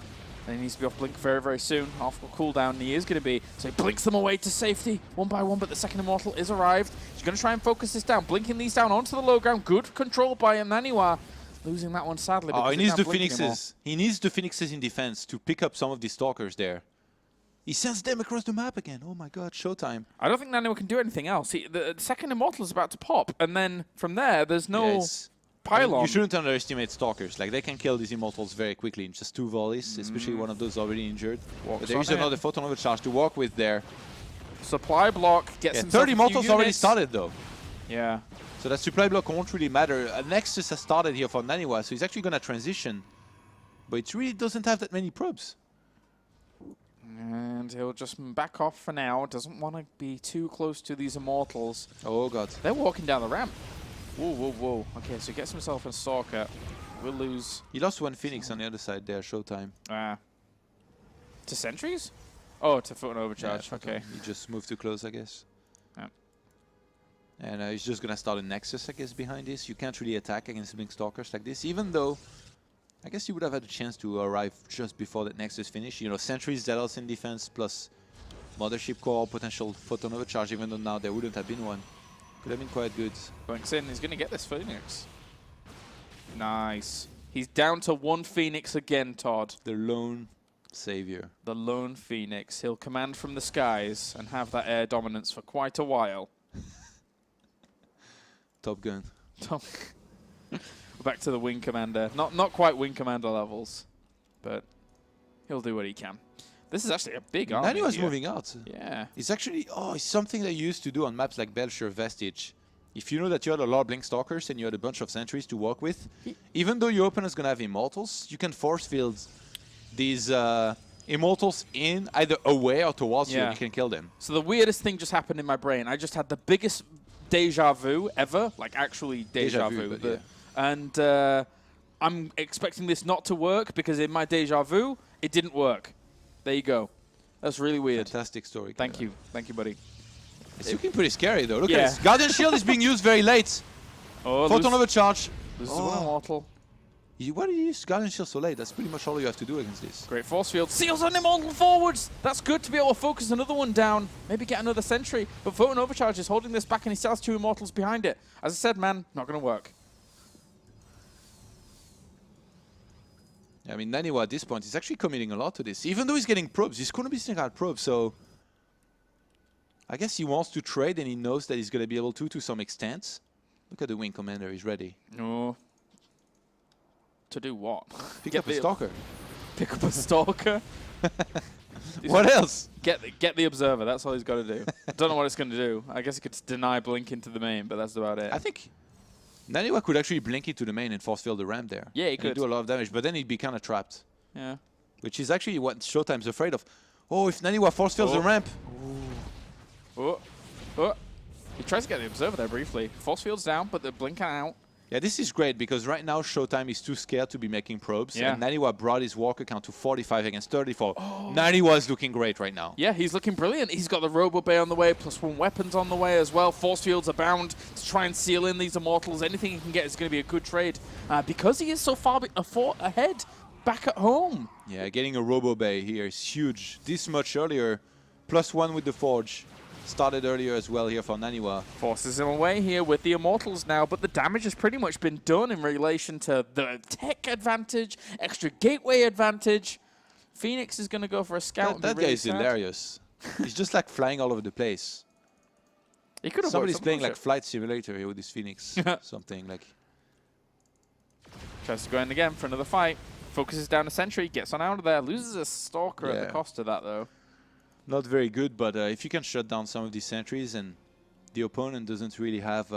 And he needs to be off blink very, very soon. Off cooldown he is going to be. So he blinks them away to safety, 1 by 1, but the second Immortal is arrived. He's going to try and focus this down, blinking these down onto the low ground. Good control by naniwa. Losing that one sadly. Oh, he needs the Phoenixes. He needs the Phoenixes in defense to pick up some of these Stalkers there. He sends them across the map again. Oh my god, ShoWTimE. I don't think naniwa can do anything else. The second Immortal is about to pop, and then from there, there's no pylon. You shouldn't underestimate Stalkers. Like, they can kill these Immortals very quickly in just 2 volleys, especially one of those already injured. But there is another photon overcharge to work with there. Supply block gets himself 30 Immortals already started though. Yeah. So that supply block won't really matter. A Nexus has started here for naniwa, so he's actually going to transition. But it really doesn't have that many probes. And he'll just back off for now. Doesn't want to be too close to these Immortals. Oh god. They're walking down the ramp. Whoa, whoa, whoa. Okay, so he gets himself a Stalker. We'll lose. He lost 1 Phoenix on the other side there, ShoWTimE. To sentries? Oh, to foot and overcharge. Yeah, okay. He just moved too close, I guess. Yeah. And he's just going to start a Nexus, I guess, behind this. You can't really attack against Blink Stalkers like this, even though I guess you would have had a chance to arrive just before that Nexus finish. You know, sentries, Zealots in defense, plus Mothership Core, potential photon overcharge, even though now there wouldn't have been one. Could have been quite good. Blinks in, he's going to get this Phoenix. Nice. He's down to 1 Phoenix again, Todd. The lone savior. The lone Phoenix. He'll command from the skies and have that air dominance for quite a while. Top Gun. We're back to the Wing Commander. Not quite Wing Commander levels, but he'll do what he can. This is actually a big army. And he was moving out. Yeah. It's actually, it's something they used to do on maps like Belcher, Vestige. If you know that you had a lot of Blink Stalkers and you had a bunch of sentries to work with, even though your opponent's going to have Immortals, you can force field these Immortals in, either away or towards you, and you can kill them. So the weirdest thing just happened in my brain. I just had the biggest deja vu ever, like actually deja vu. Yeah. And I'm expecting this not to work because in my deja vu, it didn't work. There you go. That's really weird. Fantastic story. Thank you. Thank you, buddy. It's looking pretty scary, though. Look at this. Guardian Shield is being used very late. Oh, Photon overcharge. This is one Immortal. Why do you use Guardian Shield so late? That's pretty much all you have to do against this. Great force field. Seals on Immortal forwards. That's good to be able to focus another one down. Maybe get another sentry. But Photon overcharge is holding this back and he still has 2 Immortals behind it. As I said, man, not going to work. I mean, naniwa at this point is actually committing a lot to this. Even though he's getting probes, he's going to be sending out probes, so I guess he wants to trade and he knows that he's going to be able to some extent. Look at the wing commander, he's ready. No. To do what? Pick up a stalker. Pick up a stalker? What else? Get the observer, that's all he's got to do. I don't know what it's going to do. I guess he could deny blink into the main, but that's about it. I think naniwa could actually blink into the main and force field the ramp there. Yeah, he could. He'd do a lot of damage, but then he'd be kind of trapped. Yeah. Which is actually what ShoWTimE's afraid of. Oh, if naniwa force fields the ramp. Oh. Oh. He tries to get the observer there briefly. Force field's down, but the blink out. Yeah, this is great because right now ShoWTimE is too scared to be making probes. Yeah. And naniwa brought his walker count to 45 against 34. naniwa is looking great right now. Yeah, he's looking brilliant. He's got the Robo Bay on the way, +1 weapons on the way as well. Force fields are bound to try and seal in these Immortals. Anything he can get is going to be a good trade because he is so far ahead back at home. Yeah, getting a Robo Bay here is huge. This much earlier, +1 with the Forge. Started earlier as well here for naniwa. Forces him away here with the Immortals now, but the damage has pretty much been done in relation to the tech advantage, extra gateway advantage. Phoenix is going to go for a scout. That guy is hilarious. He's just like flying all over the place. He could have Somebody's playing like Flight Simulator here with this Phoenix. Something like. Tries to go in again for another fight. Focuses down a sentry, gets on out of there, loses a stalker at the cost of that though. Not very good, but if you can shut down some of these sentries and the opponent doesn't really have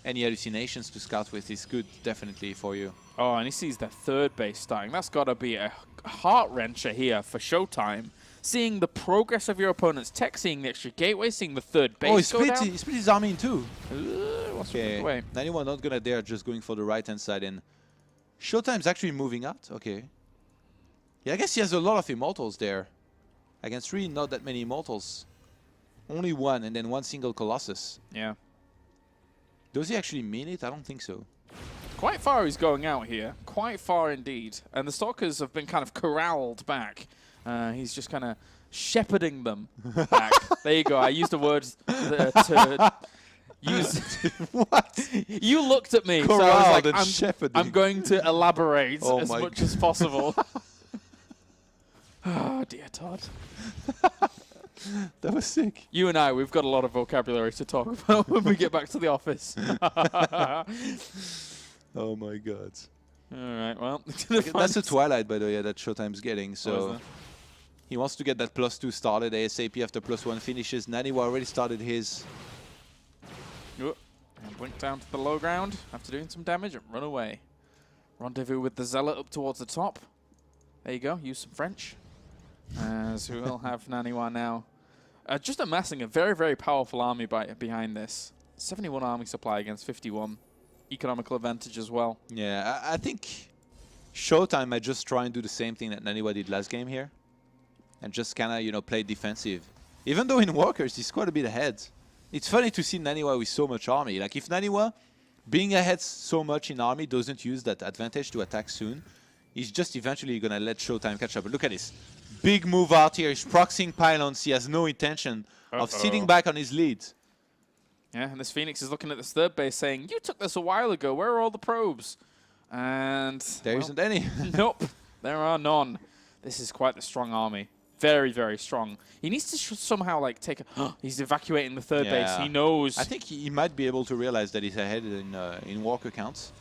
any hallucinations to scout with, it's good definitely for you. Oh, and he sees the third base starting. That's got to be a heart-wrencher here for ShoWTimE. Seeing the progress of your opponent's tech, seeing the extra gateway, seeing the third base go down. He split his army in two. Okay. naniwa not gonna dare, just going for the right-hand side, and ShoWTimE's actually moving out. Okay. Yeah, I guess he has a lot of Immortals there. Against 3, not that many Immortals. Only 1, and then 1 single Colossus. Yeah. Does he actually mean it? I don't think so. Quite far he's going out here. Quite far indeed. And the Stalkers have been kind of corralled back. He's just kind of shepherding them back. There you go. I used the words to use. What? You looked at me, Corralled so I was and like, shepherding. I'm going to elaborate as my much as possible. Oh, dear Todd. That was sick. You and I, we've got a lot of vocabulary to talk about when we get back to the office. Oh my god. All right, well. That's a Twilight, by the way, that ShoWTimE's getting. So he wants to get that +2 started ASAP after +1 finishes. naniwa already started his. And blink down to the low ground after doing some damage and run away. Rendezvous with the Zealot up towards the top. There you go, use some French. As we will have naniwa now. Just amassing a very, very powerful army behind this. 71 army supply against 51. Economical advantage as well. Yeah, I think ShoWTimE might just try and do the same thing that naniwa did last game here. And just kind of, you know, play defensive. Even though in Walkers, he's quite a bit ahead. It's funny to see naniwa with so much army. Like, if naniwa, being ahead so much in army, doesn't use that advantage to attack soon, he's just eventually going to let ShoWTimE catch up. But look at this. Big move out here. He's proxying pylons. He has no intention of sitting back on his lead. Yeah, and this Phoenix is looking at this third base saying, you took this a while ago. Where are all the probes? And there isn't any. Nope, there are none. This is quite the strong army. Very, very strong. He needs to somehow like take a... he's evacuating the third base. He knows. I think he might be able to realize that he's ahead in walker counts.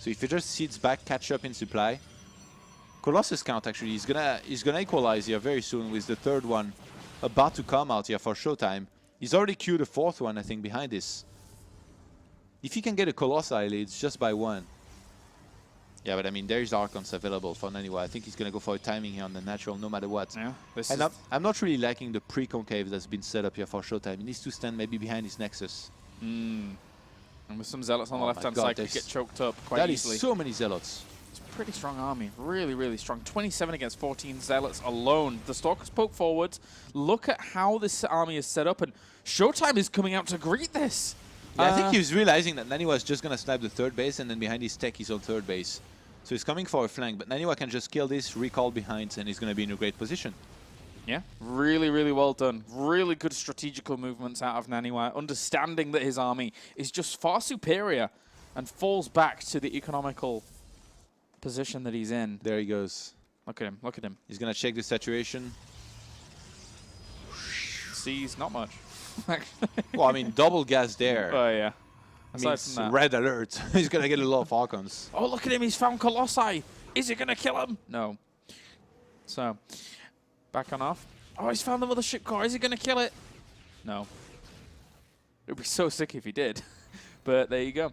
So if he just sits back, catch up in supply. Colossus count actually, he's gonna equalize here very soon with the third one about to come out here for ShoWTimE. He's already queued a fourth one, I think, behind this. If he can get a Colossi leads just by 1. Yeah, but I mean, there's Archons available for naniwa. I think he's gonna go for a timing here on the natural no matter what. Yeah, and I'm not really liking the pre-concave that's been set up here for ShoWTimE. He needs to stand maybe behind his Nexus. And with some Zealots on the left-hand side, could get choked up quite easily. That is so many Zealots. It's a pretty strong army. Really, really strong. 27 against 14 Zealots alone. The Stalkers poke forward. Look at how this army is set up, and ShoWTimE is coming out to greet this. Yeah, I think he was realizing that naniwa is just going to snipe the third base, and then behind his tech he's on third base. So he's coming for a flank, but naniwa can just kill this, recall behind, and he's going to be in a great position. Yeah, really, really well done. Really good strategical movements out of naniwa, understanding that his army is just far superior and falls back to the economical position that he's in. There he goes. Look at him. Look at him. He's going to check the saturation. Sees not much. Well, I mean, double gas there. Oh, yeah. Aside Means from that. red alert. He's going to get a lot of Archons. Oh, look at him. He's found Colossi. Is he going to kill him? No. So, back on off. Oh, he's found the mothership core. Is he going to kill it? No. It would be so sick if he did. But there you go.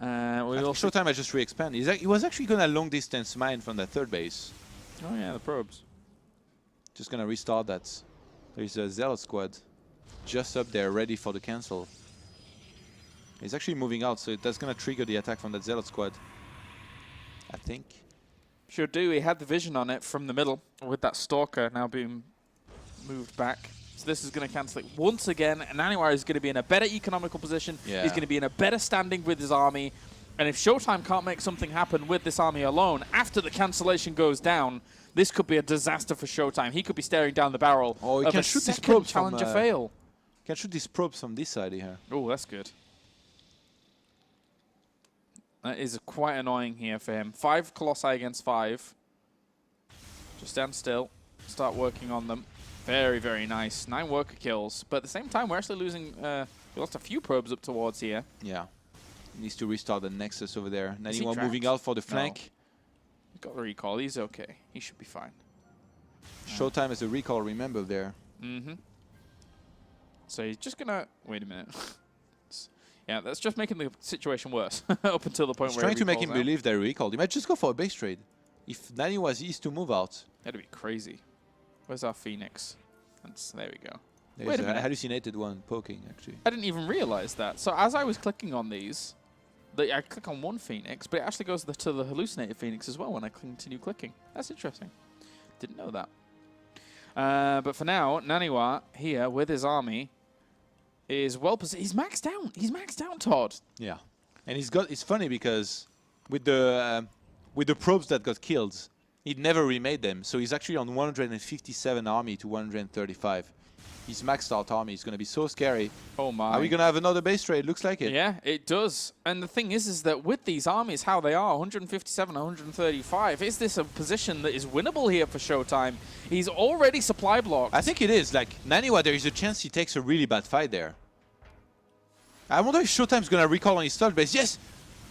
ShoWTimE has just re-expanded. He was actually going to long distance mine from that third base. Oh, yeah, the probes. Just going to restart that. There's a Zealot squad just up there, ready for the cancel. He's actually moving out, so that's going to trigger the attack from that Zealot squad. I think. Should do. He had the vision on it from the middle with that Stalker now being moved back. So this is going to cancel it once again. And naniwa is going to be in a better economical position. Yeah. He's going to be in a better standing with his army. And if ShoWTimE can't make something happen with this army alone, after the cancellation goes down, this could be a disaster for ShoWTimE. He could be staring down the barrel he of can a shoot these second probes challenger from, fail. Can shoot these probes from this side here. Oh, that's good. That is quite annoying here for him. 5 Colossi against 5. Just stand still. Start working on them. Very, very nice. 9 worker kills. But at the same time, we're actually losing... we lost a few probes up towards here. Yeah. Needs to restart the Nexus over there. Naniwa trapped? moving out for the flank. No. He's got the recall. He's okay. He should be fine. ShoWTimE has a recall, remember, there. Mm-hmm. So he's just going to... Wait a minute. Yeah, that's just making the situation worse up until the point He's where trying to make him out. believe they recalled. He might just go for a base trade. If Naniwa is to move out. That'd be crazy. Where's our Phoenix? There we go. There's Wait a a minute. hallucinated one poking, actually. I didn't even realize that. So as I was clicking on these, I click on one Phoenix, but it actually goes to the hallucinated Phoenix as well when I continue clicking. That's interesting. Didn't know that. But for now, naniwa here with his army is well positioned. He's maxed out. He's maxed out, Todd. Yeah. And it's funny because with the probes that got killed, he never remade them. So he's actually on 157 army to 135. He's maxed out army. It's going to be so scary. Oh my. Are we going to have another base trade? Looks like it. Yeah, it does. And the thing is that with these armies, how they are, 157, 135, is this a position that is winnable here for ShoWTimE? He's already supply blocked. I think it is. Like, Naniwa, there is a chance he takes a really bad fight there. I wonder if ShoWTimE's going to recall on his third base. Yes,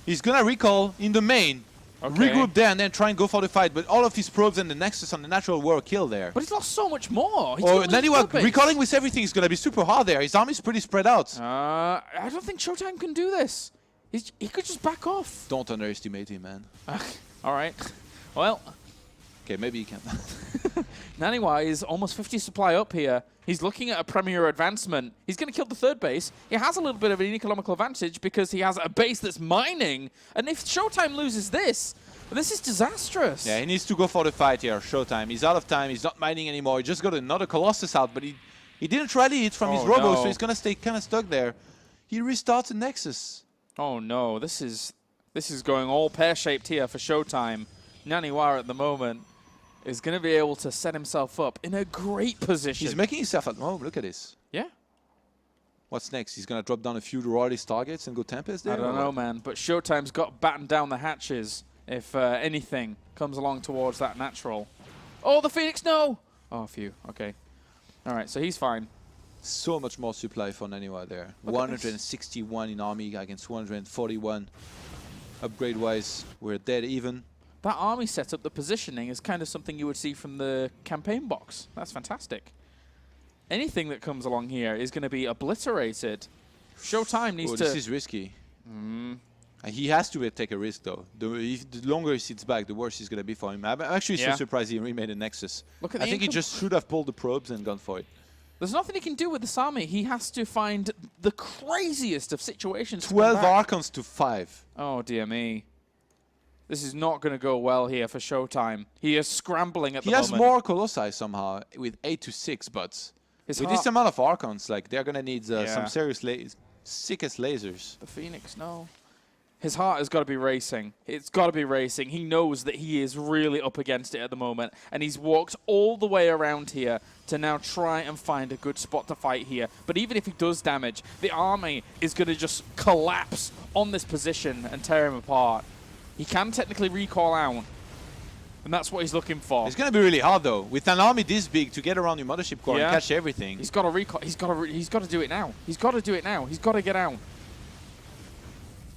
he's going to recall in the main. Okay. Regroup there and then try and go for the fight. But all of his probes and the Nexus on the natural were killed there. But he's lost so much more. He's Oh, got those Naniwa puppets. recalling with everything is going to be super hard there. His army's pretty spread out. I don't think ShoWTimE can do this. He could just back off. Don't underestimate him, man. All right. Well, Okay, maybe he can. naniwa is almost 50 supply up here. He's looking at a premier advancement. He's going to kill the third base. He has a little bit of an economical advantage because he has a base that's mining. And if ShoWTimE loses this is disastrous. Yeah, he needs to go for the fight here, ShoWTimE. He's out of time. He's not mining anymore. He just got another Colossus out, but he didn't rally it from his robo, so he's going to stay kind of stuck there. He restarts the Nexus. Oh no, this is going all pear-shaped here for ShoWTimE. naniwa at the moment is going to be able to set himself up in a great position. He's making himself at home. Look at this. Yeah. What's next? He's going to drop down a few royalist targets and go Tempest there? I don't know, man. But ShoWTimE's got battened down the hatches if anything comes along towards that natural. Oh, the Phoenix, no! Oh, phew. Okay. All right, so he's fine. So much more supply for Naniwa there. 161 in army against 141. Upgrade-wise, we're dead even. That army setup, the positioning, is kind of something you would see from the campaign box. That's fantastic. Anything that comes along here is going to be obliterated. ShoWTimE needs to... This is risky. He has to take a risk, though. The longer he sits back, the worse it's going to be for him. I'm actually so surprised he remade a Nexus. Look at I think he just should have pulled the probes and gone for it. There's nothing he can do with this army. He has to find the craziest of situations. 12 Archons to 5. Oh, dear me. This is not going to go well here for ShoWTimE. He is scrambling at the moment. He has more Colossi somehow with 8 to 6, but with this amount of Archons, like, they're going to need some serious sickest lasers. The Phoenix, no. His heart has got to be racing. It's got to be racing. He knows that he is really up against it at the moment, and he's walked all the way around here to now try and find a good spot to fight here. But even if he does damage, the army is going to just collapse on this position and tear him apart. He can technically recall out, And that's what he's looking for. It's going to be really hard, though. With an army this big, to get around your mothership core and catch everything. He's got to recall. He's got to do it now. He's got to do it now. He's got to get out.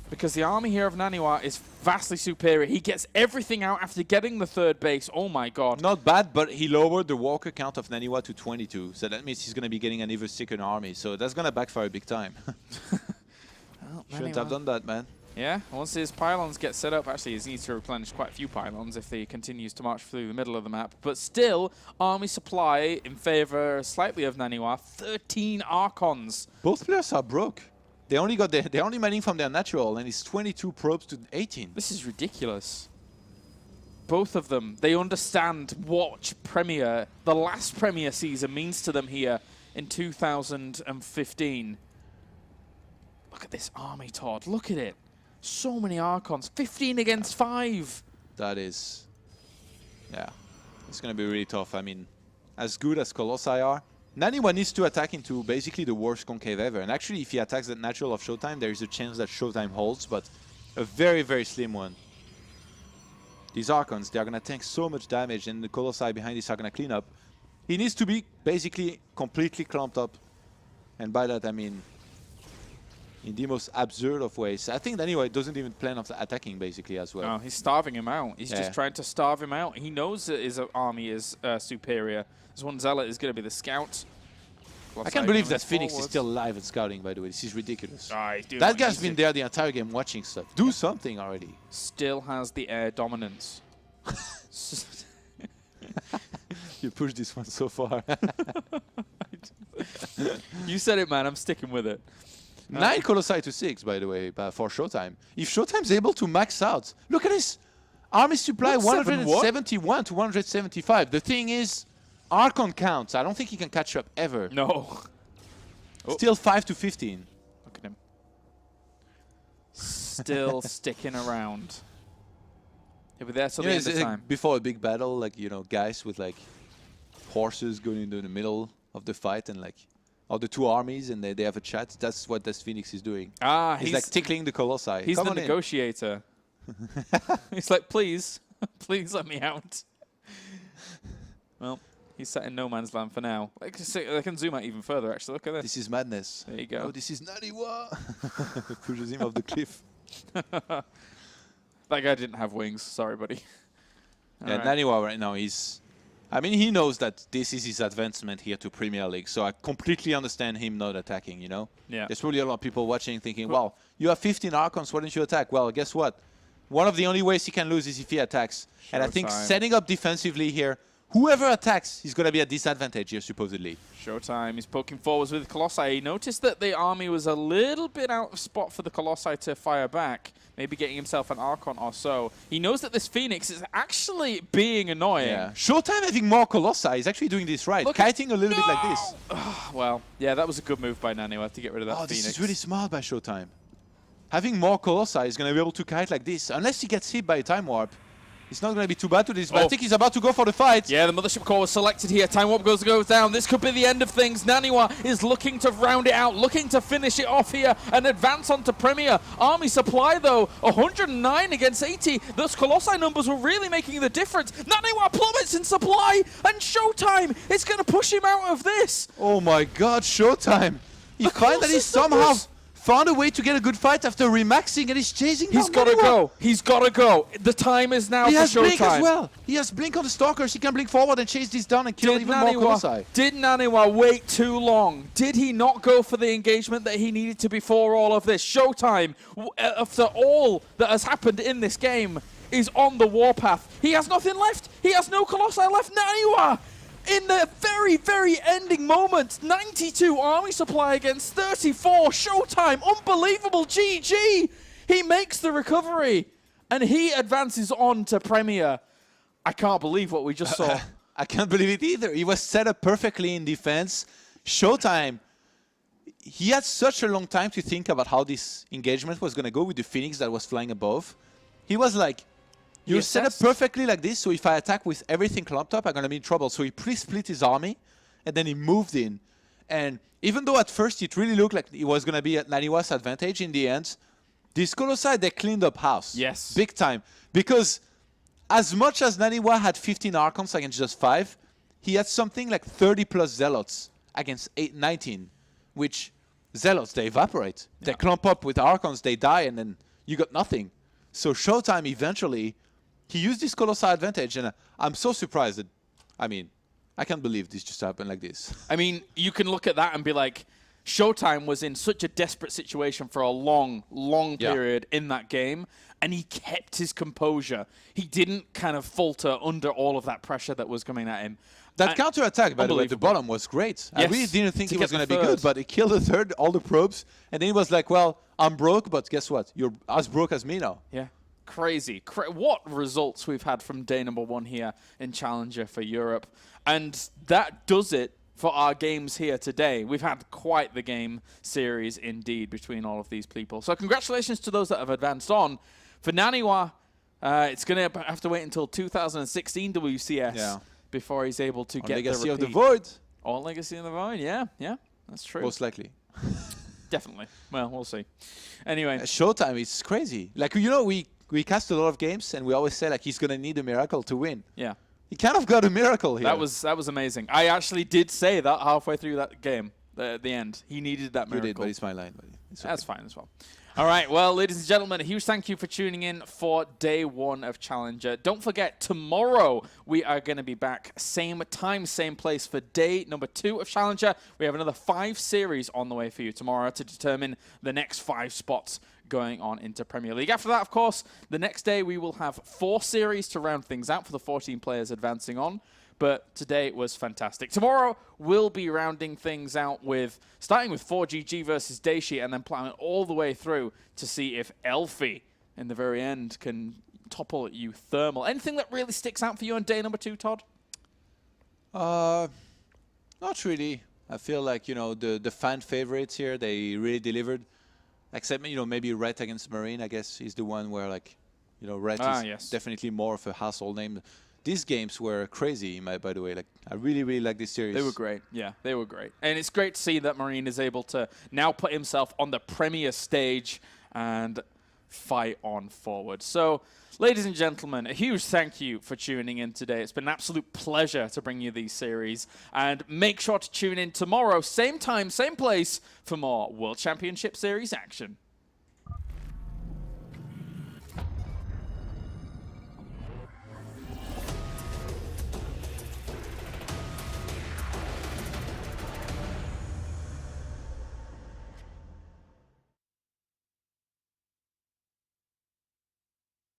Because the army here of Naniwa is vastly superior. He gets everything out after getting the third base. Oh my god. Not bad, but he lowered the walker count of Naniwa to 22. So that means he's going to be getting an even second army. So that's going to backfire big time. Well, Shouldn't have done that, man. Yeah, once his pylons get set up, actually he needs to replenish quite a few pylons if he continues to march through the middle of the map. But still, army supply in favor slightly of Naniwa. 13 Archons. Both players are broke. They only got they're only mining from their natural, and it's 22 probes to 18. This is ridiculous. Both of them, they understand what Premier, the last Premier season, means to them here in 2015. Look at this army, Todd. Look at it. So many Archons. 15 against 5. That is... Yeah. It's going to be really tough. I mean, as good as Colossi are, Naniwa needs to attack into basically the worst concave ever. And actually, if he attacks that natural of ShoWTimE, there is a chance that ShoWTimE holds, but a very, very slim one. These Archons, they are going to tank so much damage, and the Colossi behind this are going to clean up. He needs to be basically completely clumped up. And by that, I mean, in the most absurd of ways. I think anyway, doesn't even plan on attacking basically as well. No, he's starving him out. He's just trying to starve him out. He knows that his army is superior. This one Zealot is going to be the scout. I can't believe that Phoenix is still alive and scouting, by the way. This is ridiculous. That guy's been there the entire game watching stuff. Do something already. Still has the air dominance. You pushed this one so far. You said it, man. I'm sticking with it. 9 Colossi to 6, by the way, for ShoWTimE. If ShoWTimE's able to max out, look at this. Army supply 171 to 175. The thing is, Archon counts. I don't think he can catch up ever. No. Still 5 to 15. Look at him. Still sticking around. He'll be there till the end of time. Before a big battle, like, you know, guys with like horses going into the middle of the fight and like, or the two armies, and they have a chat. That's what this Phoenix is doing. Ah, he's like tickling the Colossi. He's the negotiator. He's like, please, please let me out. Well, he's set in no man's land for now. I can zoom out even further, actually. Look at this. This is madness. There you go. Oh, this is naniwa. Pushes him off the cliff. That guy didn't have wings. Sorry, buddy. Yeah, naniwa right now, I mean, he knows that this is his advancement here to Premier League, so I completely understand him not attacking, you know? Yeah. There's probably a lot of people watching thinking, well, you have 15 Archons, why don't you attack? Well, guess what? One of the only ways he can lose is if he attacks. And I think setting up defensively here, whoever attacks, he's going to be at disadvantage here, supposedly. ShoWTimE is poking forwards with Colossi. He noticed that the army was a little bit out of spot for the Colossi to fire back, maybe getting himself an Archon or so. He knows that this Phoenix is actually being annoying. Yeah. ShoWTimE having more Colossi is actually doing this right, kiting a little bit like this. Well, yeah, that was a good move by Naniwa to get rid of that Phoenix. This is really smart by ShoWTimE. Having more Colossi is going to be able to kite like this, unless he gets hit by a Time Warp. It's not going to be too bad to this, but I think he's about to go for the fight. Yeah, the Mothership Core was selected here. Time Warp goes down. This could be the end of things. Naniwa is looking to round it out, looking to finish it off here and advance onto Premier. Army supply, though, 109 against 80. Those Colossi numbers were really making the difference. Naniwa plummets in supply, and ShoWTimE is going to push him out of this. Oh my god, ShoWTimE. He finally somehow found a way to get a good fight after remaxing, and he's chasing down He's got to go. He's got to go. The time is now for ShoWTimE. He has Blink as well. He has Blink on the Stalkers. He can blink forward and chase this down and kill even more Colossi. Did Naniwa wait too long? Did he not go for the engagement that he needed to before all of this? ShoWTimE, after all that has happened in this game, is on the warpath. He has nothing left. He has no Colossi left. Naniwa, in the very, very ending moment, 92 army supply against 34. ShoWTimE, unbelievable. GG. He makes the recovery, and he advances on to Premier. I can't believe what we just saw. I can't believe it either. He was set up perfectly in defense. ShoWTimE, he had such a long time to think about how this engagement was going to go with the Phoenix that was flying above. He was like, you're set up perfectly like this, so if I attack with everything clumped up, I'm going to be in trouble. So he pre-split his army, and then he moved in. And even though at first it really looked like it was going to be at Naniwa's advantage, in the end, these Colossi, they cleaned up house. Yes. Big time. Because as much as Naniwa had 15 Archons against just 5, he had something like 30 plus Zealots against 19, which Zealots, they evaporate. Yeah. They clump up with Archons, they die, and then you got nothing. So ShoWTimE eventually, he used this colossal advantage, and I'm so surprised that, I mean, I can't believe this just happened like this. I mean, you can look at that and be like, ShoWTimE was in such a desperate situation for a long, long period in that game, and he kept his composure. He didn't kind of falter under all of that pressure that was coming at him. That counter-attack, by the way, at the bottom was great. Yes. I really didn't think he was going to be good, but he killed the third, all the probes, and then he was like, well, I'm broke, but guess what? You're as broke as me now. Yeah. Crazy. What results we've had from day number 1 here in Challenger for Europe. And that does it for our games here today. We've had quite the game series indeed between all of these people. So congratulations to those that have advanced on. For naniwa, it's going to have to wait until 2016 WCS before he's able to get Legacy the of the Void. Or Legacy of the Void, yeah, that's true. Most likely. Definitely. Well, we'll see. Anyway. ShoWTimE is crazy. Like, you know, we cast a lot of games, and we always say, like, he's going to need a miracle to win. Yeah. He kind of got a miracle here. That was amazing. I actually did say that halfway through that game, at the end. He needed that miracle. You did, but it's my line. But it's That's fine as well. All right, well, ladies and gentlemen, a huge thank you for tuning in for day 1 of Challenger. Don't forget, tomorrow we are going to be back, same time, same place for day number 2 of Challenger. We have another 5 series on the way for you tomorrow to determine the next 5 spots going on into Premier League. After that, of course, the next day we will have 4 series to round things out for the 14 players advancing on. But today was fantastic. Tomorrow, we'll be rounding things out with, starting with 4GG versus Daishi, and then plowing all the way through to see if Elfie, in the very end, can topple you thermal. Anything that really sticks out for you on day number 2, Todd? Not really. I feel like, you know, the fan favorites here, they really delivered. Except, you know, maybe Ret against Marine, I guess, is the one where, like, you know, Ret is definitely more of a household name. These games were crazy, by the way. Like, I really, really like this series. They were great. Yeah, they were great. And it's great to see that Marine is able to now put himself on the premier stage and fight on forward. So, ladies and gentlemen, a huge thank you for tuning in today. It's been an absolute pleasure to bring you these series. And make sure to tune in tomorrow, same time, same place, for more World Championship Series action.